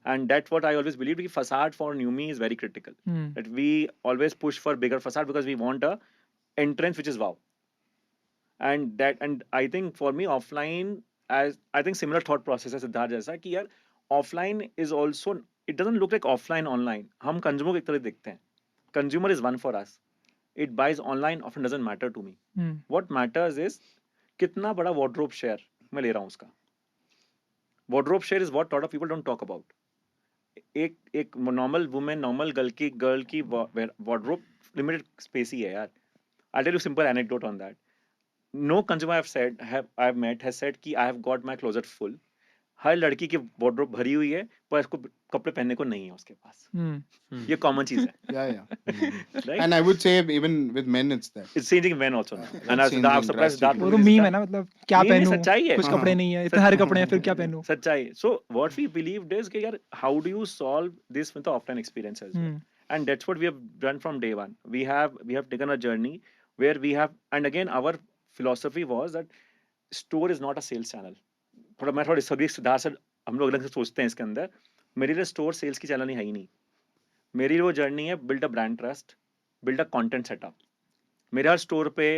And that's what I always believed, कि facade for Newme is very critical. Hmm. That we always push for bigger facade because we want a entrance which is wow. And I think for me offline, as I think similar thought process as Siddharth जैसा कि यार offline is also, it doesn't look like offline online. हम consumer की तरह दिखते हैं. Consumer is one for us. It buys online often doesn't matter to me. Hmm. What matters is कितना बड़ा wardrobe share मैं ले रहा हूँ उसका. Wardrobe share is what a lot of people don't talk about. एक normal woman, normal girl की wardrobe limited space ही है यार. I'll tell you a simple anecdote on that. No consumer I've met has said कि I have got my closet full. हर लड़की की wardrobe भरी हुई है पर उसको कपड़े पहनने को नहीं है उसके पास. Hmm. ये common चीज है. Yeah. Right? And I would say even with men, it's there. It's changing men also now. That's And I'm changing surprised that वो तो मीम है ना, मतलब क्या नहीं, पहनूं, सच्चाई है. कुछ हाँ. कपड़े नहीं है, इतने सारे कपड़े हैं, फिर क्या पहनूं? सच्चाई. So what we believed is कि यार how do you solve this with the offline experience as well? Hmm. And that's what we have done from day one. We have taken a journey where we have, and again our philosophy was that store is not a sales channel. मैं थोड़ा disagree Siddharth से, हम लोग अलग से सोचते हैं इसके अंदर. मेरे लिए स्टोर सेल्स की चैनल है ही नहीं. मेरी वो जर्नी है build a brand trust, build a content setup. मेरे हर स्टोर पे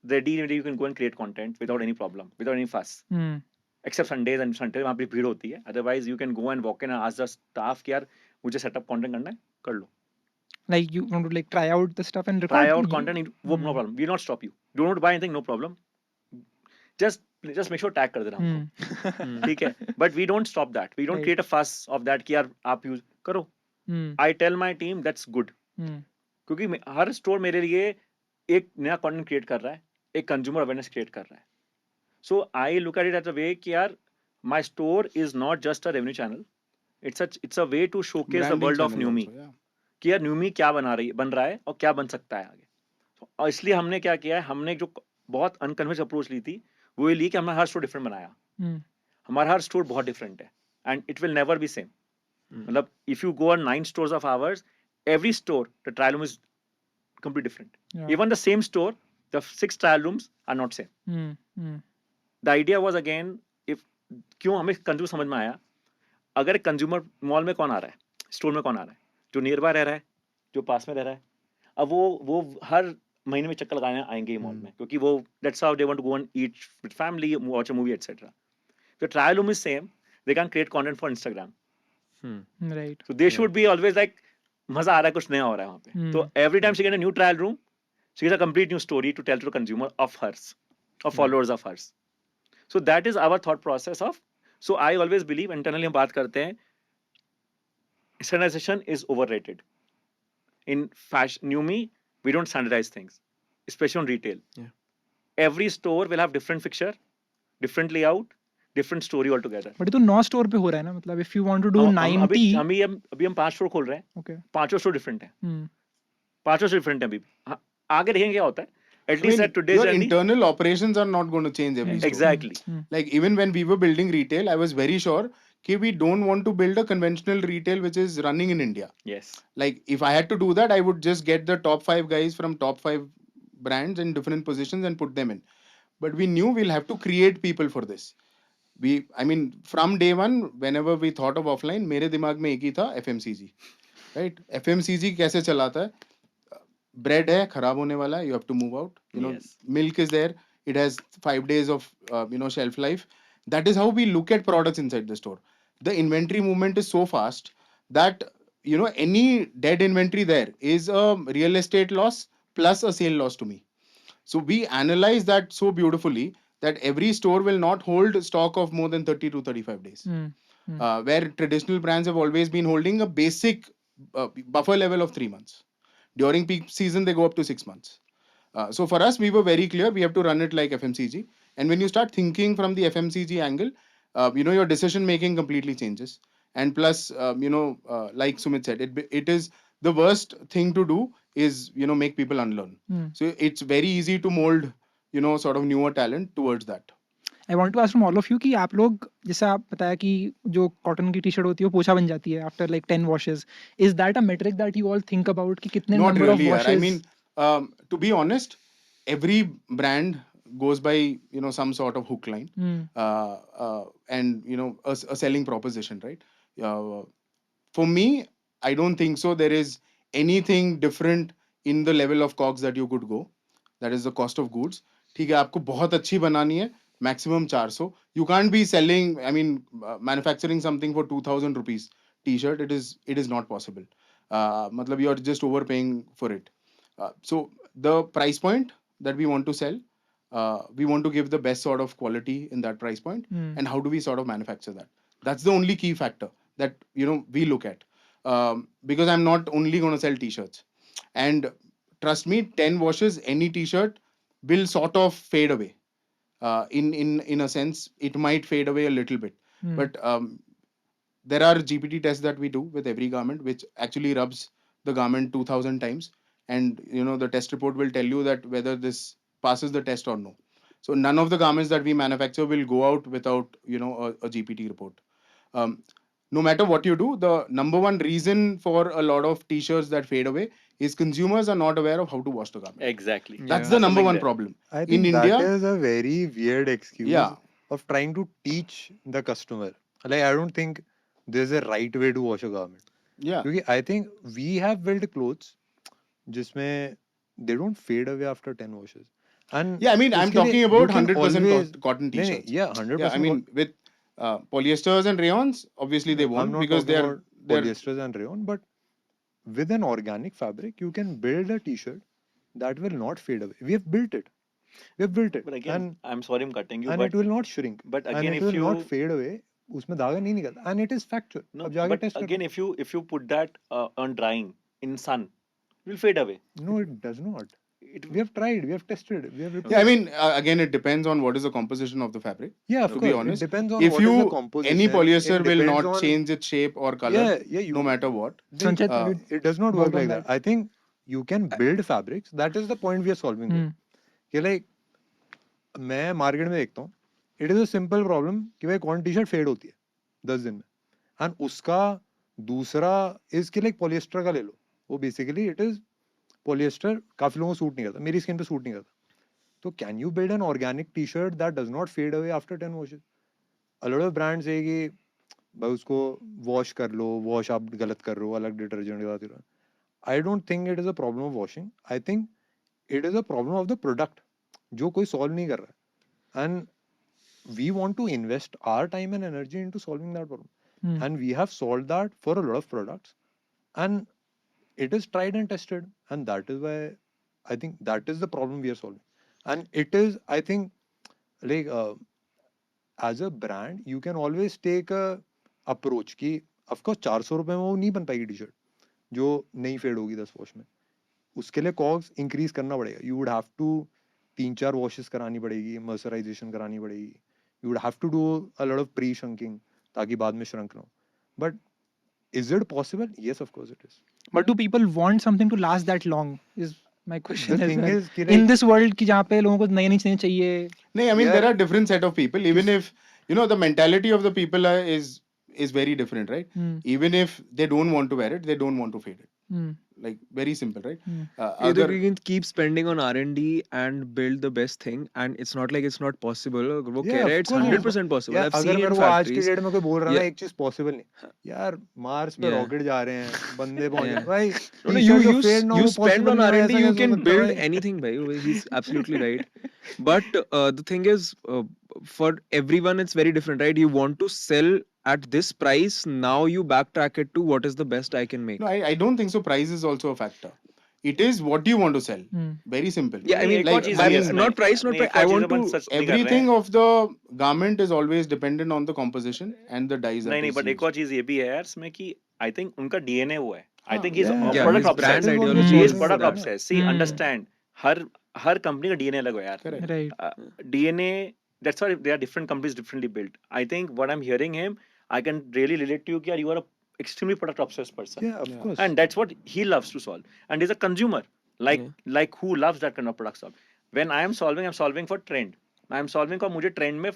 ready you can go and create content without any problem, without any fuss. Hmm. Except Sundays and Sunday वहाँ पे भीड़ होती है. Otherwise you can go and walk in and ask the staff कि यार मुझे सेटअप कंटेंट करना है, कर लो. Like you want to like try out the stuff and record. Try out content, वो no Hmm. problem. We will not stop you. Do not buy anything, no problem. Just make sure tag कर देना हमको. Hmm. ठीक है. But we don't stop that. We don't Right. create a fuss of that कि यार आप use करो. Hmm. I tell my team that's good. Hmm. क्योंकि हर स्टोर मेरे लिए एक नया कंटेंट क्रिएट कर रहा है, एक कंज्यूमर अवेयरनेस क्रिएट कर रहा है. So I look at it at a way कि यार my store is not just a revenue channel, it's a way to showcase the Branding world of channel Newme also, yeah. कि यार न्यूमी क्या बन रहा है और क्या बन सकता है आगे. और इसलिए हमने क्या किया है, हमने जो बहुत अनकन्वेंस अप्रोच ली थी वो ये ली कि हमने हर स्टोर डिफरेंट बनाया. Hmm. हमारा हर स्टोर बहुत डिफरेंट है and it will never be same. मतलब if you go on 9 stores of ours, every store the trial room is completely different. Yeah. Even the same store, the 6 trial rooms are not same. Hmm. Hmm. The idea was again, if क्यों हमें consumer समझ में आया, अगर एक consumer mall में कौन आ रहा है, स्टोर में कौन आ रहा है, जो नियर बाय रह रहा है, जो पास में रह रहा है, अब वो हर महीने में चक्कर लगाने आएंगे मॉल में, क्योंकि वो that's how they want to go and eat with family, watch a movie, etc. The trial room is same. They can create content for Instagram. Right. So they should be always like मजा आ रहा है, कुछ नया हो रहा है वहाँ पे. तो every time she get a new trial room, she gets a complete new story to tell to the consumer of hers, of followers of hers. So that is our thought process of. So I always believe internally हम बात करते हैं, standardization is overrated. In fashion, Newme, we don't standardize things, especially on retail. Yeah. Every store will have different fixture, different layout, different story altogether. But ये तो 9 store पे हो रहा है ना, मतलब if you want to do हम 90. अभी हम 5 स्टोर खोल रहे हैं. Okay. पांचों स्टोर डिफरेंट है. Hmm. पांचों स्टोर डिफरेंट है अभी. हाँ, आगे देखेंगे क्या होता है. At I least mean, at today's your journey. internal operations are not going to change every store. Exactly. Like even when we were building retail, I was very sure कि we don't want to build a conventional retail which is running in India. Yes. Like if I had to do that, I would just get the top 5 guys from top 5 brands in different positions and put them in. But we knew we'll have to create people for this. I mean, from day one, whenever we thought of offline, मेरे दिमाग में एक ही था FMCG, right? FMCG कैसे चलाता है? Bread है, खराब होने वाला है, you have to move out. You know, Yes. milk is there, it has 5 days of shelf life. That is how we look at products inside the store. The inventory movement is so fast that any dead inventory there is a real estate loss plus a sale loss to me. So we analyze that so beautifully that every store will not hold stock of more than 30 to 35 days. Where traditional brands have always been holding a basic buffer level of 3 months. During peak season, they go up to 6 months. So for us, we were very clear, we have to run it like FMCG. And when you start thinking from the FMCG angle, your decision making completely changes. And plus, like Sumit said, it is the worst thing to do is, make people unlearn. So it's very easy to mold, sort of newer talent towards that. I want to ask from all of you कि आप लोग जैसे आप बताया कि जो cotton की T shirt होती है वो पोछा बन जाती है after like 10 washes. Is that a metric that you all think about कि कितने Not number really, of yaar. washes? I mean, to be honest, every brand goes by some sort of hook line and a selling proposition, right? For me, I don't think so. There is anything different in the level of cogs that you could go. That is the cost of goods. ठीक है, आपको बहुत अच्छी बनानी है, maximum 400. You can't be selling, I mean, manufacturing something for 2,000 rupees t-shirt. It is not possible. Matlab you are just overpaying for it. So the price point that we want to sell, we want to give the best sort of quality in that price point. And how do we sort of manufacture that? That's the only key factor that we look at. Because I'm not only going to sell t-shirts. And trust me, 10 washes, any t-shirt will sort of fade away. In a sense, it might fade away a little bit. But there are GPT tests that we do with every garment, which actually rubs the garment 2,000 times. And the test report will tell you that whether this passes the test or no. So none of the garments that we manufacture will go out without a GPT report. No matter what you do, the number one reason for a lot of t-shirts that fade away is consumers are not aware of how to wash the garment. Exactly. That's Yeah. the number Something one there. problem. I think In that India, is a very weird excuse Yeah. of trying to teach the customer. Like, I don't think there's a right way to wash a garment. yeah. Because I think we have built clothes जिसमें they don't fade away after 10 washes. And Yeah, I mean, I'm उसके लिए talking you about can 100% always- cotton नहीं, नहीं, t-shirts. yeah, 100%. Yeah, I mean, with polyesters and rayons, obviously they I'm won't not because talking they're about polyesters and rayon, but with an organic fabric, you can build a t-shirt that will not fade away. We have built it. We have built it. But again, and I'm sorry I'm cutting you, and but it will not shrink. but And again, it if will not you fade away. उसमें धागा नहीं निकलता. And it is factual. no, अब जाके but test again, if you put that on drying in sun, it will fade away. No, it does not. It We have tried. We have tested. We have Yeah, I mean, again, it depends on what is the composition of the fabric. Yeah, of To course. be honest, It depends on if what is the you composition. any polyester It will depends not on- change its shape or color, Yeah, you, no matter what. Sanchit, have you it does not worked work on like that. I think you can build fabrics. That is the point we are solving. with. कि like मैं market में देखता हूँ it is a simple problem कि भाई कौन T shirt fade होती है 10 दिन में एंड उसका दूसरा इज कि लाइक पॉलिएस्टर का ले लो वो बेसिकली इट इज पॉलिएस्टर काफी लोगों को सूट नहीं करता मेरी स्किन पे सूट नहीं करता तो can you build an organic T shirt that does not fade away after 10 washes a lot of brands है कि भाई उसको वॉश कर लो वॉश आप गलत कर रहे हो अलग डिटर्जेंट के साथ I don't think it is a problem of washing I think it is a problem of the product जो कोई सॉल्व नहीं कर रहा है and we want to invest our time and energy into solving that problem and we have solved that for a lot of products and it is tried and tested and that is why I think that is the problem we are solving and it is I think like as a brand you can always take a approach कि of course 400 रुपए में वो नहीं बन पाएगी T shirt जो नहीं fade होगी 10 वॉश में उसके लिए कॉस्ट इंक्रीज करना पड़ेगा you would have to 3-4 washes करानी पड़ेगी मॉइस्चराइजेशन करानी पड़ेगी you would have to do a lot of pre-shrinking ताकि बाद में shrunk ना हो but is it possible yes of course it is But do people want something to last that long? Is my question the as thing well. is कि In like, this world कि जहाँ पे लोगों को नई नई चीजें चाहिए. No, I mean, Yeah. there are different set of people. Even if, the mentality of the people is is very different, right? Hmm. Even if they don't want to wear it, they don't want to fade it. Hmm. Like very simple, right? Hmm. Either Agar- we can keep spending on R&D and build the best thing, and it's not like it's not possible. वो कह Yeah, रहे हैं, of it's course. 100% possible. यार I've अगर seen मेरे in को आज की factories. डेट में कोई बोल रहा है ना Yeah. एक चीज पॉसिबल नहीं यार, मार्स पे Yeah. रॉकेट जा रहे हैं, बंदे पहुंच Yeah. भाई, No, no, टी-शर्ट जो फेड ना you हो spend पॉसिबल on नहीं है, R&D, ऐसा you कैसे हो can सकता है build भाई? anything, bhai. He's absolutely right. But the thing is, for everyone, it's very different, right? You want to sell at this price, now you backtrack it to what is the best I can make. no, I don't think so. Price is also a factor. It is what you want to sell. Hmm. Very simple. Yeah, I नहीं, mean, एक और like, चीज I भी है mean, इसमें। not price, not नहीं, price. एक I और चीज want अपन to. सच नहीं कर रहे Everything हैं। of the garment is always dependent on the composition and the dyes that नहीं नहीं, is बट एक used. और चीज ये भी है यार इसमें कि आई थिंक उनका डीएनए वो है। आई हाँ, think he is yeah, Yeah, product his brand obsessed. ideology he is is product that. Obsessed. See Hmm. Understand, हर कंपनी का डीएनए अलग है यार। Correct. Right. DNA, that's why they are different companies differently built. I think what I am hearing him, I can really relate to you कि यार you are extremely product obsessed person, Yeah, of Yeah. course. and that's what he loves to solve, and he's a consumer like who loves that kind of product solve. When I am solving, I'm solving for trend. I am solving for मुझे trend में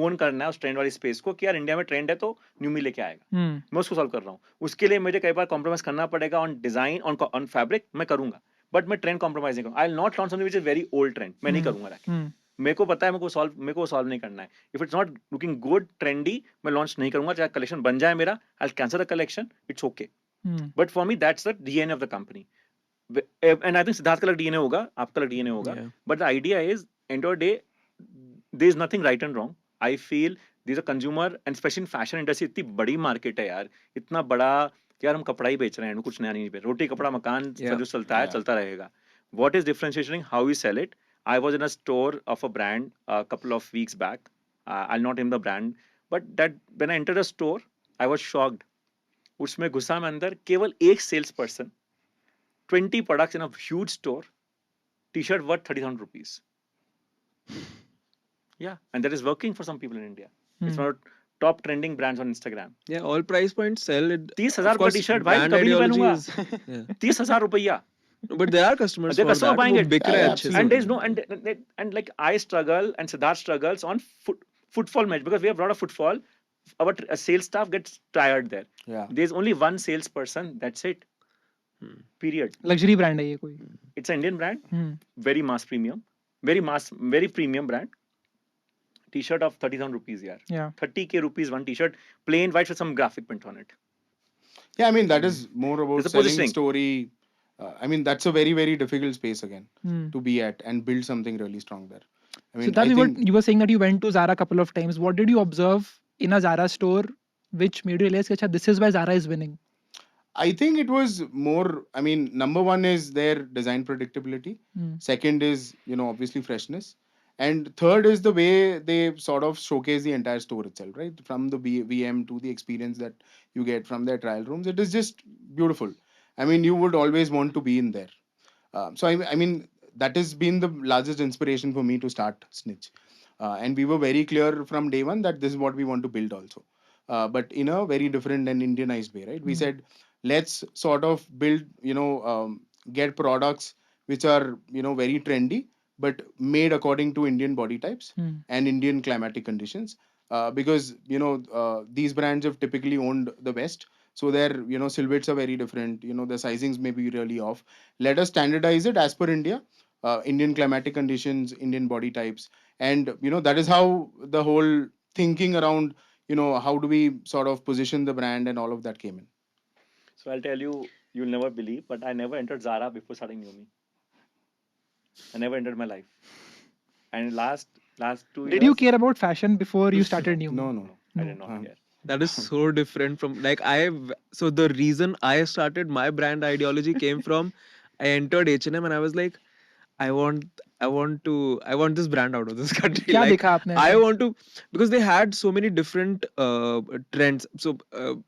own करना है उस trend वाली space को कि यार India में ट्रेंड है तो न्यूमी लेके आएगा। Hmm. मैं उसको सॉल्व कर रहा हूँ। उसके लिए मुझे कई बार कॉम्प्रोमाइज करना पड़ेगा ऑन डिजाइन, ऑन फैब्रिक, मैं करूंगा, बट मैं ट्रेंड कॉम्प्रोमाइज नहीं करूंगा। I will not launch something which is very old trend, मैं नहीं Hmm. करूंगा रैके। Hmm. मेरे को पता है मेरे को सॉल्व नहीं करना है। If it's not looking good trendy, मैं लॉन्च नहीं करूंगा, चाहे कलेक्शन बन जाए मेरा, I will cancel the collection, it's okay. Hmm. But for me that's the DNA of the company, and I think Siddharth का अलग डीएनए होगा, आपका अलग डीएनए होगा, Yeah. But the idea is end of day there is nothing right and wrong. I feel this a consumer and specially in fashion industry, इतनी बड़ी market है यार, इतना बड़ा कि यार हम कपड़ा ही बेच रहे हैं, कुछ नया नहीं पे, रोटी कपड़ा मकान Yeah. जो चलता है Yeah. चलता रहेगा। What is differentiating how we sell it? I was in a store of a brand a couple of weeks back. I'll not name the brand, but that when I entered a store, I was shocked. उसमें घुसा मैं अंदर, केवल एक sales person, 20 products in a huge store, t-shirt worth 30,000 rupees. Yeah, and that is working for some people in India. It's Hmm. one of top trending brands on Instagram. Yeah, all price points sell it. 30,000 Of का course, t-shirt भाई brand कभी नहीं ideology पहनूंगा। is. Yeah. 30,000 रुपया। But there are customers There for are customers that. buying वो it. बिक रहा है Yeah, अच्छे से. absolutely. And there's no and like I struggle and Siddharth struggles on footfall match because we have a lot of footfall. Our sales staff gets tired there. Yeah. There's only one salesperson. That's it. Period. Luxury brand है ये कोई. It's an Indian brand, Hmm. very mass premium, very premium brand. T-shirt of 30,000 rupees, yeah. Yeah. 30k rupees one T-shirt, plain white with some graphic print on it. Yeah, I mean, that is more about There's a selling positioning. story. I mean, that's a very, very difficult space again Hmm. to be at and build something really strong there. I mean, Siddharth, I think you were saying that you went to Zara a couple of times. What did you observe in a Zara store which made you realize that this is why Zara is winning? I think it was more. I mean, number one is their design predictability. Hmm. Second is, obviously freshness. And third is the way they sort of showcase the entire store itself, right? From the VM to the experience that you get from their trial rooms. It is just beautiful. I mean, you would always want to be in there. So, I mean, that has been the largest inspiration for me to start Snitch. And we were very clear from day one that this is what we want to build also. But in a very different and Indianized way, right? We said, let's sort of build, get products which are, very trendy, but made according to Indian body types Hmm. and Indian climatic conditions. Because, these brands have typically owned the West. So their, silhouettes are very different. The sizings may be really off. Let us standardize it as per India, Indian climatic conditions, Indian body types. And, that is how the whole thinking around, how do we sort of position the brand and all of that came in. So I'll tell you, you'll never believe, but I never entered Zara before starting Newme. I never entered my life. And last 2 years. Did you care about fashion before you started Newme? No. No, I did No. not care. That is so different from like so the reason I started my brand ideology came from I entered H&M and I was like I want this brand out of this country. क्या Like देखा आपने I ऐसा? want to because they had so many different trends. So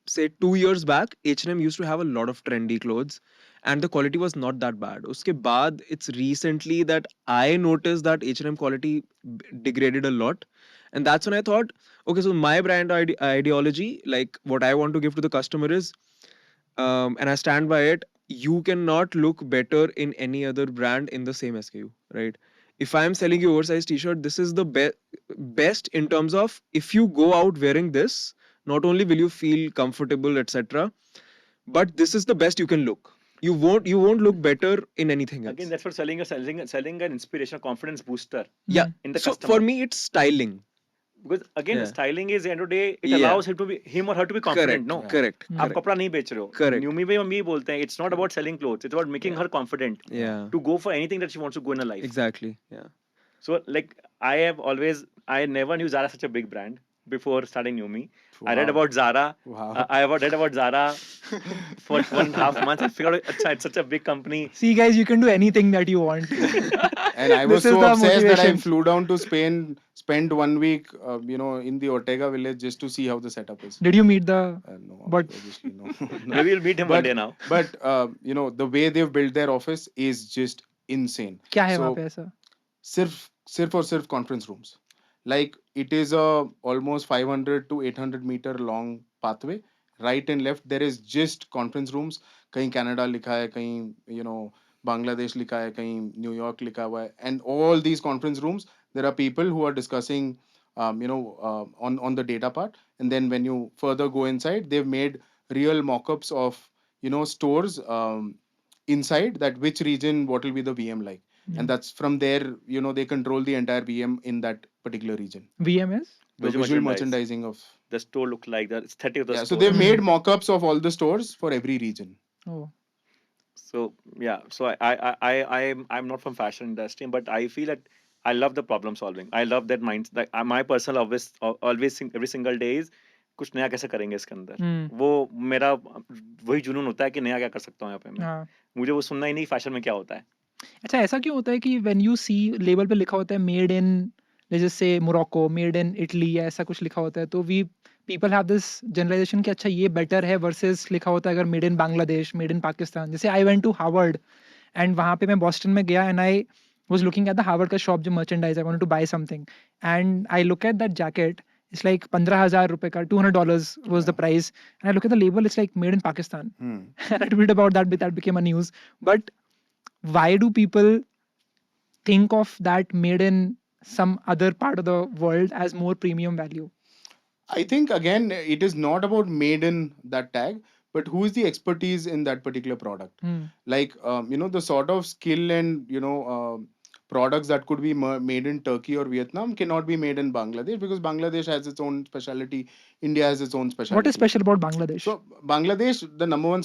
say 2 years back H&M used to have a lot of trendy clothes and the quality was not that bad. Uske baad it's recently that I noticed that H&M quality degraded a lot. And that's when I thought, okay, so my brand ideology, like what I want to give to the customer is, and I stand by it, you cannot look better in any other brand in the same SKU, right? If I'm selling you oversized t-shirt, this is the best in terms of if you go out wearing this, Not only will you feel comfortable, etc., but this is the best you can look. You won't look better in anything else. Again, that's what selling an inspiration, confidence booster Yeah. in the So customer. for me, it's styling. Because again, Yeah. styling is end of the day, it Yeah. allows him or her to be confident. Correct. No, Correct. आप Correct. कपड़ा नहीं बेच रहे हो. Correct. Newme में हम ये बोलते हैं, it's not about selling clothes, it's about making her confident Yeah. to go for anything that she wants to go in her life. Exactly. Yeah. So like I never knew Zara such a big brand before starting Newme. I read Wow. about Zara. Wow. I read about Zara for 1.5 months. I figured out, "Achha, it's such a big company." See, guys, you can do anything that you want. And I was This is so the obsessed that I motivation. flew down to Spain, spent 1 week, in the Ortega village just to see how the setup is. Did you meet the? No, But- obviously no. No. Maybe you'll meet him one day now. But the way they've built their office is just insane. क्या है So, वहाँ पे ऐसा? Sirf conference rooms. Like it is a almost 500 to 800 meter long pathway. Right and left there is just conference rooms. कहीं Canada लिखा है, कहीं Bangladesh लिखा है, कहीं New York लिखा हुआ है. And all these conference rooms, there are people who are discussing, on the data part. And then when you further go inside, they've made real mock-ups of stores inside that which region what will be the VM like. And that's from there, they control the entire VM in that particular region. VMS? The visual merchandising of. The store look like the aesthetic of the Yeah, so store. they've made mock-ups of all the stores for every region. Oh. So yeah, so I'm not from fashion industry, but I feel that I love the problem solving. I love that mind. Like my personal always every single day is कुछ नया कैसे करेंगे इसके अंदर. वो मेरा वही जुनून होता है कि नया क्या कर सकता हूँ यहाँ पे मैं. हाँ. मुझे वो सुनना ही नहीं फैशन में क्या होता है. अच्छा, ऐसा क्यों होता है कि when you see लेबल पे लिखा होता है made in, let's just say Morocco, made in Italy या ऐसा कुछ लिखा होता है, तो people have this generalization कि अच्छा ये better है versus लिखा होता है अगर made in Bangladesh, made in Pakistan. जैसे I went to Harvard and वहाँ पे मैं Boston में गया and I was looking at the Harvard का shop जो merchandise, I wanted to buy something and I look at that jacket, it's like 15,000 रुपए का, $200 was the price, and I look at the label, it's like made in Pakistan. And I tweeted about that, but that became a news. But why do people think of that made in some other part of the world as more premium value? I think again, it is not about made in that tag, but who is the expertise in that particular product. Like, the sort of skill and, products that could be made in Turkey or Vietnam cannot be made in Bangladesh because Bangladesh has its own specialty. India has its own specialty. What is special about Bangladesh? So Bangladesh, the number one,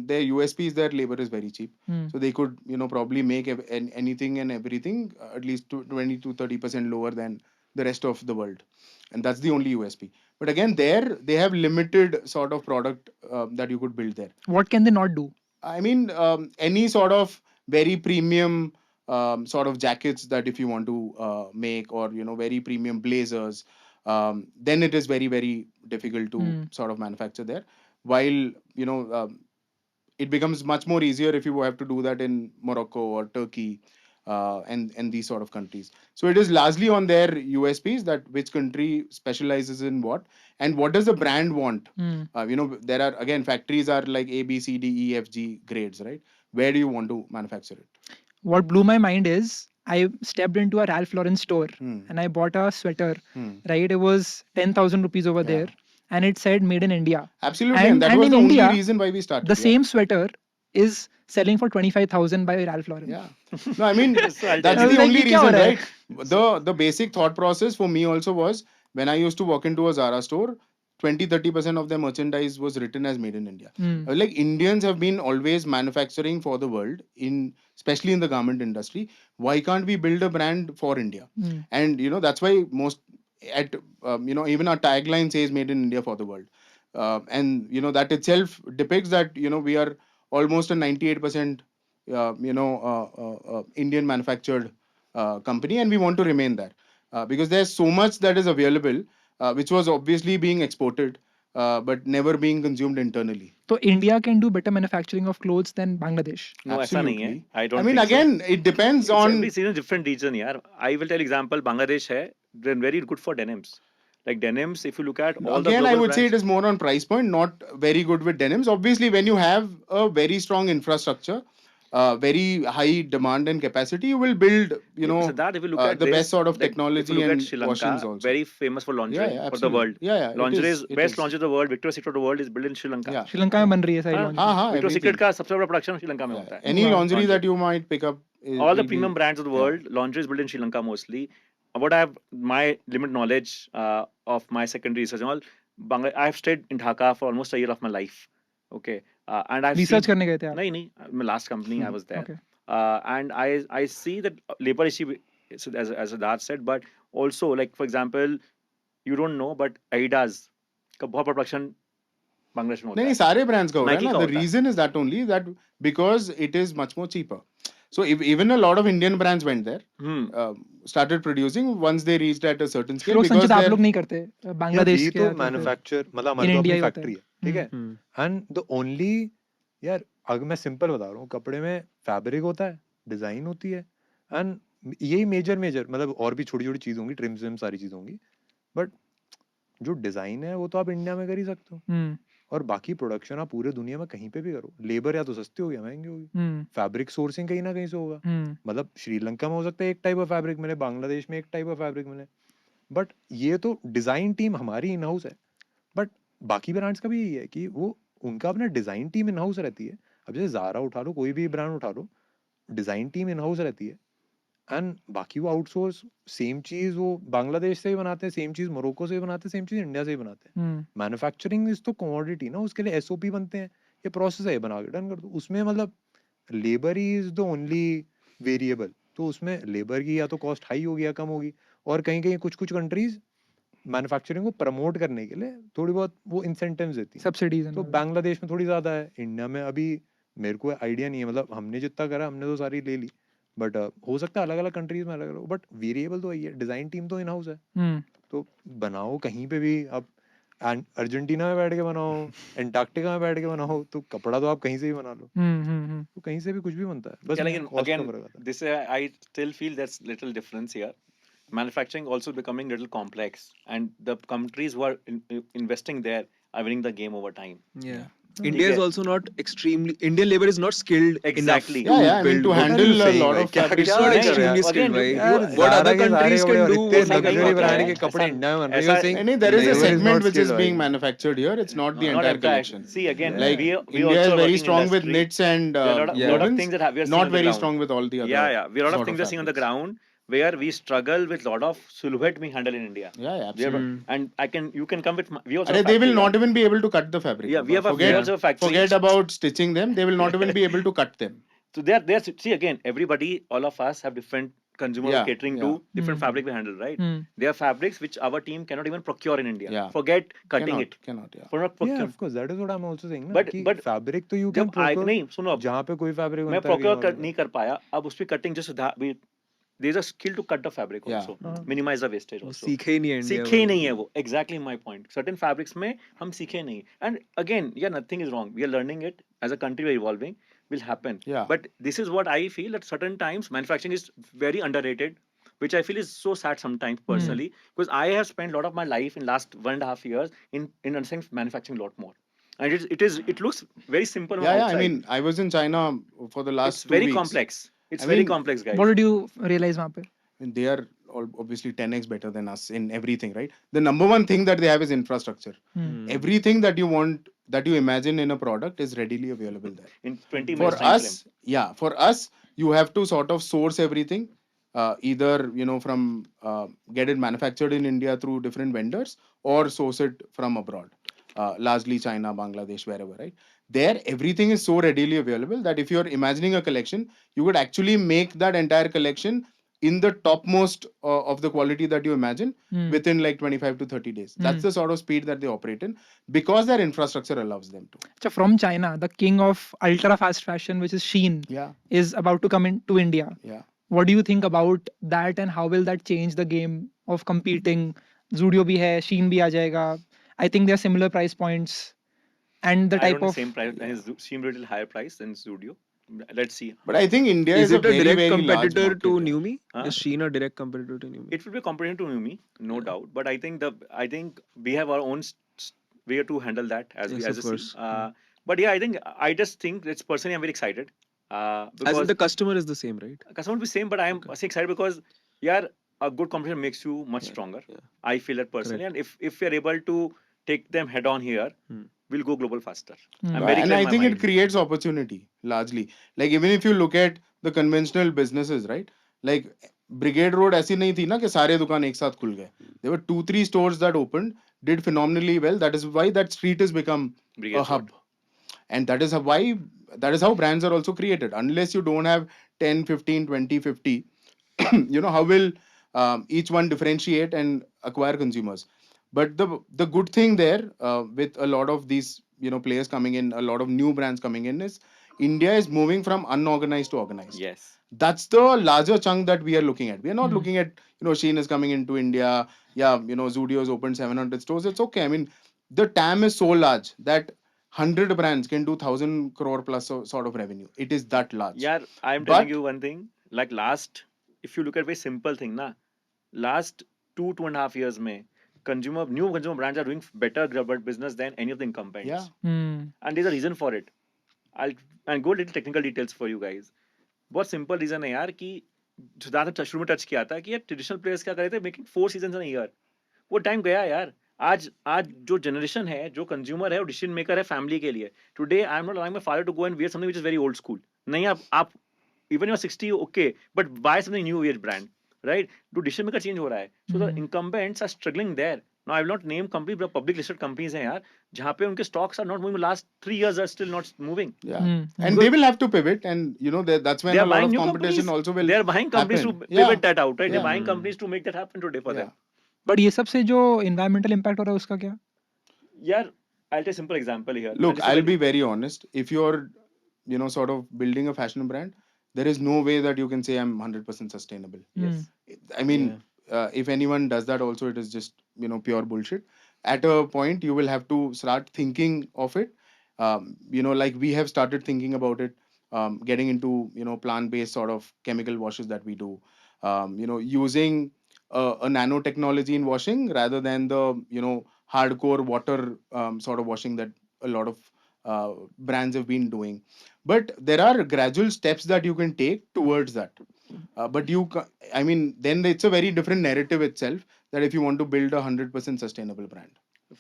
their USP is their labor is very cheap. So they could, probably make anything and everything at least 20 to 30% lower than the rest of the world. And that's the only USP. But again, there they have limited sort of product that you could build there. What can they not do? I mean, any sort of very premium sort of jackets that if you want to make, or very premium blazers, then it is very, very difficult to sort of manufacture there. While it becomes much more easier if you have to do that in Morocco or Turkey. And these sort of countries. So it is largely on their USPs that which country specializes in what and what does the brand want. There are again factories are like A, B, C, D, E, F, G grades, right? Where do you want to manufacture it? What blew my mind is I stepped into a Ralph Lauren store and I bought a sweater. Right, it was 10,000 rupees over there, and it said made in India. Absolutely, and that was in the India, only reason why we started. The same sweater is selling for 25,000 by Ralph Lauren. Yeah. No, I mean, that's So I'll the tell you. only Like, ये क्या हो reason, रहा है? right? The basic thought process for me also was when I used to walk into a Zara store, 20-30% of their merchandise was written as made in India. Like Indians have been always manufacturing for the world, especially in the garment industry. Why can't we build a brand for India? And that's why most even our tagline says made in India for the world. And that itself depicts that we are almost a 98% Indian manufactured company, and we want to remain there because there's so much that is available which was obviously being exported but never being consumed internally. So India can do better manufacturing of clothes than Bangladesh. No, ऐसा नहीं है. Absolutely. I don't. I mean, think so. again, it depends It's on. every season different region, yaar. I will tell example. Bangladesh है, they're very good for denims. Like denims, if you look at all the Again, global I would say brands, it is more on price point, not very good with denims. Obviously, when you have a very strong infrastructure, very high demand and capacity, you will build, you know, So that if you look at the this, best sort of like, if you technology look at and Sri washings Lanka, also. very famous for lingerie Yeah, for the absolutely. world. Yeah, it Lingerie is. is It best is. lingerie of the world. Victoria's Secret of the world is built in Sri Lanka. Yeah. Sri Lanka में बन रही है सारी हाँ, launch. हाँ, Victoria's everything. Secret का सबसे बड़ा प्रोडक्शन श्रीलंका में Yeah. होता है. Any Wow. lingerie Lingerie. that you might pick up, All the will premium be, brands of the world, lingerie is built in Sri Lanka mostly. What I have, my limited knowledge of my secondary research and all, I have stayed in Dhaka for almost a year of my life. Okay, and I've Research seen. करने गए थे आप. नहीं, my last company I was there. Okay. And I see that labor issue, as Siddharth said, but also, like, for example, you don't know, but Adidas का बहुत production Bangladesh में होता नहीं है. सारे brands का हो रहा है Nike ना. का The होता है. reason is that only that because it is much more cheaper. So if even a lot of Indian brands went there, started producing once they reached at a certain scale. श्लोक Because संचित आप they're- लोग नहीं करते Bangladesh we के तो या तो फिर मैन्युफैक्चर मतलब in हमारी तो India अपनी ही होता है. फैक्ट्री है, ठीक है. एंड द ओनली यार अगर मैं सिंपल बता रहा हूँ, कपड़े में फैब्रिक होता है, डिजाइन होती है, एंड यही मेजर मतलब और भी छोटी छोटी चीज होंगी, ट्रिम्स विम सारी चीज होंगी, बट जो डिजाइन है वो तो आप इंडिया में कर ही सकते हो. हम्म, और बाकी प्रोडक्शन आप पूरे दुनिया में कहीं पे भी करो. लेबर या तो सस्ती होगी या महंगी होगी. हम्म, फैब्रिक सोर्सिंग कहीं ना कहीं से होगा. हम्म, मतलब श्रीलंका में हो सकता है एक टाइप ऑफ फैब्रिक मिले, बांग्लादेश में एक टाइप ऑफ फैब्रिक मिले, बट ये तो डिजाइन टीम हमारी इन हाउस है. बट बाकी ब्रांड्स का भी यही है कि वो उनका अपना डिजाइन टीम इन हाउस रहती है. अब जैसे ज़ारा उठा लो, कोई भी ब्रांड उठा लो, डिजाइन टीम इन हाउस रहती है, एंड बाकी वो आउटसोर्स सेम चीज वो बांग्लादेश से ही बनाते हैं, सेम चीज मोरक्को से ही बनाते हैं, सेम चीज इंडिया से ही बनाते हैं. हम्म, मैन्युफैक्चरिंग इज तो कमोडिटी ना, उसके लिए एसओपी बनते हैं, ये प्रोसेस है, ये बना के डन कर दो. उसमें मतलब labour he is the only variable. तो उसमें लेबर की या तो कॉस्ट हाई होगी या कम होगी. और कहीं कहीं कुछ कुछ कंट्रीज मैन्युफैक्चरिंग को प्रमोट करने के लिए थोड़ी बहुत वो इंसेंटिव्स देती हैं. सब्सिडीज तो बांग्लादेश में थोड़ी ज्यादा है, इंडिया में अभी मेरे को आइडिया नहीं है. मतलब हमने जितना करा हमने तो सारी ले ली, बट हो सकता है अलग अलग कंट्रीज में अलग अलग, बट वेरिएबल तो वही है. डिजाइन टीम तो इन हाउस है, तो बनाओ कहीं पे भी. अब अर्जेंटीना में बैठ के बनाओ, एंटार्क्टिका में बैठ के बनाओ, तो कपड़ा तो आप कहीं से भी बना लो. तो कहीं से भी कुछ भी बनता है, बस Yeah, like, cost का again, फर्क आता है. this I still feel there's little difference here. Manufacturing also becoming little complex, and the countries who are investing there are winning the game over time. Yeah. Hmm. India is Okay. also not extremely. Indian labor is not skilled Exactly. enough. Yeah, I mean, to build what handle you're a saying, lot like, of fabric. it's not Yeah, extremely yeah. skilled. Again, Right? यार What Zaara other के सारे countries कपड़े can और do, इतने what ऐसा नहीं luxury होता brand है, के कपड़े ऐसा- इंडिया में बन रहे हैं. ऐसा- You're saying नहीं, there is a labor is segment not which is skilled, being right? manufactured here. It's not the not entire entire. collection. See, again, Like we India also is very working strong with industry. knits and There are a lot of, Yeah. lot of woovens, things that we are seeing not on the very ground. strong with all the other. Yeah, we are a lot of sort things we are seeing on the fabrics. ground where we struggle with lot of silhouette being handled in India. Yeah, We have, absolutely. and you can come with we also Arey, have they will factory, not even be able to cut the fabric. Yeah, we Baba. have a- we also have factory. Forget about stitching them. They will not even be able to cut them. So they're see, again, everybody, all of us have different consumer Yeah, catering yeah. to different Hmm. fabric we handle, right? There are fabrics which our team cannot even procure in India. Yeah. Forget cutting Cannot, it. cannot. Yeah. For not Yeah, procure. of course, that is what I'm also saying ना, But- कि but fabric तो you can जब procure नहीं सुनो अब, जहाँ पे कोई fabric मैं बनता है procure कहीं और नहीं कर पाया, अब उस पे cutting just there is a skill to cut the fabric Yeah. also, हाँ. minimize the wastage वो also. सीखे ही नहीं है India सीखे ही वाले. नहीं है वो, exactly my point. Certain fabrics में हम सीखे नहीं, and again, yeah, nothing is wrong. We are learning it as a country. We are evolving. Will happen. Yeah. But this is what I feel, that certain times manufacturing is very underrated, which I feel is so sad sometimes personally, because I have spent a lot of my life in last 1.5 years in understanding manufacturing a lot more, and it looks very simple on Yeah, yeah. outside. I mean, I was in China for the last it's 2 very weeks. complex. It's I very mean, complex, guys. What did you realize वहाँ पे? And they are obviously 10x better than us in everything, right? The number one thing that they have is infrastructure. Everything that you want, that you imagine in a product is readily available there. In 20 For minutes time us, yeah, for us, you have to sort of source everything, either from get it manufactured in India through different vendors or source it from abroad, largely China, Bangladesh, wherever, right? There, everything is so readily available that if you're imagining a collection, you could actually make that entire collection in the topmost of the quality that you imagine within like 25 to 30 days. That's the sort of speed that they operate in because their infrastructure allows them to. So from China, the king of ultra fast fashion, which is SHEIN, Yeah, is about to come into India. yeah. What do you think about that, and how will that change the game of competing? Zudio bhi hai, SHEIN bhi aa jayega. I think they're similar price points, and the I type don't know, of same price, and it's seem a little higher price than Studio. Let's see. But I think India Is is, it a very, direct very large competitor market, to yeah. Newme? Huh? Is SHEIN a direct competitor to Newme? It will be comparable to Newme, no doubt. But I think we have our own way to handle that as Yes, we as of a course. scene. But yeah, I just think it's personally I'm very excited. As in because the customer is the same, right? customer will be same, but I am excited because yeah, a good competition makes you much Yeah, stronger. yeah. I feel that personally, Correct. and if we are able to take them head on here, Hmm. we'll go global faster. Hmm. I'm very And clear in I my think it mind. creates opportunity largely. Like even if you look at the conventional businesses, right? Like Brigade Road ऐसी नहीं थी ना कि सारे दुकान एक साथ खुल गए. There were 2-3 stores that opened, did phenomenally well. That is why that street has become Brigade a Road. hub. And that is how brands are also created. Unless you don't have 10, 15, 20, 50, how will each one differentiate and acquire consumers? But the good thing there, with a lot of these players coming in, a lot of new brands coming in, is India is moving from unorganized to organized. Yes. That's the larger chunk that we are looking at. We are not Hmm. looking at SHEIN is coming into India. Yeah, Zudio's opened 700 stores. It's okay. I mean, the TAM is so large that 100 brands can do 1,000 crore plus sort of revenue. It is that large. Yeah, I'm telling But you one thing. Like if you look at very simple thing, na, last 2.5 years, new consumer brands are doing better business than any of the incumbents. yeah, Hmm. And there's a reason for it. I'll go little technical details for you guys. बहुत simple reason है यार कि सिद्धार्थ ने शुरू में touch किया था कि यार ट्रेडिशनल प्लेयर्स क्या कर रहे थे, मेकिंग 4 सीजन इन ईयर. वो टाइम गया यार. आज जो जनरेशन है, जो कंज्यूमर है, वो डिसीजन मेकर है फैमिली के लिए. Today I am not allowing my father to go and wear something which is very old school. नहीं, आप even you are 60 okay, but buy something new age brand, right? तो decision maker change हो रहा है. So the incumbents are struggling there. Now I will not name companies, but public listed companies हैं यार, जहाँ पे उनके stocks are not moving. Last 3 years are still not moving. yeah. Hmm. And they will have to pivot, and that's when They a are lot buying of new competition companies. also will They are buying companies happen. to pivot that out, right? Yeah. They're buying companies to make that happen today for Yeah. them. But ये सब से जो environmental impact हो रहा है उसका क्या? Yeah, I'll take a simple example here. Look, I'll be very honest. If you're, sort of building a fashion brand, there is no way that you can say I'm 100% sustainable. Yes. I mean, if anyone does that, also it is just pure bullshit. At a point, you will have to start thinking of it. Like we have started thinking about it, getting into plant-based sort of chemical washes that we do. Using a nanotechnology in washing rather than the hardcore water sort of washing that a lot of brands have been doing. But there are gradual steps that you can take towards that. But I mean, then it's a very different narrative itself, that if you want to build a 100% sustainable brand.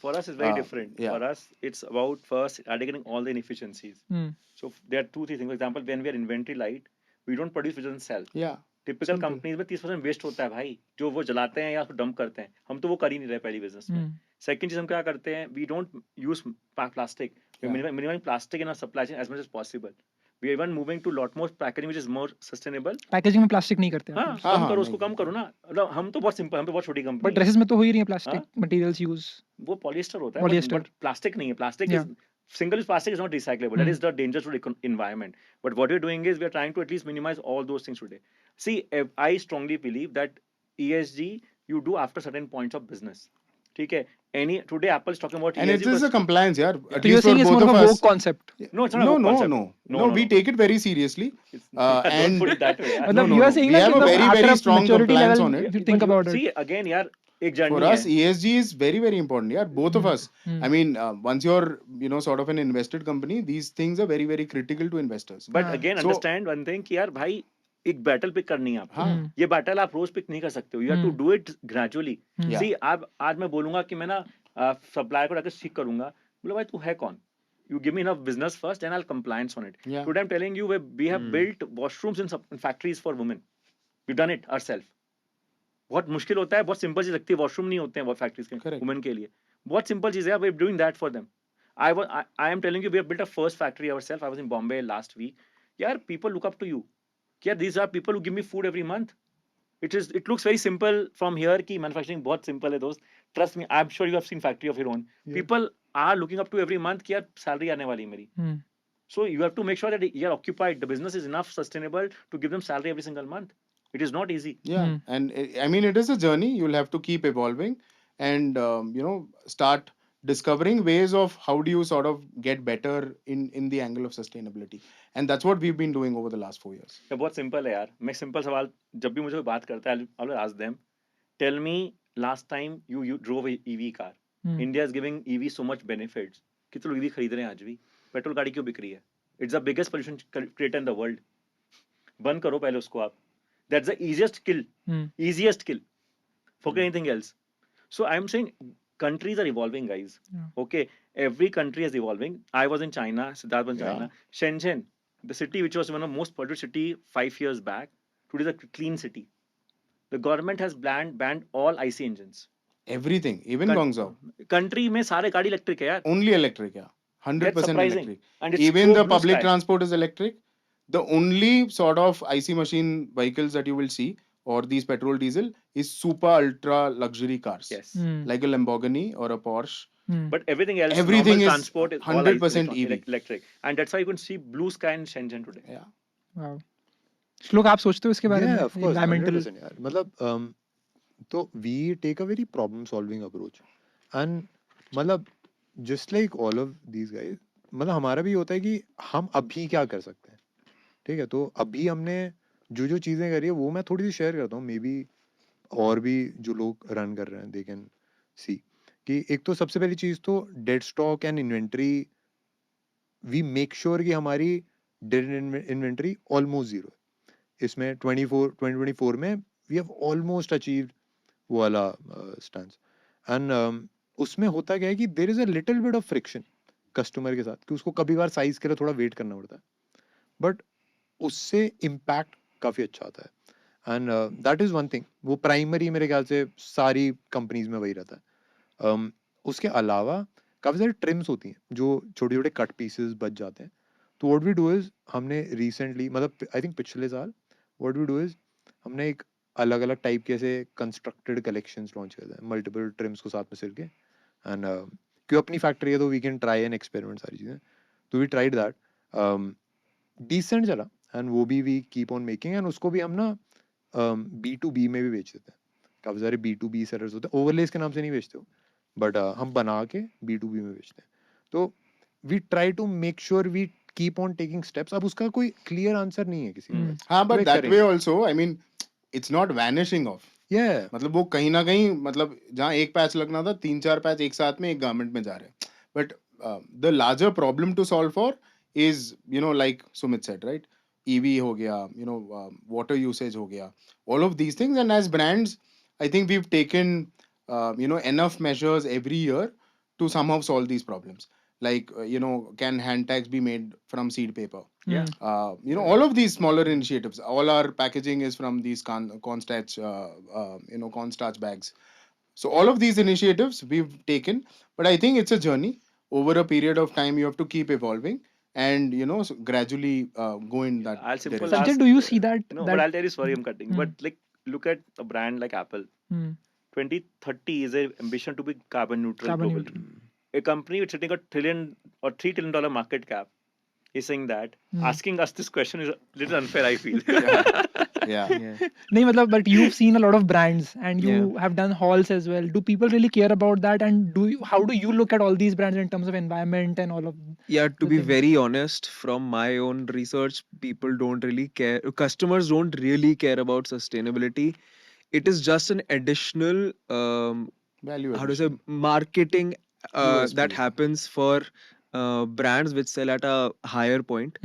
For us, it's very different. Yeah. For us, it's about first eradicating all the inefficiencies. Hmm. So there are 2-3 things. For example, when we are inventory light, we don't produce, we don't sell. Yeah. Typical Simple. Companies में 30% waste होता है भाई, जो वो जलाते हैं या dump करते हैं. हम तो वो कर ही नहीं रहे पहली बिजनेस में. सेकंड चीज हम क्या करते हैं, we don't use plastic. Minimum plastic in our supply chain as much as possible. We are even moving to lot more packaging which is more sustainable. Packaging में प्लास्टिक नहीं करते आप? हाँ, कम करो उसको, कम करो ना. मतलब हम तो बहुत सिंपल, हम तो बहुत छोटी बट कंपनी है. ड्रेसेस में तो हो ही रही है प्लास्टिक मटेरियल्स यूज. वो पॉलिएस्टर होता है, Polyester. बट प्लास्टिक नहीं है. Plastic Yeah. Is single use plastic is not recyclable. That is the danger to the environment. But what we're doing is we're trying to at least minimize all those things today. See, I strongly believe that ESG you do after certain points of business. ठीक है? Today Apple is talking about And ESG it is a because compliance, yeah. At तो you're least saying for it's more both of of a us. woke concept. no, it's not a woke concept. No, we take it very seriously. Don't And put it that way. Yeah. मतलब no, you are no. saying We that have a very, after very strong maturity compliance level, on it. if you think about it. See, again यार, एक journey For us, है. ESG is very, very important. Yeah, both of us. I mean, once you're sort of an invested company, these things are very, very critical to investors. But हाँ. again, So- understand one thing कि यार भाई, एक battle pick करनी है आपको. हाँ. ये बैटल आप रोज पिक नहीं कर सकते हो. You have to do it gradually. Yeah. See आज मैं बोलूंगा कि मैं ना सप्लायर को जाकर सीख करूंगा. बोले भाई तू है कौन? You give me enough business first, and I'll compliance on it. Yeah. Today I'm telling you, we have built washrooms in factories for women. We've done it ourselves. बहुत मुश्किल होता है, बहुत सिंपल चीज लगती है. वॉशरूम नहीं होते हैं वो फैक्ट्रीज के Correct. वुमेन के लिए. बहुत सिंपल चीज है. We're doing that for them. I am telling you, we have built a first factory ourselves. I was in Bombay last week. Yeah, people look up to you. Yeah, these are people who give me food every month. It looks very simple from here कि manufacturing बहुत simple है दोस्त. Trust me, I'm sure you have seen factory of your own. People are looking up to every month कि यार salary आने वाली है मेरी. So you have to make sure that you're occupied. The business is enough sustainable to give them salary every single month. It is not easy. Yeah. And I mean, it is a journey. You'll have to keep evolving and, start discovering ways of how do you sort of get better in the angle of sustainability. And that's what we've been doing over the last 4 years. ये बहुत simple है यार. मैं simple सवाल जब भी मुझे कोई बात करता है, I'll ask them. Tell me last time you drove a EV car. India is giving EV so much benefits. कितने लोग EV खरीद रहे हैं आज भी? पेट्रोल गाड़ी क्यों बिक रही है? It's the biggest pollution creator in the world. बंद करो पहले उसको आप. That's the easiest kill. Easiest kill. Forget anything else. So I'm saying countries are evolving, guys. Yeah. Okay, every country is evolving. I was in China, Siddharth was in China. Shenzhen, the city which was one of the most polluted city 5 years back, today is a clean city. The government has banned all IC engines. Everything, even Guangzhou. Country में सारे गाड़ी electric है यार. Only electric, yeah. 100% surprising. electric. And it's Even so the blue public sky. transport is electric. The only sort of IC machine vehicles that you will see, or these petrol diesel, is super ultra luxury cars. Yes. Like a Lamborghini or a Porsche. But everything else, Everything normal is transport is all 100% EV. electric. And that's why you can see blue sky in Shenzhen today. Yeah. Wow. श्लोक आप सोचते हो इसके बारे में Yeah, of course, environmental 100% यार. मतलब तो we take a very problem solving approach and मतलब just like all of these guys, मतलब हमारा भी होता है कि हम अभी क्या कर सकते हैं. ठीक है, तो अभी हमने जो जो चीज़ें करी है वो मैं थोड़ी सी शेयर करता हूँ. मे बी और भी जो लोग रन कर रहे हैं दे कैन सी कि एक तो सबसे पहली चीज़ तो dead stock and inventory we make sure कि हमारी डेड इन्वेंट्री ऑलमोस्ट जीरो है. इसमें 2024 में वी हैव ऑलमोस्ट अचीव्ड वो वाला स्टैंस. एंड उसमें होता क्या है कि there is a little bit of friction customer के साथ कि उसको कभी बार साइज के लिए थोड़ा वेट करना पड़ता है, बट उससे इम्पैक्ट काफ़ी अच्छा आता है. And that is one thing. वो प्राइमरी मेरे ख्याल से सारी कंपनीज में वही रहता है. उसके अलावा काफ़ी सारी ट्रिम्स होती हैं जो छोटे छोटे कट पीसेस बच जाते हैं. तो व्हाट वी डू इज़ हमने रिसेंटली मतलब आई थिंक पिछले साल व्हाट वी डू इज़ हमने एक अलग अलग टाइप के ऐसे कंस्ट्रक्टेड कलेक्शंस लॉन्च करते हैं मल्टीपल ट्रिम्स को साथ में सिल के. एंड क्यों अपनी फैक्ट्री है तो we can try and experiment सारी चीज़ें. तो वी ट्राइड दैट, डिसेंट चला एंड वो भी we keep on making. And उसको भी हम ना B2B में भी बेच देते हैं. काफ़ी सारे B2B सेलर्स होते हैं, ओवरलेस के नाम से नहीं बेचते हो बट हम बना के B2B में बेचते हैं. तो we try to make sure we keep on taking steps. अब उसका कोई क्लियर आंसर नहीं है किसी के पास. हाँ, but वे that way करेंगे. also, I mean, it's not vanishing off. Yeah. मतलब वो कहीं ना कहीं मतलब जहाँ एक पैच लगना था 3-4 पैच एक साथ में एक गारमेंट में जा रहे हैं. But the larger problem to solve for is like Sumit said, right? EV हो गया, वाटर यूसेज हो गया, all of these things. And as brands I think we taken enough measures every year to somehow solve these problems. Like can hand tags be made from seed paper? Yeah. All of these smaller initiatives, all our packaging is from these cornstarch cornstarch bags. So all of these initiatives we've taken, but I think it's a journey. Over a period of time you have to keep evolving and so gradually go in that I'll simple direction. Sanchit, ask, do you see that? No, that but I'll tell you, sorry, I'm cutting. Hmm. But like, look at a brand like Apple. 2030 is a ambition to be carbon neutral Carbon globally. neutral. A company which sitting a $1 or $3 trillion market cap is saying that. Asking us this question is a little unfair, I feel. Yeah. नहीं मतलब but you've seen a lot of brands and you have done hauls as well. Do people really care about that? And how do you look at all these brands in terms of environment and all of? Yeah, to the be things? very honest, from my own research, people don't really care. Customers don't really care about sustainability. It is just an additional, Value how to say, addition. marketing USP, that yeah. happens for brands which sell at a higher point.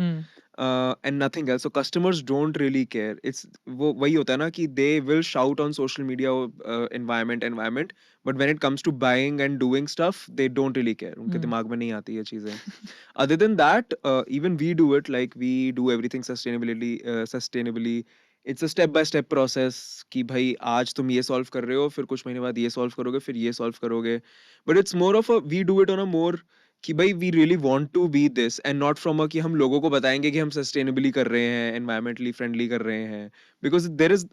And nothing else. So customers don't really care. It's वो वही होता है ना कि they will shout on social media environment, but when it comes to buying and doing stuff, they don't really care. उनके दिमाग में नहीं आती ये चीजें. Other than that, even we do it, like we do everything sustainably. It's a step by step process कि भाई आज तुम ये solve कर रहे हो, फिर कुछ महीने बाद ये solve करोगे, फिर ये solve करोगे. But it's more of a we do it on a more कि भाई we really want to be this and not from a कि हम लोगों को बताएंगे कि हम सस्टेनेबली कर रहे हैं, एनवायरमेंटली फ्रेंडली कर रहे हैं. Because there is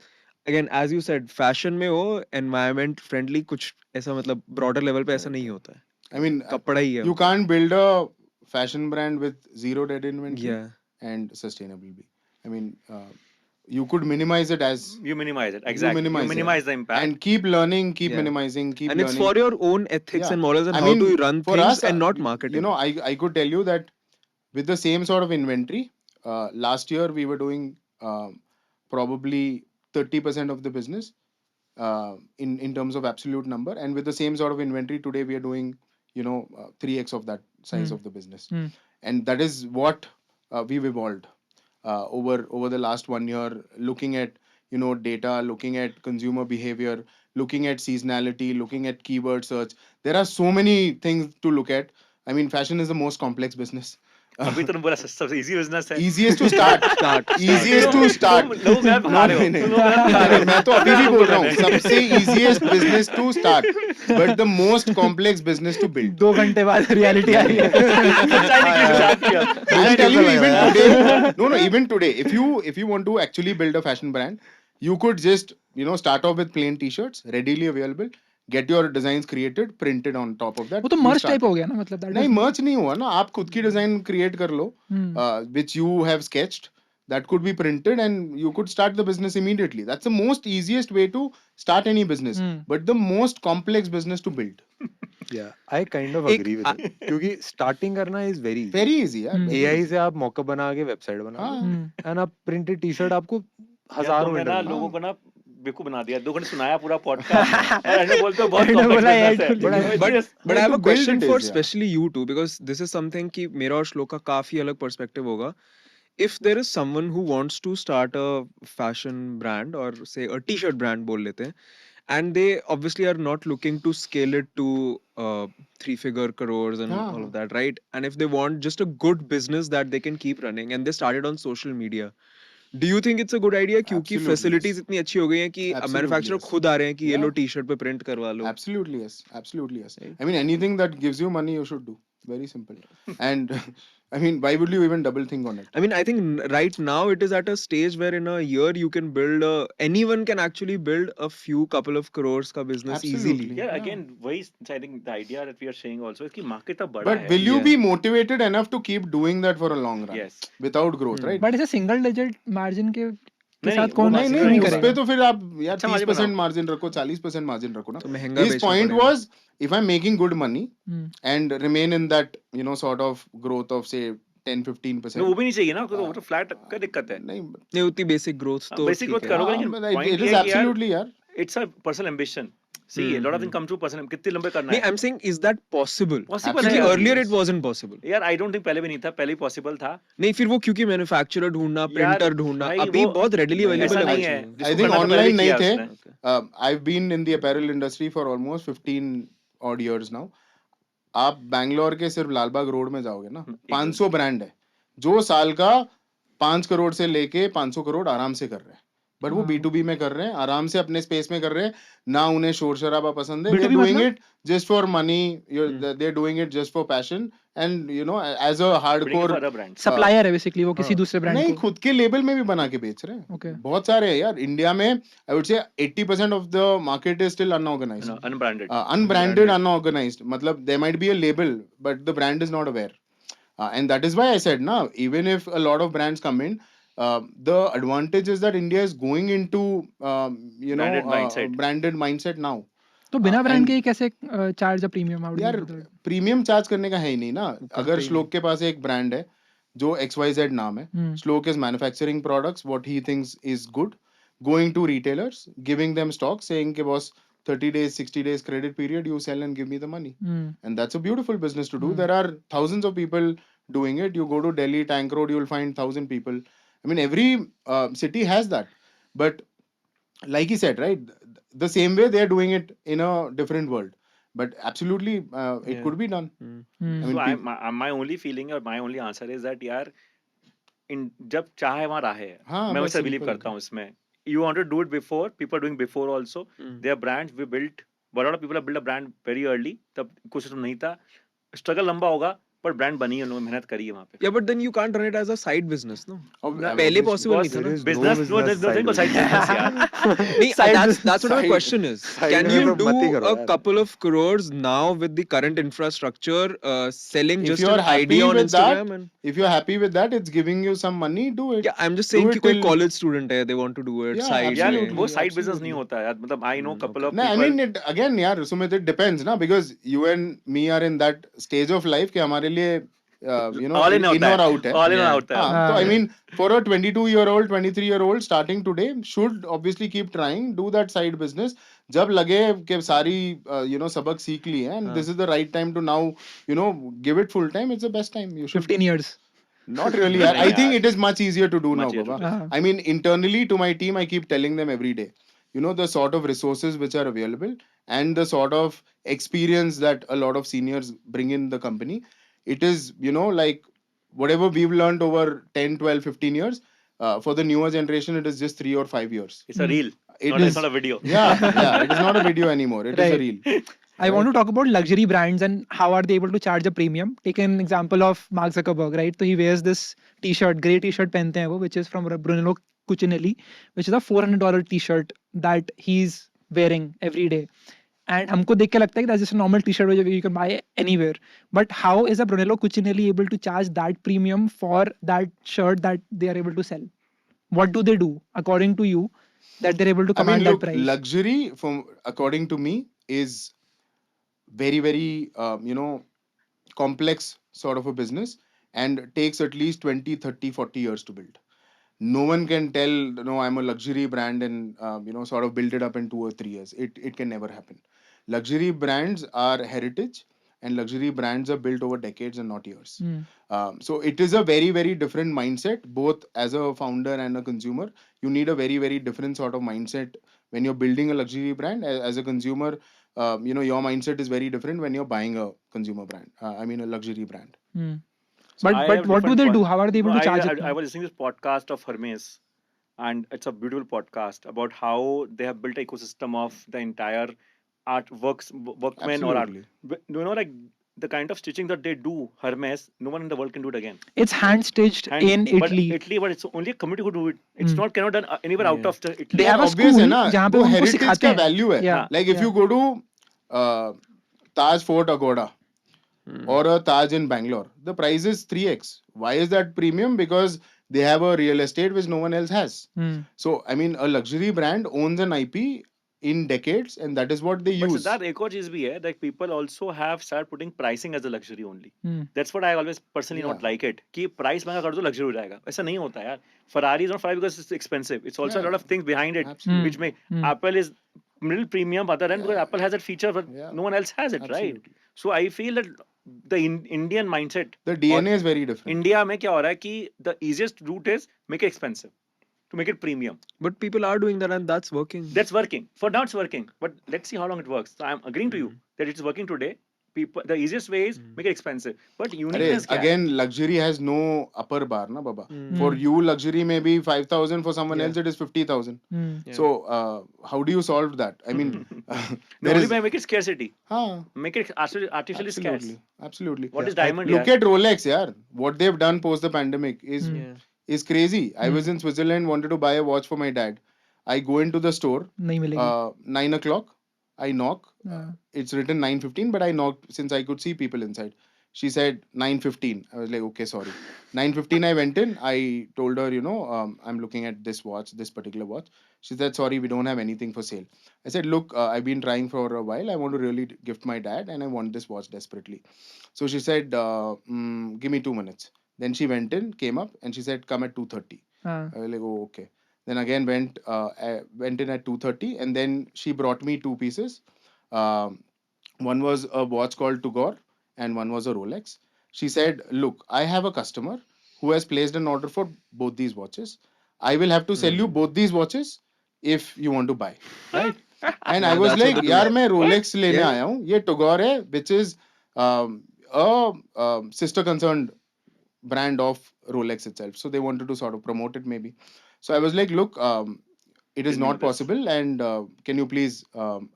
again as you said fashion में वो एनवायरमेंट फ्रेंडली कुछ ऐसा मतलब ब्रॉडर लेवल पे ऐसा नहीं होता है. I mean, कपड़ा ही है you can't build a fashion brand with zero dead inventory Yeah. and sustainably. I mean, you could minimize it as You minimize it, exactly. You minimize it. minimize the impact. and keep learning, keep Yeah. minimizing, keep and it's learning. for your own ethics Yeah. and morals and I how mean, to run for things us, and not marketing. I could tell you that with the same sort of inventory, last year we were doing probably 30% of the business in terms of absolute number, and with the same sort of inventory today we are doing 3x of that size of the business. And that is what we've evolved over the last 1 year, looking at data, looking at consumer behavior, looking at seasonality, looking at keyword search. There are so many things to look at. I mean, fashion is the most complex business. अभी तो बोला सबसे easy business है Easiest to start. Easiest to start. तुम लोगों को No, फंसा रहे हो नहीं, तुम लोग फंसा रहे नहीं, हो मैं तो अभी भी बोल रहा हूँ सबसे easiest business to start, but the most complex business to build. 2 घंटे बाद रियलिटी आ रही है. सच्चाई निकली स्टार्ट किया I'm telling you, even today, no, even today, if you want to actually build a fashion brand, you could just start off with plain t-shirts, readily available, get your designs created, printed on top of that. वो तो you merge start. Type हो गया ना, मतलब that नहीं is- मर्च नहीं हुआ ना, आप खुद की डिजाइन क्रिएट कर लो, which you have sketched, that could be printed and you could start the business immediately. That's the most easiest way to start any business, but the most complex business to build. Yeah, I kind of एक- agree with it. क्योंकि starting करना is very easy. Very easy, यार. very AI easy. से आप mock-up बना के website बना हाँ. लो एंड आप प्रिंटेड टी शर्ट आपको यार हजारों तुमने मिनट ना में लोगों को ना बेवकूफ बना दिया 2 घंटे सुनाया पूरा पॉडकास्ट और ऐसे बोलते हो बहुत ऐसे complex बोला business ad है खुल गया। but No, I have to a build question it for is, yeah. especially you two, because this is something कि मेरा और श्लोक का काफी अलग perspective होगा. If there is someone who wants to start a fashion brand or say a t-shirt brand बोल लेते हैं, and they obviously are not looking to scale it to 3-figure crores and all of that, right? And if they want just a good business that they can keep running and they started on social media, do you think it's a good idea? क्योंकि Absolutely, facilities yes. इतनी अच्छी हो गई हैं कि Absolutely, manufacturer yes. खुद आ रहे हैं कि ये Yeah. लो टी-शर्ट पे प्रिंट करवा लो. Absolutely yes. Absolutely yes. Right. I mean, anything that gives you money, you should do. Very simple. And I mean, why would you even double think on it? I mean, I think right now it is at a stage where in a year you can build anyone can actually build a few couple of crores का business easily. Absolutely. यार Yeah. Again वही I think the idea that we are saying also is कि market अब बड़ा But है will you Yeah. be motivated enough to keep doing that for a long run? Yes. Without growth, right? But ऐसे single digit margin के नहीं, साथ वो कौन नहीं margin नहीं नहीं उस करेगा? पे तो फिर आप यार अच्छा 30% margin मार्जिन रखो, 40% मार्जिन रखो ना. तो महंगा His बेचना point पड़ेगा. was, if I'm making good money Hmm. and remain in that sort of growth of say 10-15%. No, वो भी नहीं चाहिए ना वो तो फ्लैट का दिक्कत है नहीं, नहीं उतनी बेसिक ग्रोथ तो बेसिक ठीक ग्रोथ है. करोगे हाँ, लेकिन but पॉइंट it ये is है कि यार absolutely यार. It's a personal ambition see a lot of things come true personal कितने लंबे करना नहीं, है I'm saying is that possible? Possible क्योंकि है Absolutely. earlier yes. it wasn't possible. यार आई डोंट थिंक पहले भी नहीं था पहले ही पॉसिबल था नहीं फिर वो क्योंकि मैन्युफैक्चरर ढूंढना, यार, प्रिंटर ढूंढना भाई अभी वो- बहुत readily नहीं, available ऐसा है. नहीं है actually. I जिसको think करना था, पहले online नहीं किया थे. उसने। I've been in the apparel industry for almost 15 odd years now. आप बैंगलोर के सिर्फ लालबाग रोड में जाओगे ना, 500 ब्रांड है जो साल का 5 करोड़ से लेके 500 करोड़ आराम से कर रहे हैं. बट वो हाँ. B2B में कर रहे हैं, आराम से अपने स्पेस में कर रहे हैं, ना उन्हें शोर शराबा पसंद है. They're B2B doing मतलब? it just for money. They're doing it just for passion and as a Bidding hardcore. for other brands supplier है बेसिकली वो किसी हाँ. दूसरे ब्रांड नहीं, को. खुद के लेबल में भी बना के बेच रहे हैं. Okay. बहुत सारे हैं यार इंडिया में. आई वुड से 80% of the market is still unorganised. Unbranded Unbranded, unorganized. Matlab, there might be a label, but the brand is not aware. And that is why I said, now, even if a lot of brands come in, the advantage is that India is going into, Branded mindset. branded mindset now. तो बिना brand and- के ही कैसे charge a premium out? यार premium charge करने का है ही नहीं ना. अगर ही श्लोक के पास एक ब्रांड है जो XYZ नाम है, Shlok is manufacturing products what he thinks is good, going to retailers, giving them stock, saying के boss 30 days 60 days credit period, you sell and give me the money. And that's a beautiful business to do. There are thousands of people doing it. You go to Delhi Tank Road, you'll find 1,000 people. I mean, every city has that. But like he said, right, the same way they're doing it in a different world. But absolutely, it Yeah. could be done. I mean, so my only feeling or my only answer is that यार जब चाहे वहाँ राह है. हाँ, मैं बस वैसे बिलीव simple. करता हूँ इसमें. You want to do it before, people are doing before also. Their brands we built, but a lot of people have built a brand very early. तब कुछ तो नहीं था. Struggle लंबा होगा, पर ब्रांड बनी है, उन्होंने मेहनत करी है वहाँ पे. Yeah, but then you can't run it as a side business, no? Obviously. पहले possible नहीं था There ना. is no Business, no, business there's no side business यार. नहीं, that's what my side- question is. side Can में you तो मत ही do करो a यार. couple of crores now with the current infrastructure, selling If just you're an happy idea on with that, Instagram? And if you're happy with that, it's giving you some money, do it. yeah, I'm just saying Do कि it कोई till- college student है, they want to do it Yeah, side यार में. वो side business absolutely. नहीं होता यार. मतलब I know couple of No, I people. mean it again, यार Sumit, it depends ना, because you and me are in that stage of life कि हमारे लिए all in in होता or है. out है. All in Yeah. होता है. हाँ, तो I mean for a 22-year-old, 23-year-old starting today should obviously keep trying, do that side business. जब लगे कि सारी सबक सीख ली है and this is the right time to now give it full time, it's the best time. You should. 15 years. Not really. yaar. I think yaar. it is much easier to do Much now, easier to Baba. do. Uh-huh. I mean, internally to my team, I keep telling them every day, you know, the sort of resources which are available and the sort of experience that a lot of seniors bring in the company. It is, you know, like whatever we've learned over 10, 12, 15 years. For the newer generation, it is just 3 or 5 years. It's a reel. It It's is, not a video. yeah, it is not a video anymore. It is a Right. reel. I want to talk about luxury brands and how are they able to charge a premium. Take an example of Mark Zuckerberg, right? So he wears this t-shirt, grey t-shirt pehente hain wo, which is from Brunello Cucinelli, which is a $400 t-shirt that he's wearing every day. And हमको देख के लगता है कि that's just a normal t-shirt which you can buy anywhere. But how is a Brunello Cucinelli able to charge that premium for that shirt that they are able to sell? What do they do, according to you, that they're able to I command mean, that look, price? luxury, from according to me, is very, very, complex sort of a business and takes at least 20, 30, 40 years to build. No one can tell, no, I'm a luxury brand and, sort of build it up in 2 or 3 years. It can never happen. Luxury brands are heritage and luxury brands are built over decades and not years. Hmm. So it is a very, very different mindset, both as a founder and a consumer. You need a very, very different sort of mindset when you're building a luxury brand. As a consumer, your mindset is very different when you're buying a consumer brand. A luxury brand. Hmm. So I But have what do different they do? point. How are they able No, to charge it? I was listening to this podcast of Hermes, and it's a beautiful podcast about how they have built an ecosystem of the entire workmen or art. Absolutely. You know, like the kind of stitching that they do, Hermes, no one in the world can do it again. It's hand stitched in But Italy. Italy, but it's only a community who do it. It's Hmm. not cannot done anywhere out Yeah. of the Italy. They have a obvious school है ना, जहाँ पे वो उनको heritage सिखाते का हैं. value है. Yeah. Like if yeah. you go to Taj Fort Agoda or a Taj in Bangalore, the price is 3x. Why is that premium? Because they have a real estate which no one else has. Hmm. So, I mean, a luxury brand owns an IP in decades, and that is what they But use. Siddharth, एक और चीज भी है that people also have started putting pricing as a luxury only. Hmm. That's what I always personally not Yeah. like it. कि price महंगा कर दो luxury हो जाएगा. ऐसा नहीं होता यार. Ferrari is not Ferrari because it's expensive. It's also a lot Yeah. of things behind it, Absolutely. which make Hmm. Apple is little premium other than because Yeah. Apple has that feature, but Yeah. no one else has it, right? Absolutely. So I feel that the Indian mindset, The DNA is very different. India में क्या हो रहा है कि the easiest route is make it expensive to make it premium. But people are doing that, and that's working. That's working. For now, it's working. But let's see how long it works. So I'm agreeing to you that it's working today. People, the easiest way is make it expensive. But uniqueness क्या है? Again, luxury has no upper bar, na Baba. For Hmm. you, luxury may be 5,000. For someone Yeah. else, it is 50,000. Hmm. Yeah. So, how do you solve that? I mean, No, there only is. by make it scarcity. Huh, Make it artificially scarce. absolutely, absolutely. What is diamond? Look यार? at Rolex, yeah. What they've done post the pandemic is Yeah. is crazy. I was in Switzerland, wanted to buy a watch for my dad. I go into the store, नहीं मिलेगी. 9 o'clock. I knock. हाँ. It's written 9:15, but I knocked since I could see people inside. She said 9:15. I was like, okay, sorry. 9:15, I went in. I told her, I'm looking at this watch, this particular watch. She said, sorry, we don't have anything for sale. I said, look, I've been trying for a while. I want to really gift my dad, and I want this watch desperately. So she said, give me 2 minutes. Then she went in, came up, and she said, come at 2:30. हाँ. I was like, oh, okay. Then again went in at 2:30, and then she brought me two pieces. Um, one was a watch called Tugor, and one was a Rolex. She said, look, I have a customer who has placed an order for both these watches. I will have to sell you both these watches if you want to buy, right? And I Yeah, was that's what like, they do. यार मैं Rolex लेने Yeah. आया हूँ, ये Tugor है, which is a sister concerned brand of Rolex itself. So they wanted to sort of promote it maybe. So I was like, look, it is Give me not this. possible, and can you please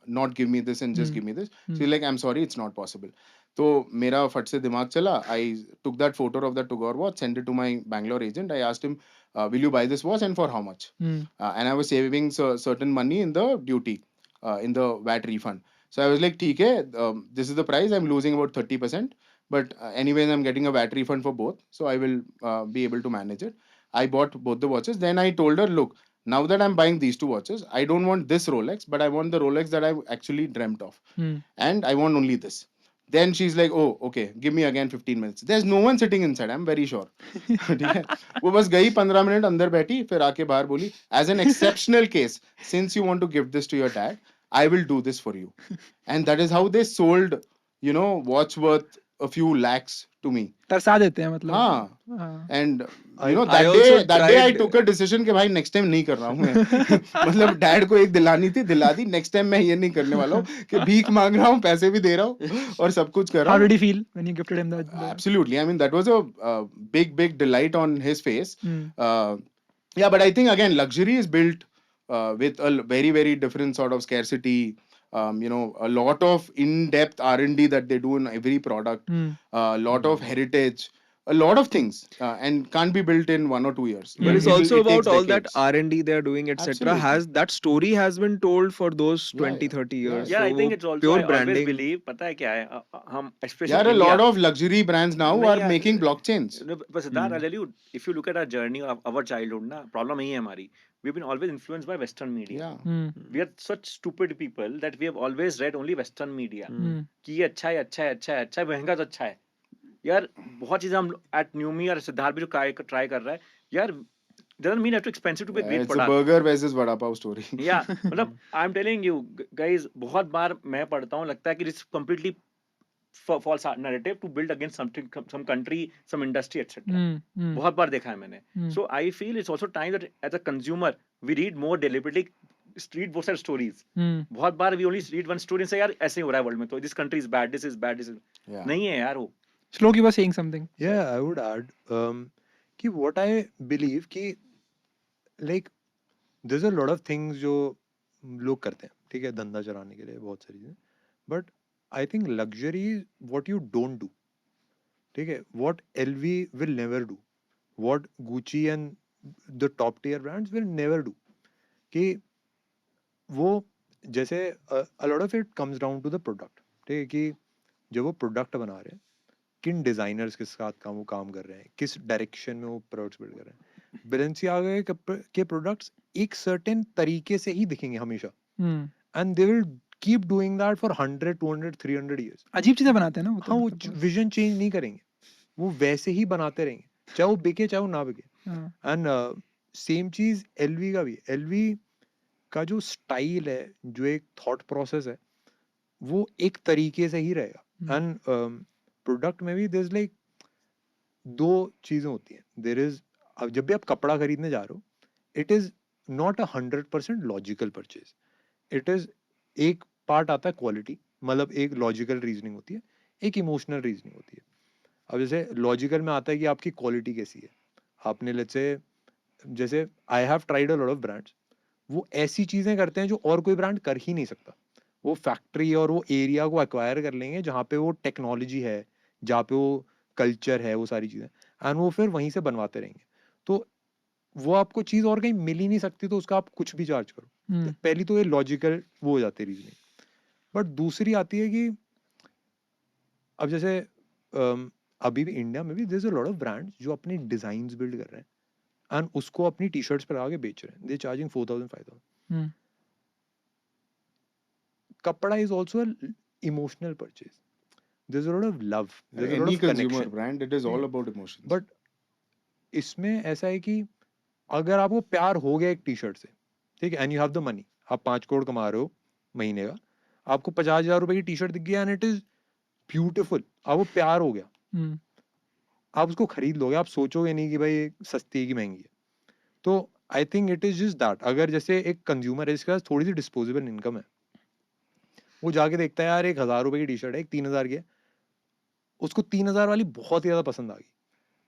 not give me this and just give me this? She's like, I'm sorry, it's not possible. तो मेरा फट से दिमाग चला. I took that photo of that Tugor watch, sent it to my Bangalore agent. I asked him, will you buy this watch and for how much? Hmm. And I was saving certain money in the duty, in the VAT refund. So I was like, ठीक है, this is the price. I'm losing about 30%. But anyways, I'm getting a VAT refund for both. So I will be able to manage it. I bought both the watches. Then I told her, look, now that I'm buying these two watches, I don't want this Rolex, but I want the Rolex that I actually dreamt of. Hmm. And I want only this. Then she's like, oh, okay, give me again 15 minutes. There's no one sitting inside, I'm very sure. ठीक है? वो बस गई 15 minute अंदर बैठी, फिर आके बाहर बोली, as an exceptional case, since you want to give this to your dad, I will do this for you. And that is how they sold, watch worth a few lakhs to me. तरसा देते हैं मतलब. हाँ. हाँ. And I- you know I that also day I tried- took a decision कि भाई next time नहीं कर रहा हूँ मैं. मतलब डैड को एक दिलानी थी, दिला दी. नेक्स्ट टाइम मैं ये नहीं करने वाला हूँ कि भीख मांग रहा हूँ, पैसे भी दे रहा हूँ और सब कुछ कर रहा How हूँ. did he feel when you gifted him the... Absolutely. I mean, that was a big delight on his face. Hmm. Yeah, but I think again, luxury is built with a very different sort of scarcity. You know, a lot of in-depth R&D that they do in every product. Hmm. A lot of heritage. A lot of things, and can't be built in 1 or 2 years. But it's It also takes about all that decades. R&D they're doing, etc. Absolutely. Has that story has been told for those Yeah, 20, yeah. 30 years. Yeah, Yeah, I So think वो it's also, pure I always branding. believe, पता है क्या है, हम especially Yeah, a India, lot of luxury brands now नहीं are यार, making blockchains. no, but Siddharth, I'll tell you, if you look at our journey of our childhood, ना problem यही है हमारी. We've been always influenced by Western media. Yeah. Hmm. We are such stupid people that we have always read only Western media. Hmm. कि ये अच्छा है, अच्छा है, अच्छा है, अच्छा है, महंगा तो अच्छा है. यार बहुत चीजें हम एट न्यूमी और सिद्धार्थ भी जो ट्राई कर रहा है यार, doesn't mean have to expensive to be a great It's a product. burger versus vada pav story. Yeah, मतलब I am telling you guys, बहुत बार मैं पढ़ता हूँ, लगता है कि it's completely false narrative to build against something, some country, some industry, etc. Hmm. Hmm. बहुत बार देखा है मैंने. Hmm. So I feel it's also time that as a consumer we read more deliberately, read both side stories. Hmm. बहुत बार we only read one story and say यार ऐसे ही हो रहा है वर्ल्ड में, तो this country is bad, this is bad, this is Yeah. नहीं है यार वो. Shlok, you were saying something. Yeah, I would add कि what I believe कि like there's a lot of things जो लोग करते हैं, ठीक है, धंधा चलाने के लिए बहुत सारी चीजें, but I think luxury is what you don't do, ठीक है, what LV will never do, what Gucci and the top tier brands will never do, कि वो जैसे a lot of it comes down to the product, ठीक है, कि जब वो प्रोडक्ट बना रहे हैं, किन डिजाइनर्स के साथ वो काम कर रहे हैं, किस डायरेक्शन में वो प्रोडक्ट्स बिल्ड कर रहे हैं. Balenciaga के प्रोडक्ट्स एक सर्टेन तरीके से ही दिखेंगे हमेशा, Hmm. And they will keep doing that for 100 200 300 years. अजीब चीजें बनाते हैं ना वो तो. हाँ, वो मतलब. विजन चेंज नहीं करेंगे, वो वैसे ही बनाते रहेंगे, चाहे वो बिके चाहे वो ना बिके. हाँ. एंड सेम चीज एलवी का भी. एलवी का जो स्टाइल है, जो एक थॉट प्रोसेस है, वो एक तरीके से ही रहेगा. एंड प्रोडक्ट में भी देयर इज लाइक दो चीजें होती हैं. देयर इज, अब जब भी आप कपड़ा खरीदने जा रहे हो, it is not 100% logical purchase. It is, एक पार्ट आता है क्वालिटी, मतलब एक लॉजिकल रीजनिंग होती है, एक इमोशनल रीजनिंग होती है. अब जैसे लॉजिकल में आता है कि आपकी क्वालिटी कैसी है. आपने लेट्स से, जैसे I have tried a lot of brands, वो ऐसी चीजें करते हैं जो और कोई ब्रांड कर ही नहीं सकता. वो फैक्ट्री और वो एरिया को एक्वायर कर लेंगे जहाँ पे वो टेक्नोलॉजी है, जहाँ पे वो कल्चर है, वो सारी चीजें, एंड वो फिर वहीं से बनवाते रहेंगे. तो वो आपको चीज और कहीं मिल ही नहीं सकती, तो उसका आप कुछ भी चार्ज करो. Hmm. तो पहली तो ये लॉजिकल वो हो जाती है रीजनिंग. बट दूसरी आती है कि अब जैसे अभी भी इंडिया में भी there is a lot of brands जो अपनी डिजाइन्स बिल्ड कर रहे हैं एंड उसको अपनी टी शर्ट्स पर लगा के बेच रहे हैं. They charging 4000 5000. Hmm. कपड़ा is also emotional purchase. There is a lot of love, there is a lot Any of consumer connection. brand, it is all Yeah. about emotions. But इसमें ऐसा है कि अगर आपको प्यार हो गया एक टी शर्ट से, ठीक है, and you have the money, आप 5 करोड़ कमा रहे हो महीने का, आपको 50,000 रुपए की टी शर्ट दिख गया एंड इट इज ब्यूटिफुल, आपको प्यार हो गया, Hmm. आप उसको खरीद लोगे, आप सोचोगे नहीं कि भाई सस्ती है कि महंगी है. तो I think it is just that. अगर जैसे एक कंज्यूमर है जिसके पास थोड़ी सी डिस्पोजेबल इनकम है, वो जाके देखता है यार 1,000 रुपए की टी शर्ट है, एक 3,000 की है, उसको 3,000 वाली बहुत ही ज्यादा पसंद आ गई,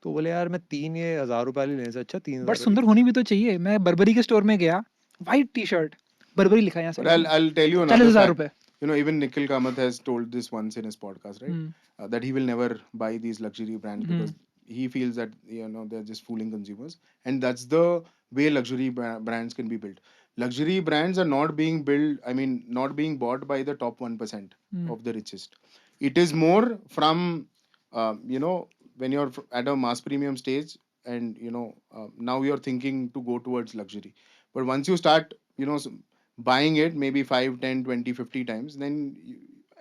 तो बोले यार मैं 1,000 रुपए वाली लेने से अच्छा 3,000 बट सुंदर होनी भी तो चाहिए. मैं बर्बरी के स्टोर में गया, व्हाइट टी शर्ट, बर्बरी लिखा है यहाँ But I'll tell you another 40,000 fact. रुपए. You know, even Nikhil Kamath has told this once in his podcast, right? Hmm. That he will never buy these luxury brands Hmm. because he feels that, you know, they're just fooling consumers, and that's the way luxury brands can be built. Luxury brands are not being built. I mean, not being bought by the top 1% Hmm. of the richest. It is more from, you know, when you're at a mass premium stage, and you know, now you're thinking to go towards luxury. But once you start, you know, buying it maybe 5 10 20 50 times, then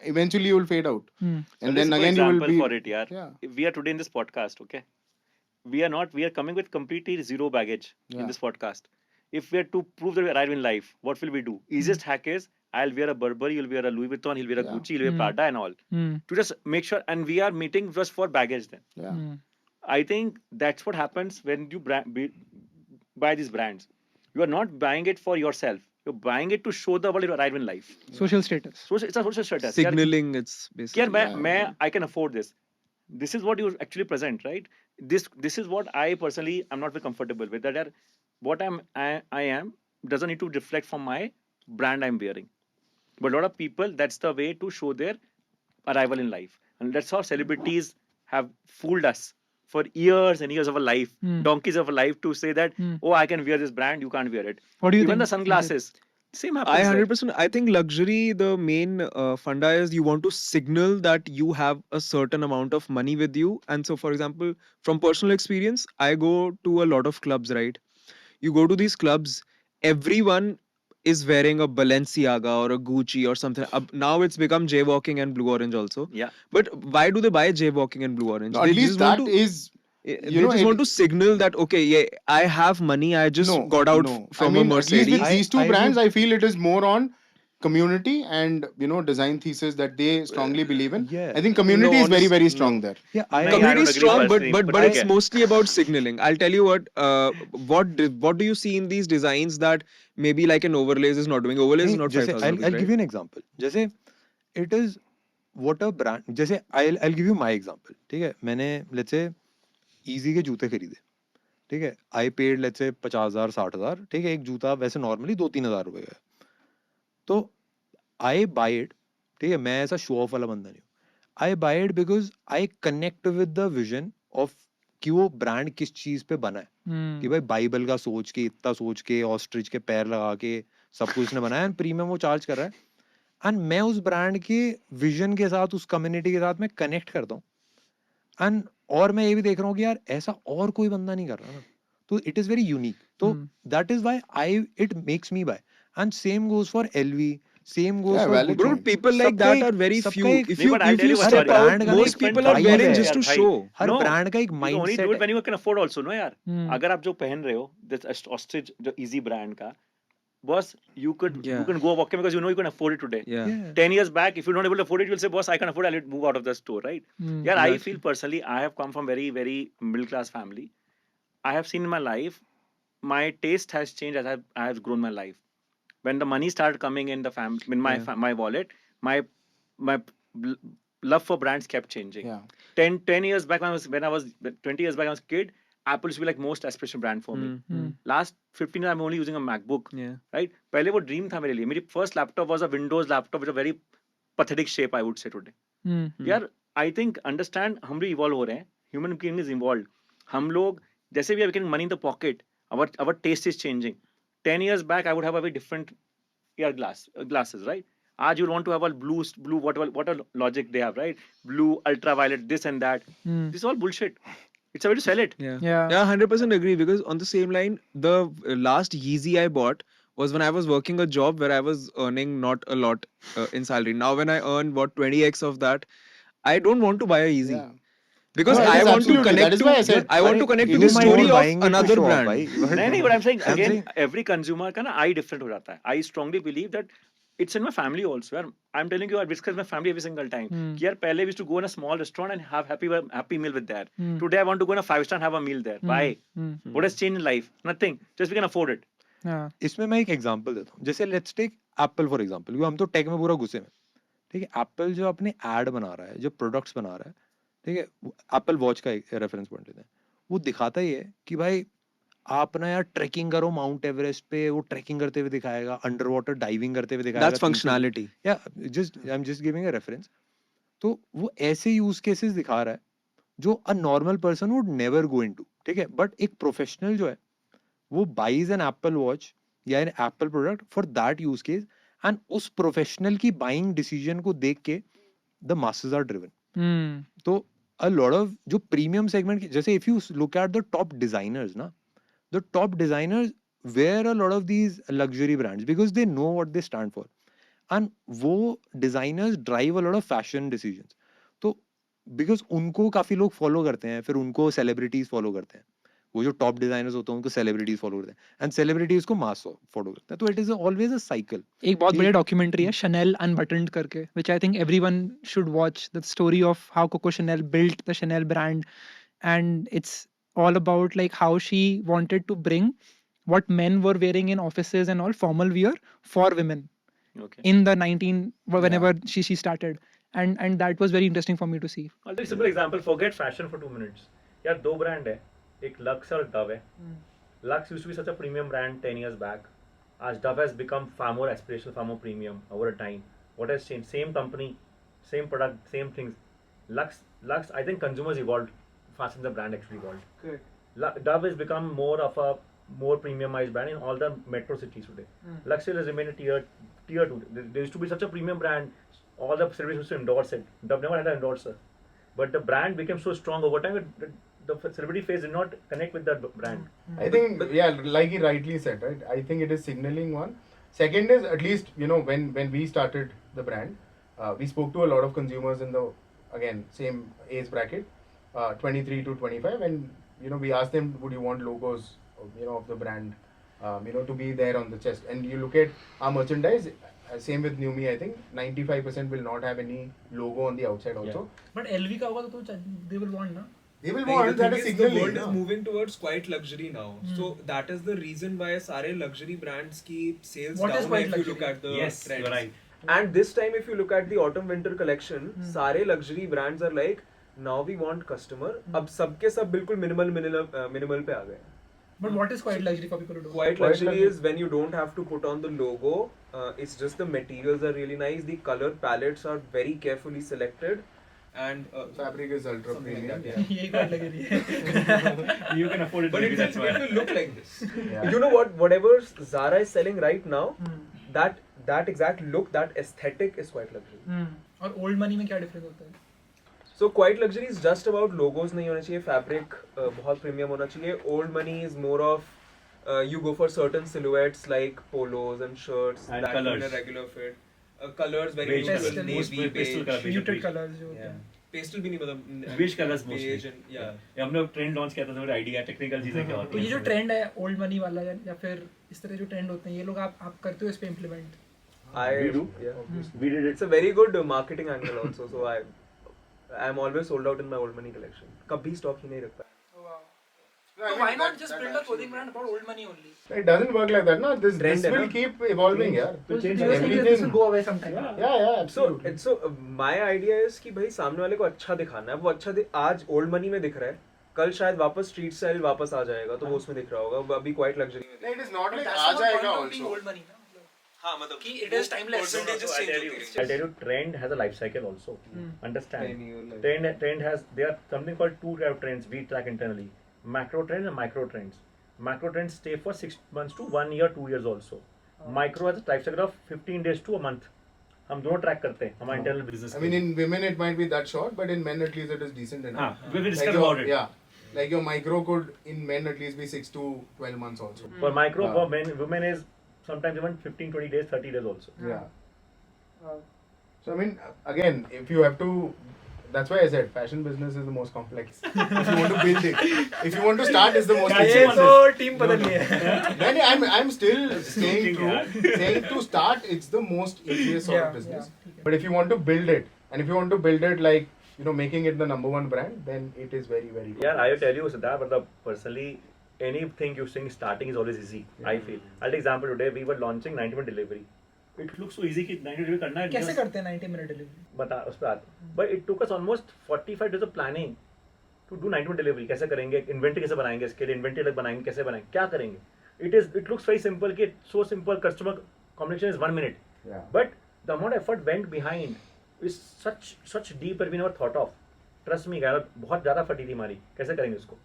eventually you will fade out. Hmm. And then again you will be, for it, yaar. yeah, If we are today in this podcast, okay, we are coming with completely zero baggage Yeah. in this podcast. If we are to prove that we arrive in life, what will we do? Easiest hack is I'll wear a Burberry, you'll wear a Louis Vuitton, he'll wear a Yeah. Gucci, he'll wear Prada and all. To just make sure, and we are meeting just for baggage then. Yeah. I think that's what happens when you buy these brands. You are not buying it for yourself. You're buying it to show the world you arrive in life. Social status. So it's a social status. Signaling, it's Yaar, basically. I can afford this. This is what you actually present, right? This is what I personally am not very comfortable with. That what I am doesn't need to reflect from my brand I'm wearing. But a lot of people, that's the way to show their arrival in life, and that's how celebrities have fooled us for years and years of a life, donkeys of a life, to say that oh, I can wear this brand, you can't wear it. What do you Even think? the sunglasses, same happens. I there. 100%. I think luxury, the main funda is you want to signal that you have a certain amount of money with you. And so, for example, from personal experience, I go to a lot of clubs, right? You go to these clubs, everyone is wearing a Balenciaga or a Gucci or something. Now it's become jaywalking and blue orange also. Yeah. But why do they buy jaywalking and blue orange? No, at They least just want that to, is. they know, just it- want to signal that, okay, yeah, I have money. I just No, got out no. from I mean, a at least Mercedes. with these two I brands, would- I feel it is more on community and design thesis that they strongly believe in. Yeah. I think community No, is very, very honest- strong no. there. Yeah, I Community don't is agree strong, personally, but but it's okay. mostly about signaling. I'll tell you what do you see in these designs that maybe like an overlays is not doing? Overlays is नहीं, not जैसे 5,000 I'll rupees, give right? you an example. जैसे it is what a brand. जैसे I'll give you my example. ठीक है, मैंने let's say easy के जूते खरीदे. ठीक है, I paid let's say 50,000 60,000. ठीक है, एक जूता वैसे normally 2-3 हज़ार रुपए का है. तो I buy it. ठीक है, मैं ऐसा शो ऑफ वाला बंदा नहीं हूँ. I buy it because I connect with the vision of कि वो ब्रांड किस चीज पे बना है. कि भाई बाइबल का सोच के, इतना सोच के, ऑस्ट्रिच के पैर लगा के सब कुछ उसने बनाया एंड प्रीमियम वो चार्ज कर रहा है. एंड मैं उस ब्रांड के विजन के साथ, उस कम्युनिटी के साथ मैं कनेक्ट करता हूँ. एंड और मैं ये भी देख रहा हूँ कि यार ऐसा और कोई बंदा नहीं कर रहा ना, तो इट इज वेरी यूनिक. तो that is why it makes me buy. And same goes for LV, same goes Yeah, for valid Bro, point. people like सबका that एक- are very सबका few. एक- If नहीं, you but I'll if tell you you a step story. out, brand का most एक people are vibe wearing है just to यार show. हर No. Brand का एक You can only mindset do it है. when you can afford also, no यार. अगर आप जो पहन रहे हो, this ostrich, जो easy brand का, boss, you Yeah. can go walking because you know you can afford it today. Yeah. Yeah. 10 years back, if you're not able to afford it, you'll say, boss, I can afford it, I'll move out of the store, right? Yeah, I Exactly. feel personally, I have come from very, very middle class family. I have seen in my life, my taste has changed as I have grown my life. When the money started coming in the my wallet, my love for brands kept changing. Yeah. 10 years back, when I was 20 years back, I was a kid, Apple used to be like most aspirational brand for me. Last 15 years, I'm only using a MacBook. Yeah. Right? पहले वो dream था मेरे लिए. मेरी first laptop was a Windows laptop with a very pathetic shape, I would say today. यार, I think understand, हम भी evolve हो रहे हैं. Human being is evolved. हम लोग जैसे भी are getting money in the pocket, our taste is changing. 10 years back, I would have a very different glasses, right? Aaj you want to have a blue, what a logic they have, right? Blue, ultraviolet, this and that. This is all bullshit. It's a way to sell it. Yeah. Yeah. Yeah, 100% agree, because on the same line, the last Yeezy I bought was when I was working a job where I was earning not a lot in salary. Now when I earn 20x of that, I don't want to buy a Yeezy. Yeah. Because No, it I is want to absolutely. connect That is to why I said, I want to connect to you the might story be of buying it to another show off, brand. भाई, but- नहीं, but I'm saying I'm again, saying- every consumer का ना eye different हो जाता है. I strongly believe that it's in my family also. यार, I'm telling you, I discuss my family every single time. कि यार पहले we used to go in a small restaurant and have happy meal with that. Today I want to go in a 5-star and have a meal there. Why? What has changed in life? Nothing. Just we can afford it. Yeah. इसमें मैं एक example देता हूँ. जैसे let's take Apple for example. हम तो take में पूरा घुसे में. ठीक है, एप्पल जो अपने एड बना रहा है, जो प्रोडक्ट्स बना रहा है, ठीक है, एप्पल वॉच का एक रेफरेंस पॉइंट लेते हैं. वो दिखाता ही है कि भाई आप ना यार ट्रैकिंग करो माउंट एवरेस्ट पे, वो ट्रैकिंग करते हुए दिखाएगा, अंडर वाटर डाइविंग करते हुए दिखाएगा. That's functionality. या just I am just giving a reference. तो वो ऐसे यूज केसेस दिखा रहा है जो a normal person would never go into. ठीक है, बट एक प्रोफेशनल जो है वो बाइज एन एप्पल वॉच या an Apple product for that use case, and उस प्रोफेशनल की बाइंग डिसीजन को देख के द मासेस आर ड्रिवन. तो a lot of जो प्रीमियम सेगमेंट, जैसे if you look at the top designers ना, the top designers wear a lot of these luxury brands because they know what they stand for, and वो designers drive a lot of fashion decisions. तो because उनको काफी लोग follow करते हैं, फिर उनको celebrities follow करते हैं. वो जो टॉप डिजाइनर्स होते हैं उनको सेलिब्रिटीज फॉलो करते हैं एंड सेलिब्रिटीज को मास फॉलो करते हैं. तो it is always a cycle. एक बहुत बढ़िया डॉक्यूमेंट्री है Chanel Unbuttoned करके, which I think everyone should watch. The story of how Coco Chanel built the Chanel brand, and it's all about like how she wanted to bring what men were wearing in offices and all formal wear for women Okay. in the 19 whenever she started, and that was very interesting for me to see. I'll take a simple example. Forget fashion for 2 minutes. यार दो brand है, एक lux और Dove है. Lux used to be such a premium brand 10 years back. As Dove has become far more aspirational, far more premium over a time. What has changed? Same company, same product, same things. Lux, I think consumers evolved faster than the brand actually evolved. Correct. Dove has become more of a more premiumized brand in all the metro cities today. Lux still has remained a tier 2. There used to be such a premium brand. All the celebrities used to endorse it. Dove never had an endorser. But the brand became so strong over time that the celebrity face did not connect with that brand. I think, like he rightly said, right? I think it is signaling one. Second is, at least, when we started the brand, we spoke to a lot of consumers in the, again, same age bracket, 23 to 25, and, we asked them, would you want logos, of the brand, to be there on the chest? And you look at our merchandise, same with Newme, I think, 95% will not have any logo on the outside also. But LV का होगा तो they will want ना. They will Like, want the that thing is is, the signaling. world is moving towards quite luxury now. So that is the reason why सारे luxury brands की sales What is down quite if you look luxury? at the Yes, trends. you're right. And this time if you look at the autumn winter collection, सारे luxury brands are like now we want customer. अब सबके सब बिल्कुल minimal पे आ गए. But what is quite luxury for people to do? Quite luxury is when you don't have to put on the logo. It's just the materials are really nice. The color palettes are very carefully selected. And Fabric is ultra something premium. like that, यही quite luxury है. You can afford it. but maybe it that's why. will look like this. Yeah. You know what? Whatever Zara is selling right now, that exact look, that aesthetic is quite luxury. और old money में क्या difference होता है? So quite luxury is just about logos नहीं होने चाहिए, fabric बहुत premium होना चाहिए. Old money is more of you go for certain silhouettes like polos and shirts And that colours. in a regular fit. Colors very Beige neutral, colours. navy, Pastel beige. colour. Beige. Muted colors जो होते Yeah. हैं. Pastel भी नहीं मतलब Beige colours beige mostly. and yeah. ये हमने trend launch किया था, तो आइडिया टेक्निकल चीजें क्या तो होती ये हैं. जो ट्रेंड है ओल्ड मनी वाला या फिर इस तरह जो ट्रेंड होते हैं ये लोग आप करते हो इस पे implement? We do. Yeah. We did it. It's a very good marketing angle also. So I'm always sold out in my old money collection. कभी stock ही नहीं रखता. So why not just build a clothing brand about old money only? It doesn't work like that, no. This Trend है will ना? keep evolving, yeah. To change You're saying that this will go away sometime. Yeah, So absolutely. my idea is कि भाई सामने वाले को अच्छा दिखाना है. वो अच्छा आज old money में दिख रहा है. कल शायद वापस street style वापस आ जाएगा तो वो उसमें दिख रहा होगा. वो अभी quite luxury में. It is not like That's uh the जाएगा point of being also. old money ना. हाँ मतलब कि it is timeless. percentages change होती I'll रहेंगी. tell you, trend has a life cycle also. Understand? 10-year life. Trend has, there are something called two type of trends we track internally: macro trends and micro trends. Macro trends stay for 6 months to 1 year, 2 years also. Micro has a life cycle of 15 days to a month. हम दोनों track करते हैं हमारे internal business. I mean, in women it might be that short, but in men at least it is decent enough. we will Like discuss your, about it. yeah, like your micro could in men at least be 6 to 12 months also. For micro, Yeah. for men, women is sometimes even 15, 20 days, 30 days also. Yeah. So I mean, again, if you have to, that's why I said fashion business is the most complex. If you want to build it, if you want to start, it's the most. Yeah, ये yeah. तो team बदलनी है. Then I'm still staying Joking, true. Saying to start, it's the most easiest sort of Yeah, business. yeah, ठीक है. But if you want to build it, and if you want to build it like making it the number one brand, then it is very very. Yeah, I will tell you, Siddharth, but personally, anything you think starting is always easy. I feel. I'll take example today. We were launching 90-minute delivery. It looks so easy कि 90 delivery करना है. कैसे करते हैं 90 minute delivery? बता उस पर आते. But it took us almost 45 days of planning to do 90-minute delivery. कैसे करेंगे? Inventory कैसे बनाएंगे? इसके लिए inventory अलग बनाएंगे. कैसे बनाएंगे? क्या करेंगे? It looks very simple कि so simple. Customer communication is 1 minute. Yeah. But the amount of effort went behind is such deep that we never thought of. Trust me, guys, बहुत ज़्यादा फटी थी हमारी. कैसे करेंगे उसको?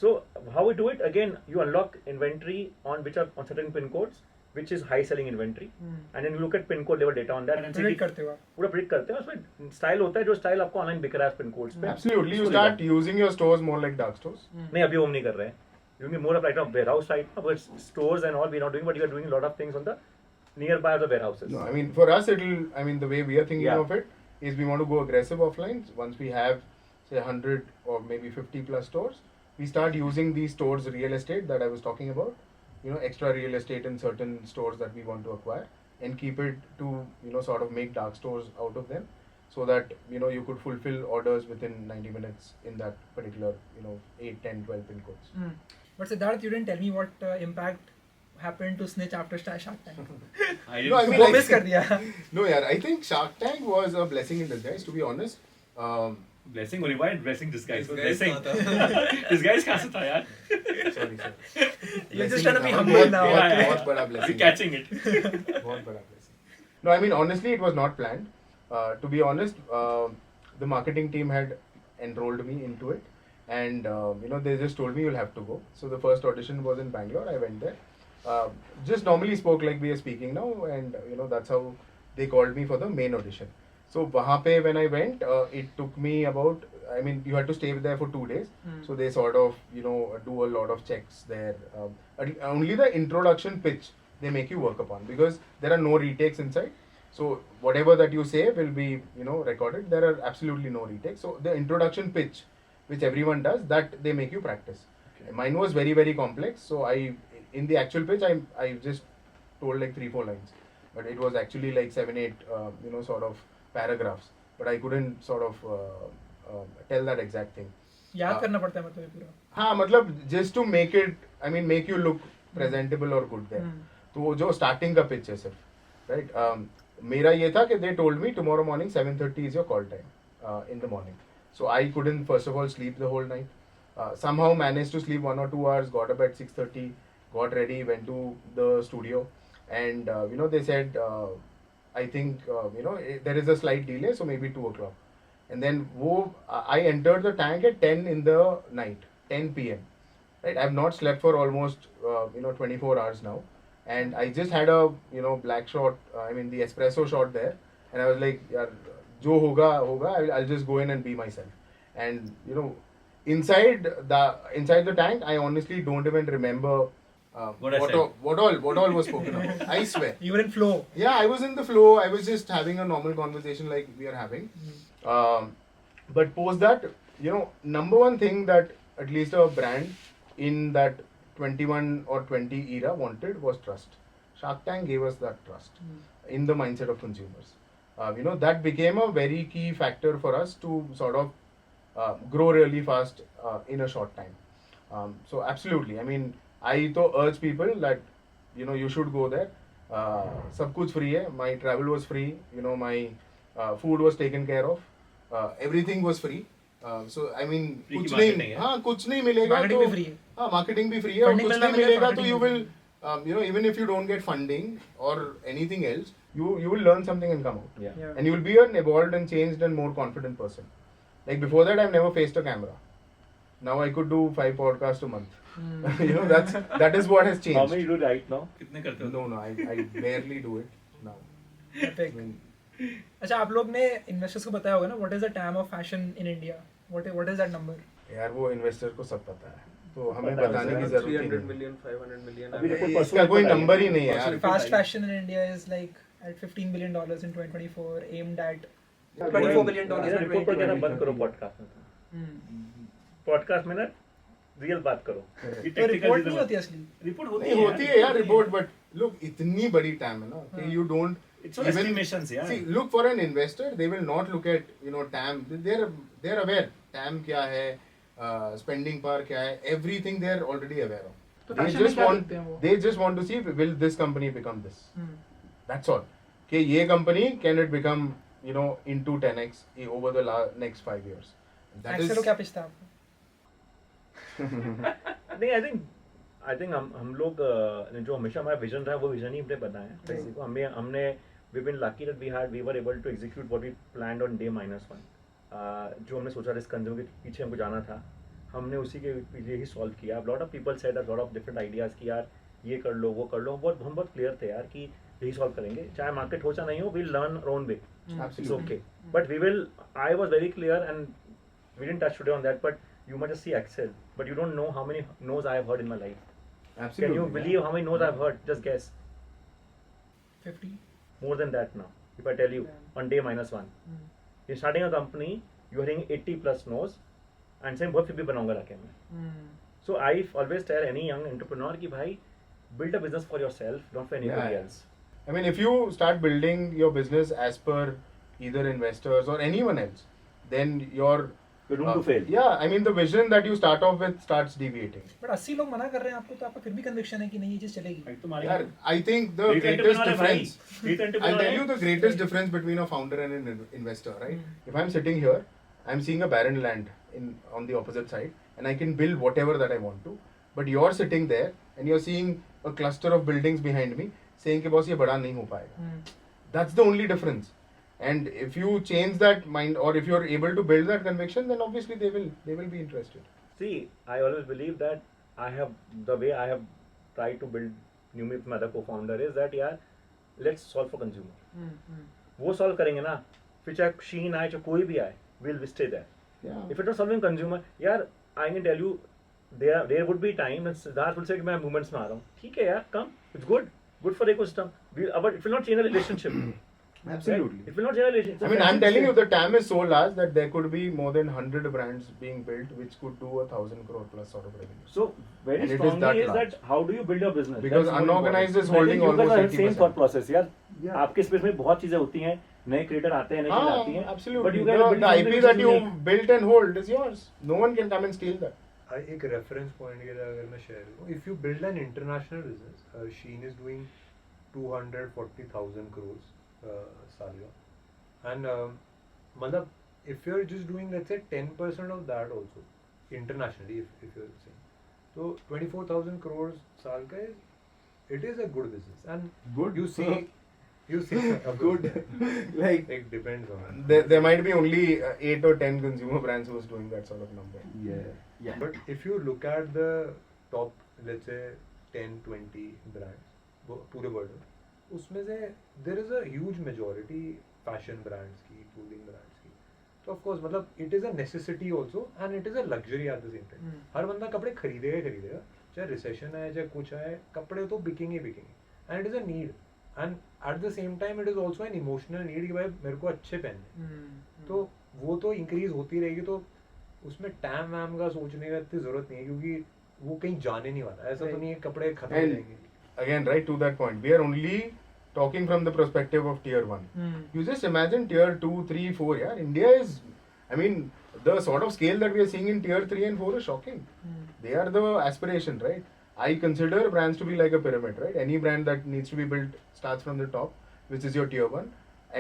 So how we do it? Again, you unlock inventory on certain pin codes, which is high selling inventory, and then you look at pin code level data on that and predict करते हो आप. पूरा predict करते हैं. उसमें style होता है जो स्टाइल आपको ऑनलाइन बिक रहा है पिन कोड्स पे. Absolutely, you start using your stores more like dark stores. नहीं अभी हम नहीं कर रहे हैं. You mean more of like a warehouse side, but stores and all we are not doing, but you are doing a lot of things on the nearby the warehouses. No, I mean for us the way we are thinking Yeah. of it is we want to go aggressive offline. Once we have say 100 or maybe 50 plus stores, we start using these stores real estate that I was talking about, extra real estate in certain stores that we want to acquire, and keep it to, sort of make dark stores out of them, so that, you could fulfill orders within 90 minutes in that particular, 8, 10, 12 pin codes. But Siddharth, you didn't tell me what impact happened to Snitch after Shark Tank. No, I mean, वो miss कर दिया. No, yeah, I think Shark Tank was a blessing in disguise, to be honest. Blessing only, why blessing disguise? Disguise Blessing. कहाँ था? Disguise कहाँ से था यार? Sorry. You're just trying to be Blessing humble now. बहुत बड़ा blessing. We're catching it. बहुत बड़ा blessing. No, I mean, honestly, it was not planned. To be honest, the marketing team had enrolled me into it, and they just told me you'll have to go. So the first audition was in Bangalore. I went there. Just normally spoke like we are speaking now, and that's how they called me for the main audition. So वहाँ पे when I went, it took me about, I mean, you had to stay there for 2 days. So they sort of, do a lot of checks there. Only the introduction pitch they make you work upon, because there are no retakes inside. So whatever that you say will be, recorded. There are absolutely no retakes. So the introduction pitch, which everyone does, that they make you practice. Okay. Mine was very, very complex. So in the actual pitch, I just told like 3-4 lines, but it was actually like 7-8, sort of paragraphs. But I couldn't sort of tell that exact thing. याद करना पड़ता है मतलब ये पूरा. हाँ, मतलब just to make it, I mean, make you look presentable or good there. तो वो जो starting का pitch है सिर्फ, right? मेरा ये था कि they told me tomorrow morning 7:30 is your call time in the morning. So I couldn't first of all sleep the whole night. Somehow managed to sleep 1 or 2 hours, got up at 6:30, got ready, went to the studio, and they said, I think there is a slight delay, so maybe 2 o'clock. And then I entered the tank at 10 in the night, 10 p.m. Right, I've not slept for almost 24 hours now, and I just had a black shot, I mean the espresso shot there, and I was like, yaar, jo hoga, I'll just go in and be myself. And inside the tank, I honestly don't even remember what all was spoken about. I swear. You were in flow. Yeah, I was in the flow. I was just having a normal conversation like we are having. But post that, number one thing that at least a brand in that 21 or 20 era wanted was trust. Shark Tank gave us that trust in the mindset of consumers. That became a very key factor for us to sort of grow really fast in a short time. So absolutely, I mean, I to urge people that you should go there. Sab kuch free hai. My travel was free. My food was taken care of. Everything was free. So I mean, कुछ नहीं मिलेगा Marketing तो भी free है. हाँ, marketing भी free है. और Funding कुछ मिलना नहीं मिलेगा तो marketing you भी will, even if you don't get funding or anything else, you will learn something and come out. Yeah. And you will be an evolved and changed and more confident person. Like before that, I've never faced a camera. Now I could do 5 podcasts a month. That is what has changed. How many you do right now? कितने करते हो? No, I barely do it now. Epic. I mean, अच्छा, आप लोग ने investors को बताया होगा ना what is the TAM of fashion in India? What is that number? यार वो इन्वेस्टर को सब पता है, तो हमें पता है, बताने की जरूरत ही 300 नहीं. million, 500 million. अभी देखो, I- इसका कोई नंबर ही नहीं है यार. Fast fashion in India is like at $15 billion in 2024, aimed at Yeah, $24 billion ये in रिपोर्ट पर कहना बंद करो 2020. पॉडकास्ट में. Hmm. पॉडकास्ट में ना रियल बात करो. ये तो technical रिपोर्ट चीजें नहीं मत- होती असली. रिपोर्ट होती नहीं है होती है यार रिपोर्ट, बट look, इतनी बड़ी टाइम है ना कि you don't It's all estimations, yeah. see, look, for an investor, they will not look at TAM. They're aware TAM क्या है, spending power क्या है, everything they're already aware of. तो They fashion में just क्या want देखते हैं वो? they just want to see, will this company become this? Hmm. That's all. कि ये company, can it become into 10x over the next 5 years? That Axel is को क्या पिछता है आपको? नहीं, आई थिंक हम लोग जो हमेशा हमारा विजन रहा है वो विजन ही हमने बनाया है. किसी को हमने we been lucky that we were able to execute what we planned on day -1. जो हमने सोचा था इस कंज्यूमर के पीछे हमको जाना था, हमने उसी के पीछे ही सॉल्व किया. Lot of people said a lot of different ideas कि यार ये कर लो वो कर लो. हम बहुत क्लियर थे यार कि यही सॉल्व करेंगे, चाहे मार्केट हो चाहे नहीं हो, we learn our own way. It's absolutely. Okay, but we will. I was very clear and we didn't touch today on that, but you might just see Excel, but you don't know how many no's I have heard in my life. Absolutely. Can you believe how many no's I've heard? Just guess. 50. More than that now. If I tell you, Yeah. on day -1. Hmm. You're starting a company, you're hearing 80 plus no's. And same बहुत फिर भी बनाऊंगा लाके मैं. So I always tell any young entrepreneur कि भाई build a business for yourself, not for anybody Yeah. else. I mean, if you start building your business as per either investors or anyone else, then your You're doomed to fail. Yeah, I mean the vision that you start off with starts deviating. But 80 लोग मना कर रहे हैं आपको, तो आपका फिर भी कन्विक्शन है कि नहीं ये चीज चलेगी. भाई तुम्हारे Yeah, I think the Great greatest entrepreneur है भाई. difference. Great I'll entrepreneur tell है. you the greatest difference between a founder and an investor, right? If I'm sitting here, I'm seeing a barren land on the opposite side, and I can build whatever that I want to. But you're sitting there and you're seeing a cluster of buildings behind me, saying कि boss ये बड़ा नहीं हो पाएगा. That's the only difference. And if you change that mind, or if you're able to build that conviction, then obviously they will be interested. See, I always believe that the way I have tried to build Newme with my other co-founder is that यार let's solve for consumer. वो solve करेंगे ना, फिर चाहे SHEIN आए चाहे कोई भी आए, we'll stay there. Yeah. If you're not solving consumer, यार I can tell you there would be time when Siddharth will say कि मैं movements में आ रहा हूँ. ठीक है यार, come, it's good for the ecosystem. But it will not change the relationship. Absolutely. Right? It will not change the relationship. I mean, I'm telling you, the TAM is so large that there could be more than 100 brands being built, which could do 1,000 crore plus sort of revenue. So very And it is strongly that is large. that how do you build your business? Because That's more unorganized important. is holding I think you guys almost have same 80%. thought process यार. Yeah. आपके space में बहुत चीजें होती हैं, नए creator आते हैं, नई चीजें आती हैं. absolutely. But you guys are The building something IP which that is you unique. built and hold is yours. No one can come and steal that. एक रेफरेंस पॉइंट के लिए अगर मैं शेयर करूँ, if you build an international business, Shein is doing 240,000 crores साल का, and मतलब if you are just doing let's say 10% of that also internationally, if you are saying, तो 24,000 crores साल का it is a good business. And Good. you see Good. Like, it depends on there might be only 8 or 10 consumer brands who's doing that sort of number. Yeah. But if you look at the top, let's say 10-20 brands पूरे world में, उसमें से there is a huge majority fashion brands की, clothing brands की. तो of course मतलब it is a necessity also and it is a luxury at the same time. हर बंदा कपड़े खरीदेगा, चाहे recession आए चाहे कुछ आए, कपड़े तो बिकेंगे, and it is a need. And at the same time it is also an emotional need कि भाई मेरे को अच्छे पहनने. तो वो तो increase होती रहेगी, तो उसमें टैम वैम का सोचने का इतनी जरूरत नहीं है, क्योंकि वो कहीं जाने नहीं वाला. ऐसा तो नहीं है कपड़े खत्म हो And जाएंगे. again, right to that point, we are only talking from the perspective of tier 1. You just imagine tier 2, 3, 4. Yeah, India is, I mean, the sort of scale that we are seeing in tier 3 and 4 is shocking. They are the aspiration, right? I consider brands to be like a pyramid, right? Any brand that needs to be built starts from the top, which is your tier 1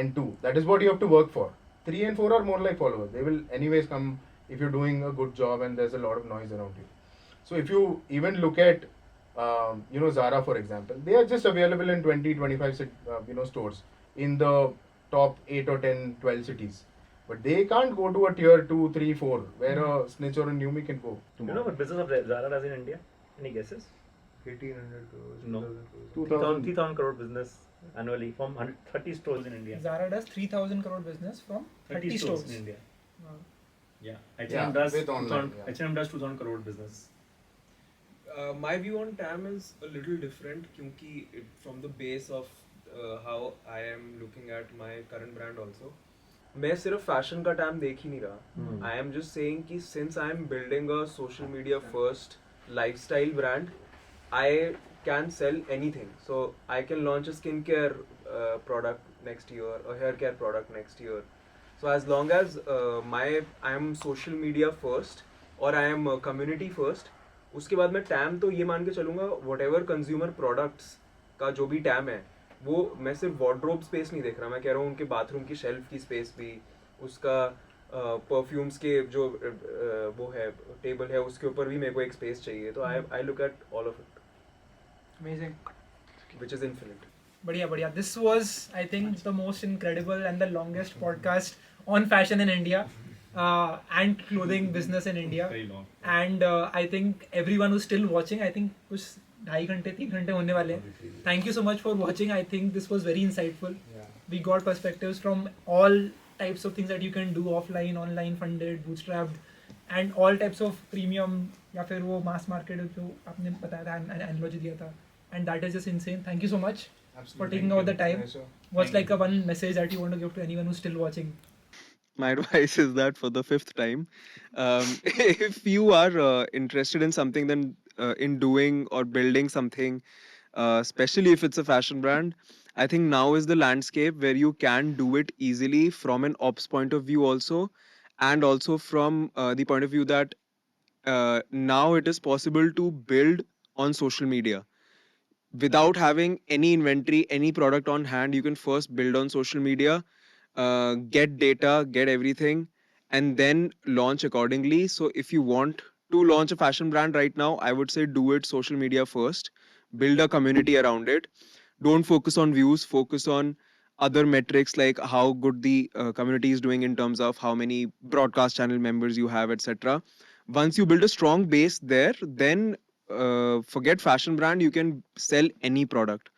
and 2. That is what you have to work for. 3 and 4 are more like followers. They will anyways come if you're doing a good job and there's a lot of noise around you. So if you even look at, Zara, for example, they are just available in 20-25 stores in the top 8 or 10, 12 cities. But they can't go to a tier 2, 3, 4 where a Snitch or a Newme can go. You know what business of Zara does in India? Any guesses? 1,800 crores, No. 2,000 crores. 3,000 crore business annually from 30 stores in India. Zara does 3,000 crore business from 30 stores. in India. Wow. Yeah. Yeah, H&M does with online, 2,000 yeah. H&M does 2,000 crore business. My view on TAM is a little different क्योंकि from the base of how I am looking at my current brand also. मैं सिर्फ fashion का time देख ही नहीं रहा. I am just saying कि since I am building a social media first lifestyle brand, I can sell anything. So I can launch a skincare product next year, a hair care product next year. So as long as I am social media first or I am community first, उसके बाद मैं time तो ये मान के चलूँगा whatever consumer products का जो भी टैम है, वो मैं सिर्फ वार्डरोब स्पेस नहीं देख रहा. मैं कह रहा हूँ उनके बाथरूम की शेल्फ की स्पेस भी, उसका परफ्यूम्स के जो वो है टेबल है उसके ऊपर भी मेरे को एक स्पेस चाहिए. तो आई look at all of it, Amazing. which is infinite. Badhiya. This was, I think, the most incredible and the longest podcast on fashion in India and clothing business in India. Very long. And I think everyone who's still watching, I think कुछ 2.5 घंटे 3 घंटे होने वाले हैं. Thank you so much for watching. I think this was very insightful. We got perspectives from all types of things that you can do offline, online, funded, bootstrapped, and all types of premium या फिर वो mass market जो आपने बताया था analogy दिया था. And that is just insane. Thank you so much for taking out the time. What's like a one message that you want to give to anyone who's still watching? my advice is that for the fifth time, if you are interested in something, then in doing or building something, especially if it's a fashion brand, I think now is the landscape where you can do it easily from an ops point of view also, and also from the point of view that now it is possible to build on social media without having any inventory, any product on hand. You can first build on social media, get data, get everything, and then launch accordingly. So if you want to launch a fashion brand right now, I would say do it social media first, build a community around it. Don't focus on views, focus on other metrics like how good the community is doing in terms of how many broadcast channel members you have, etc. Once you build a strong base there, then forget fashion brand, you can sell any product.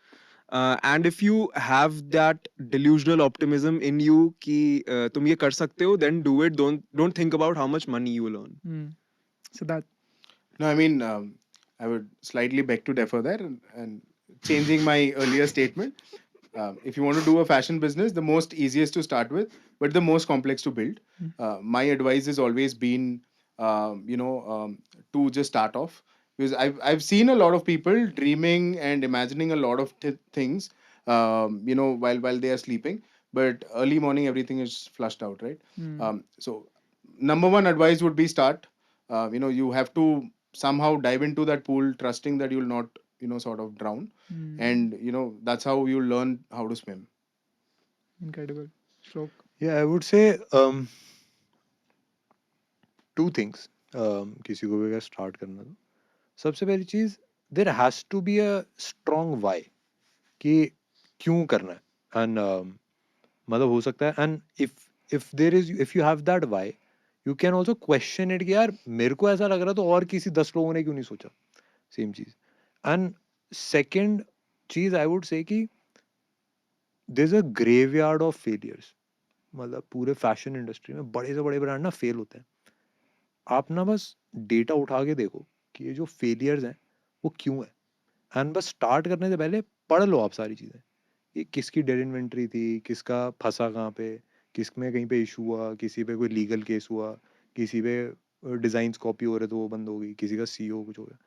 And if you have that delusional optimism in you कि तुम ये कर सकते हो, then do it. Don't think about how much money you will earn. So that No, I mean, I would slightly beg to differ there, and changing my earlier statement. If you want to do a fashion business, the most easiest to start with, but the most complex to build. My advice has always been, to just start off, because I've seen a lot of people dreaming and imagining a lot of things, while they are sleeping, but early morning everything is flushed out, right? So number one advice would be start. You have to somehow dive into that pool, trusting that you'll not sort of drown, and that's how you learn how to swim. incredible. Shlok. Yeah, I would say two things. किसी को भी अगर start करना तो सबसे पहली चीज, there has to be a strong why कि क्यों करना है, and मतलब हो सकता है, and if you have that why, you can also question it कि यार मेरे को ऐसा लग रहा तो और किसी 10 लोगों ने क्यों नहीं सोचा सेम चीज. एंड सेकंड चीज आई वुड से कि there is a graveyard of failures. मतलब पूरे फैशन इंडस्ट्री में बड़े से बड़े ब्रांड ना फेल होते हैं. आप ना बस डेटा उठा के देखो कि ये जो फेलियर्स हैं वो क्यों है, एंड बस स्टार्ट करने से पहले पढ़ लो आप सारी चीज़ें. ये किसकी डेड इन्वेंट्री थी, किसका फंसा कहाँ पे, किस में कहीं पे इशू हुआ, किसी पे कोई लीगल केस हुआ, किसी पे डिजाइन कॉपी हो रहे तो वो बंद हो गई, किसी का सीईओ कुछ हो गया.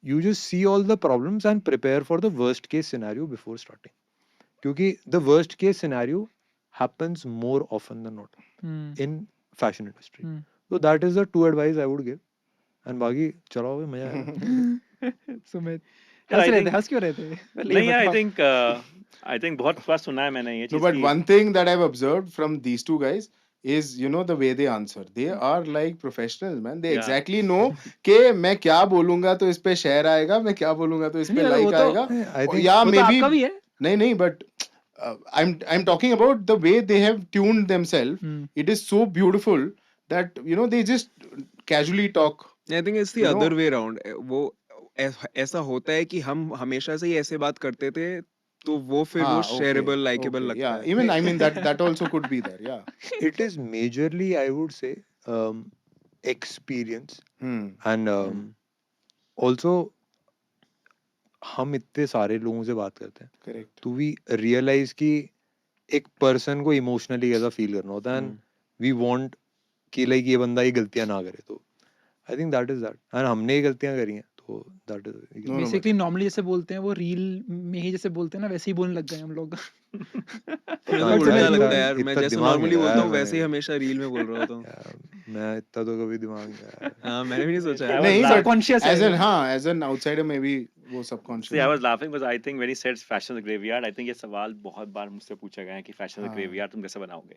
You just see all the problems and prepare for the worst case scenario before starting, क्योंकि the worst case scenario happens more often than not in fashion industry. So that is the two advice I would give. And बाकी चलाओ भाई, मजा आएगा. Sumit Yeah, हंस I रहे थे, think- हंस क्यों रहे थे? पहले नहीं ये यार, बताओ. I think बहुत बार सुना है मैंने ये No, चीज but कि one thing that I've observed from these two guys is the way they answer. They are like professionals, man. They Yeah. exactly know कि मैं क्या बोलूंगा तो इस पे शेयर आएगा, मैं क्या बोलूंगा तो इस पे नहीं, मतलब वो लाइक तो- आएगा. I think या वो तो maybe आपका भी है. नहीं, but I'm talking about the way they have tuned themselves. It is so beautiful that they just casually talk. I think it's the You know- other way around. वो ऐसा होता है कि हम हमेशा से ही ऐसे बात करते थे, तो वो फिर वो okay, shareable, likeable okay, लगता yeah. है. Even I mean that also could be there. Yeah. it is majorly, I would say, experience. And also हम इतने सारे लोगों से बात करते हैं, Correct. तो वी रियलाइज कि एक पर्सन को इमोशनली कैसा फील करना होता है, एंड वी वांट कि लाइक ये बंदा ये गलतियां ना करे. तो I think that is that, and हमने ये गलतियां करी हैं, तो that is. No, basically normally जैसे बोलते हैं वो रील में ही जैसे बोलते हैं ना, वैसे ही बोलने लग गए हम लोग. मुझे तो हाँ, उल्टा इतना- लगता है यार, मैं इतना जैसे दिमाग नॉर्मली नहीं बोलता लगाया हूँ वैसे ही मैंने. हमेशा रील में बोल रहा होता हूँ. यार, मैं इतना तो कभी दिमाग नहीं लगाया. हाँ, मैंने भी नहीं सोचा I है. was नहीं, laughing. but Subconscious as है. an as an outsider maybe वो subconscious. See, I was laughing because I think when he said fashion is a graveyard, I think ये सवाल बहुत बार मुझसे पूछा गया है कि fashion is a हाँ. graveyard तुम कैसे बनाओगे?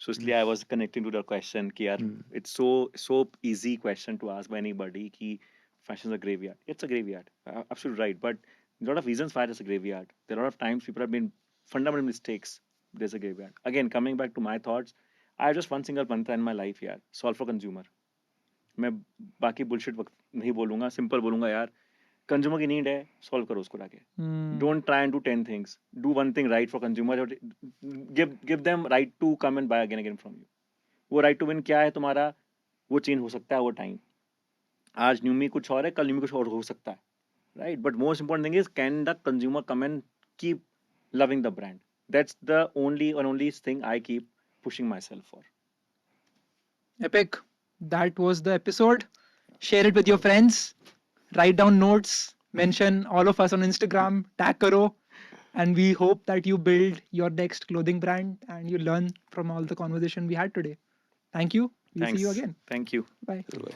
So इसलिए I was connecting to the question कि यार it's so easy question to ask by anybody कि fashion is a graveyard. It's a graveyard. Absolutely right. But a lot of reasons why it's a graveyard. There are a lot of times people have made fundamental mistakes. There's a graveyard. Again, coming back to my thoughts, I have just one single mantra in my life यार. Solve for consumer. मैं बाकी bullshit नहीं बोलूँगा. Simple बोलूँगा यार. Consumer की need है, solve करो उसको लाके. Don't try and do 10 things. Do one thing right for consumer. Give them right to come and buy again from you. वो राइट टू विन क्या है तुम्हारा, वो चेंज हो सकता है वो टाइम. आज न्यूमी कुछ और है, कल न्यूमी कुछ और हो सकता है, right? But most important thing is can the consumer come and keep loving the brand. That's the only and only thing I keep pushing myself for. Epic. That was the episode. Share it with your friends. Write down notes. Mention all of us on Instagram. Tag karo. And we hope that you build your next clothing brand and you learn from all the conversation we had today. Thank you. We'll see you Thanks. again. Thank you. Bye. Bye.